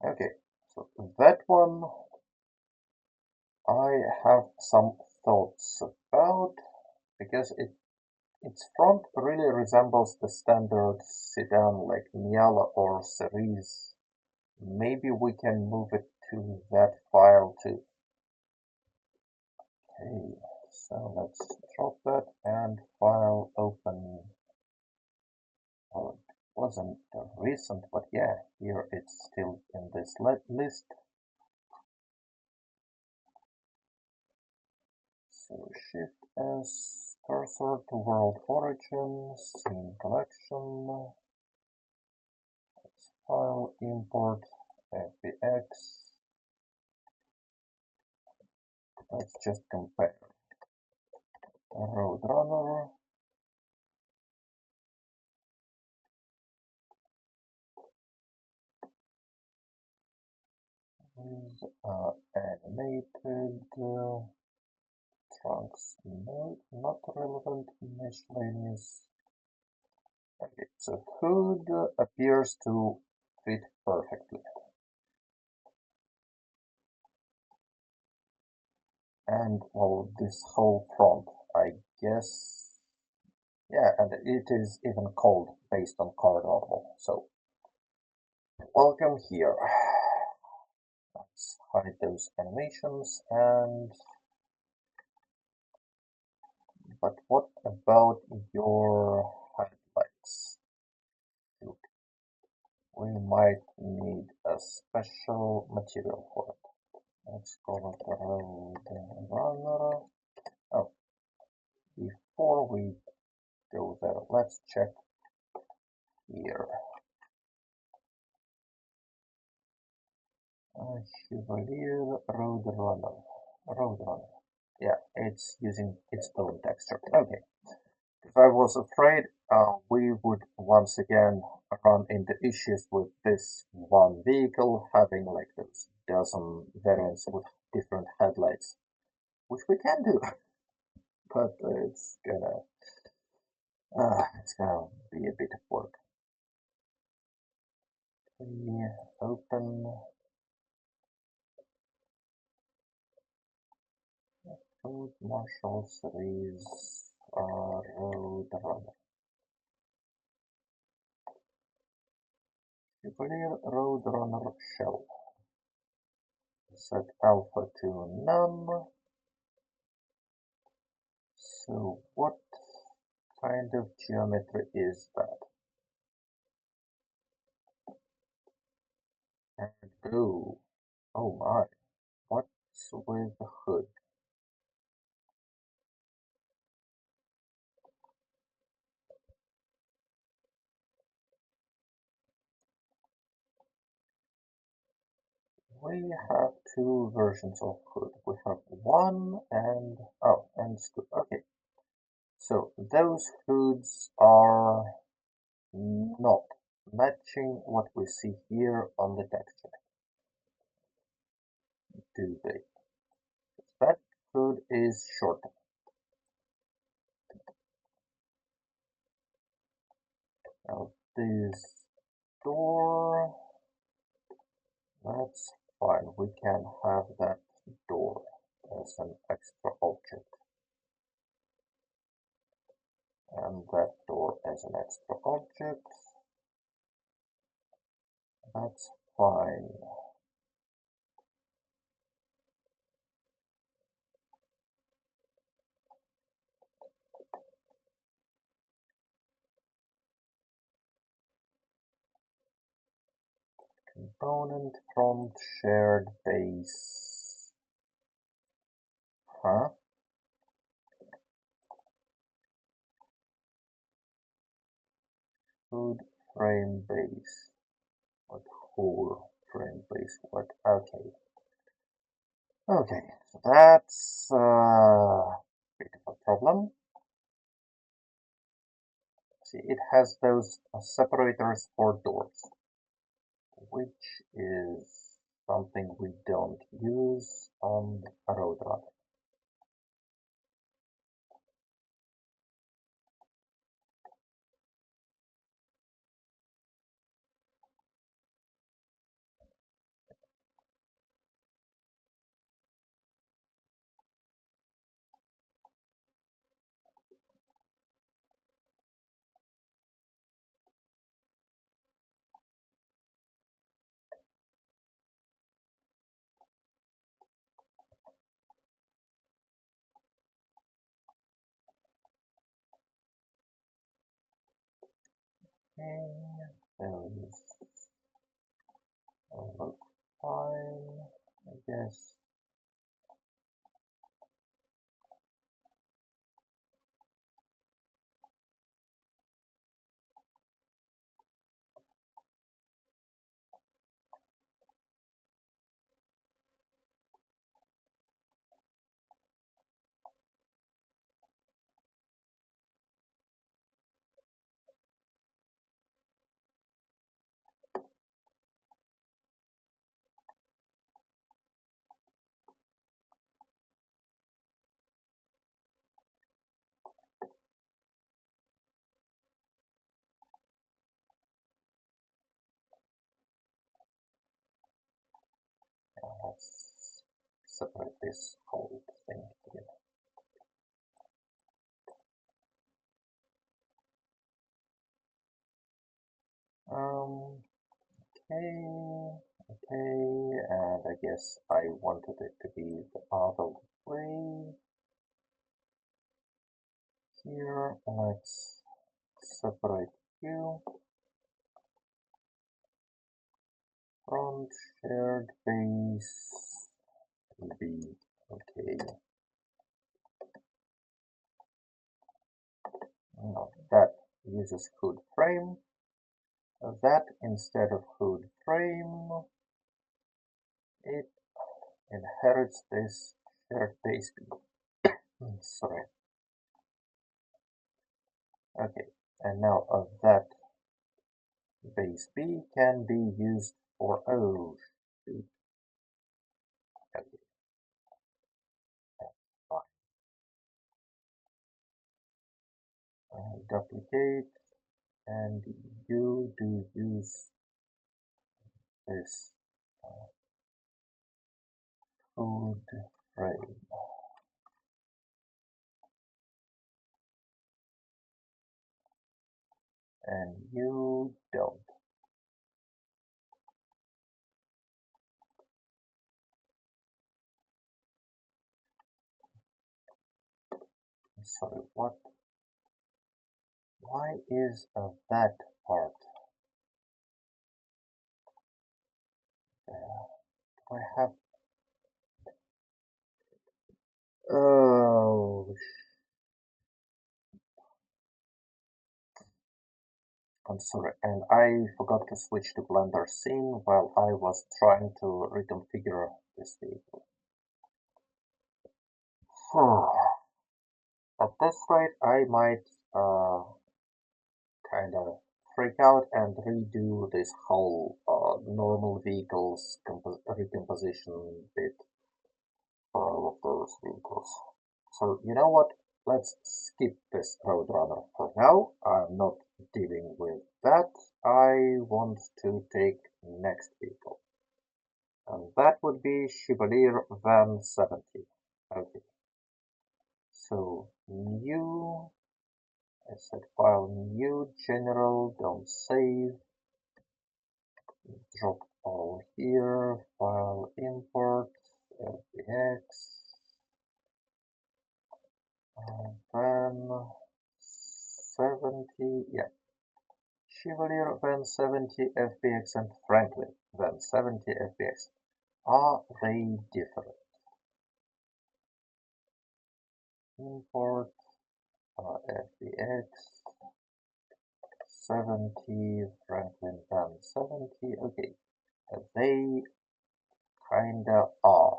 Okay, so that one I have some thoughts about because its front really resembles the standard sedan like Miata or Cerise. Maybe we can move it to that file too. Okay, so let's drop that and file open. Well, it wasn't recent, but yeah, here it's still in this list. So Shift S, cursor to world origin, scene collection, file import FBX. Let's just compare. Roadrunner is animated. Trunks, no, not relevant. Miscellaneous. Okay, so hood appears to fit perfectly. and well, this whole front, I guess, yeah, and it is even called based on car normal. So welcome here. Let's hide those animations. And but what about your headlights? We might need a special material for it. Let's call it a road runner. Oh, before we go there, let's check here. Chevalier Roadrunner. Roadrunner. Yeah, it's using its own texture. Okay. If I was afraid we would once again run into issues with this one vehicle having like those dozen variants with different headlights, which we can do, but it's gonna be a bit of work. We open Road Marshal Series Road Runner. Chevalier Road Runner Shell. Set alpha to none. So what kind of geometry is that? And oh my, what's with the hood? We have two versions of hood. We have one and scoop. Okay, so those hoods are not matching what we see here on the texture, do they? That hood is shorter. Now this door, that's fine. We can have that door as an extra object. And that door as an extra object. That's fine. Component from shared base. Huh? Hood frame base. What whole frame base? What? Okay. Okay, so that's a bit of a problem. See, it has those separators for doors, which is something we don't use on a Roadrunner. Okay, those look fine, I guess. Let's separate this hold. thing here. Okay, and I guess I wanted it to be the other way. Here, let's separate you from shared base B. Okay. Now that uses hood frame. That instead of hood frame, it inherits this shared base B. Sorry. Okay, and now that base B can be used for shoot. Okay, fine. Duplicate, and you do use this hood frame. And you don't. Sorry, what? Why is that part there? Do I have? Oh, I'm sorry, and I forgot to switch to Blender scene while I was trying to reconfigure this vehicle. At this rate, I might kind of freak out and redo this whole normal vehicles recomposition bit for all of those vehicles. So you know what? Let's skip this Roadrunner for now. I'm not dealing with that. I want to take next vehicle. And that would be Chevalier Van 70. Okay. So new, I said file new general, don't save. Drop all here, file import, FBX, Van 70, yeah. Chevalier Van 70 FBX and Franklin Van 70 FBX. Are they different? Import FBX 70 Franklin Van 70. Okay, they kinda are.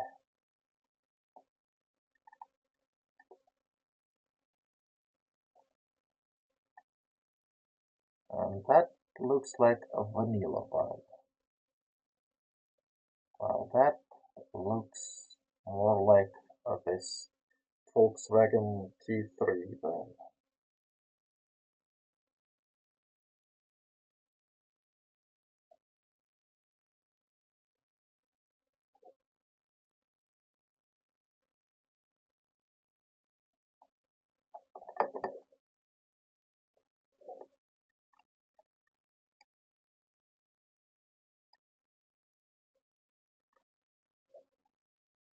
And that looks like a vanilla file. Well, that looks more like this Volkswagen T3 then.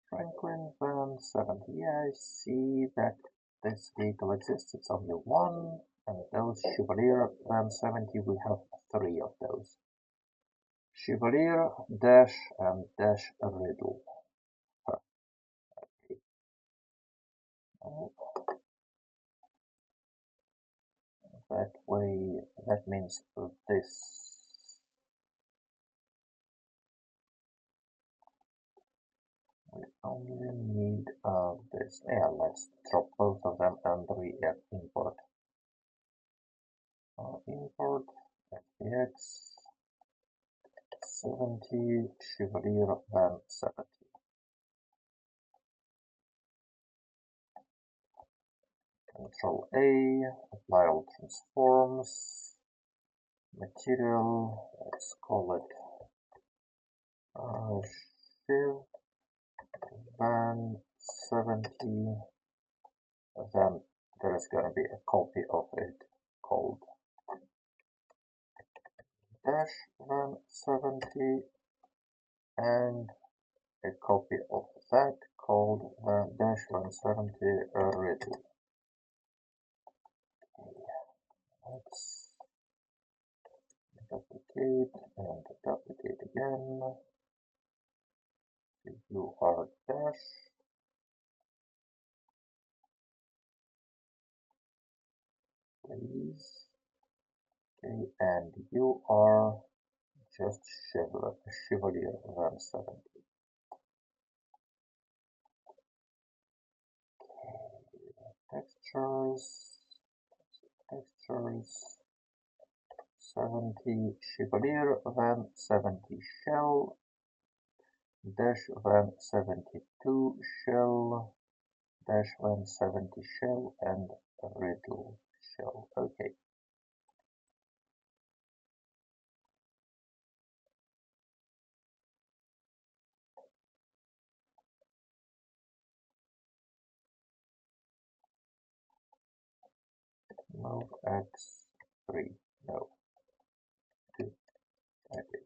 Franklin Van 70. Yeah, I see that this vehicle exists. It's only one. And those Chevalier Van 70, we have three of those. Chevalier, Dash, and Dash Riddle. Okay. That way, that means this. We only need this. Yeah, let's drop both of them and re-import. Import FBX 70 Chevalier Van 70. Control A, apply all transforms, material, let's call it Chev Van 170, then there is going to be a copy of it called dash 170 and a copy of that called dash 170 riddle. Let's duplicate and duplicate again. You are dash. Please. Okay, and you are just Chevalier 170. Textures, 70 Chevalier 170 shell, dash 172 shell, dash 170 shell, and riddle shell. Okay. Move x3. No. 2. Okay.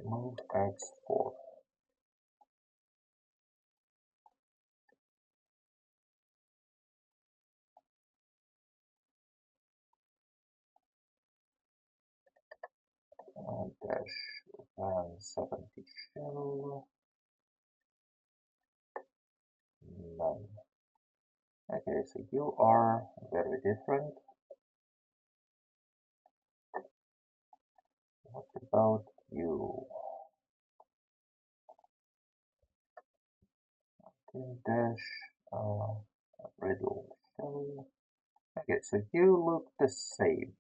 Move x4. Dash 170 shell. None. Okay, so you are very different. What about you? Dash riddle shell. Okay, so you look the same.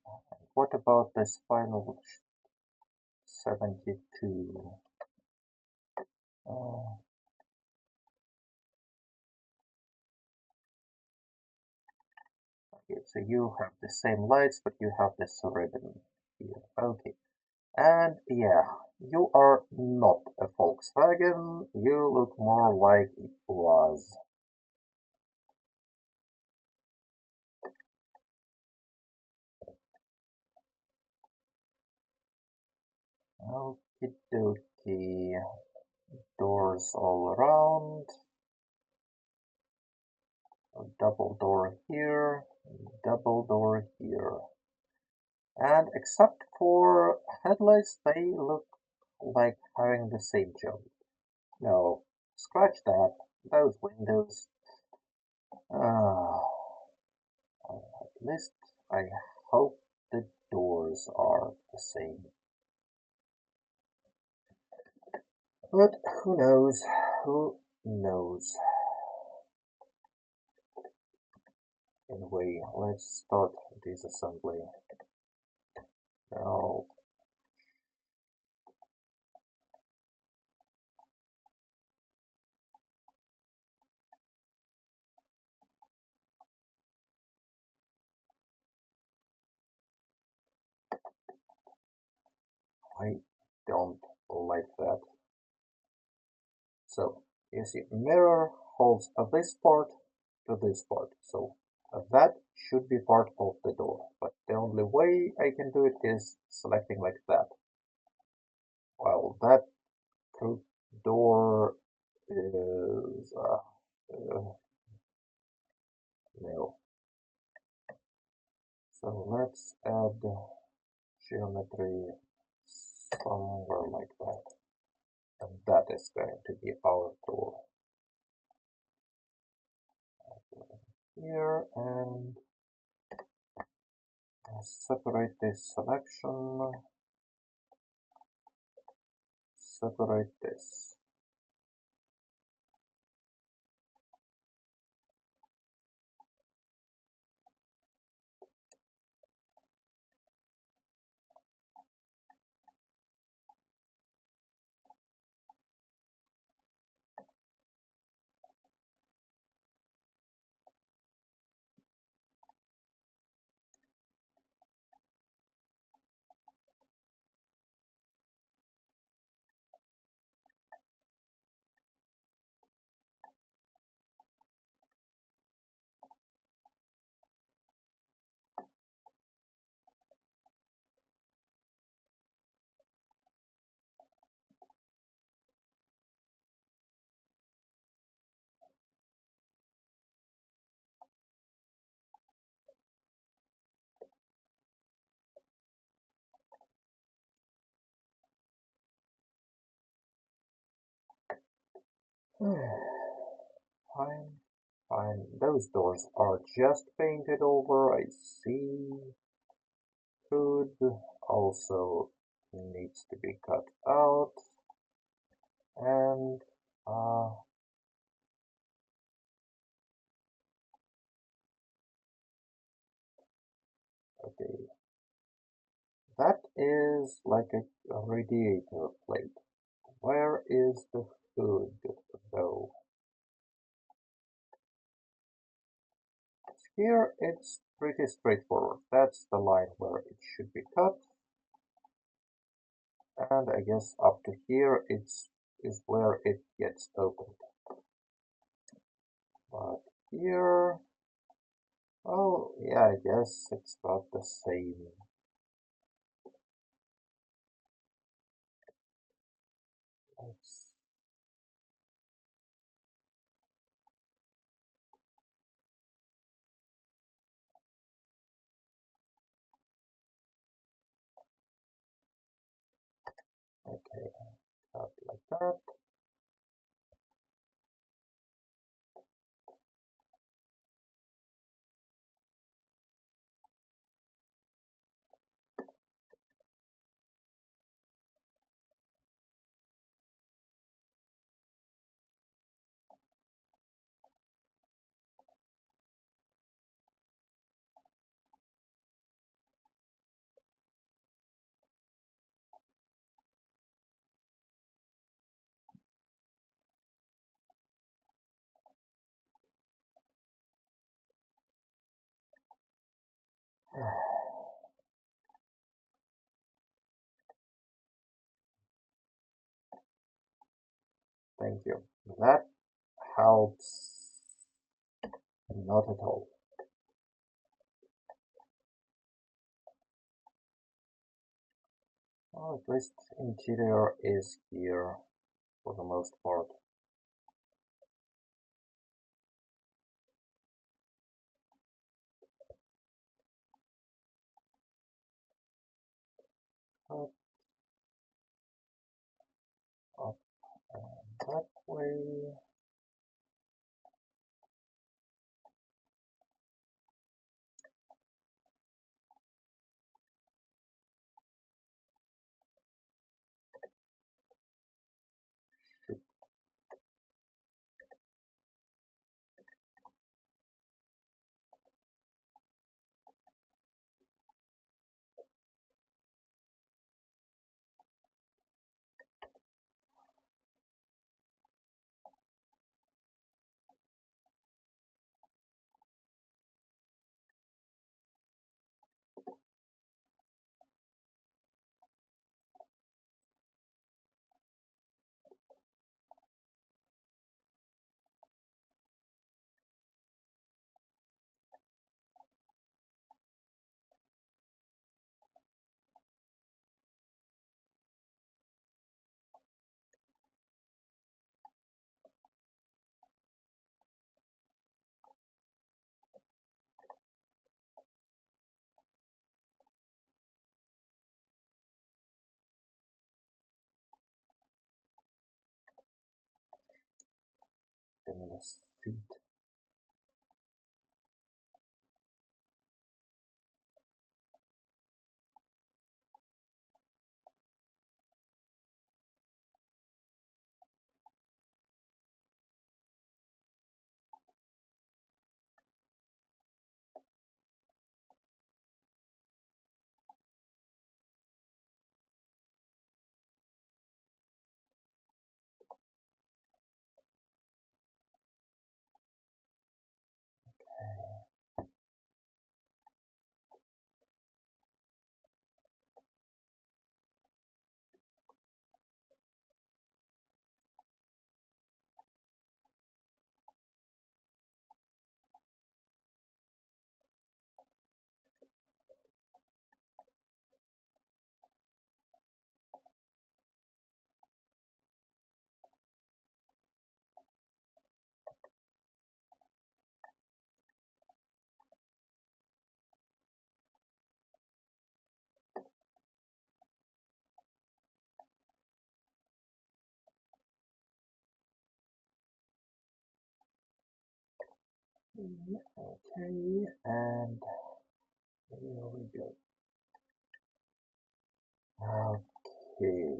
What about this final 72? Okay, so you have the same lights, but you have this ribbon here. Okay, and yeah, you are not a Volkswagen. You look more like it was. Okie dokie. Doors all around. Double door here, double door here. And except for headlights, they look like having the same job. No, scratch that. Those windows. At least I hope the doors are the same. But who knows? Who knows? Anyway, let's start disassembly. Now, I don't like that. So, you see, mirror holds this part to this part. So, that should be part of the door. But the only way I can do it is selecting like that. While that door is no. So let's add geometry somewhere like that. And that is going to be our door. Here and separate this selection. Separate this. Fine, fine. Those doors are just painted over, I see. Food also needs to be cut out. And, okay. That is like a radiator plate. Where is the food though? Here it's pretty straightforward. That's the line where it should be cut. And I guess up to here is where it gets opened. But here, oh yeah, I guess it's about the same. Let's, okay, cut like that. Thank you. That helps. Not at all. Well, at least interior is here for the most part. Up, up, and that way. In the seat. Okay, and here we go. Okay.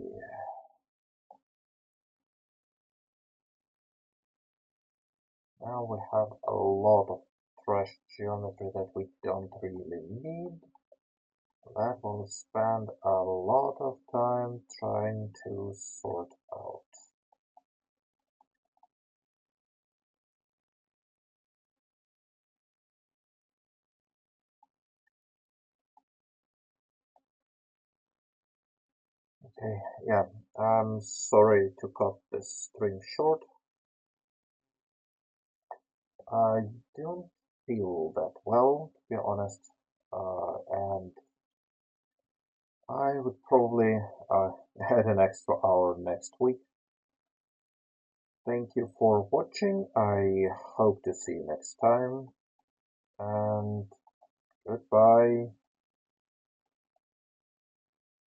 Now we have a lot of trash geometry that we don't really need. That will spend a lot of time trying to sort out. Okay, yeah, I'm sorry to cut this stream short. I don't feel that well, to be honest, and I would probably add an extra hour next week. Thank you for watching. I hope to see you next time, and goodbye.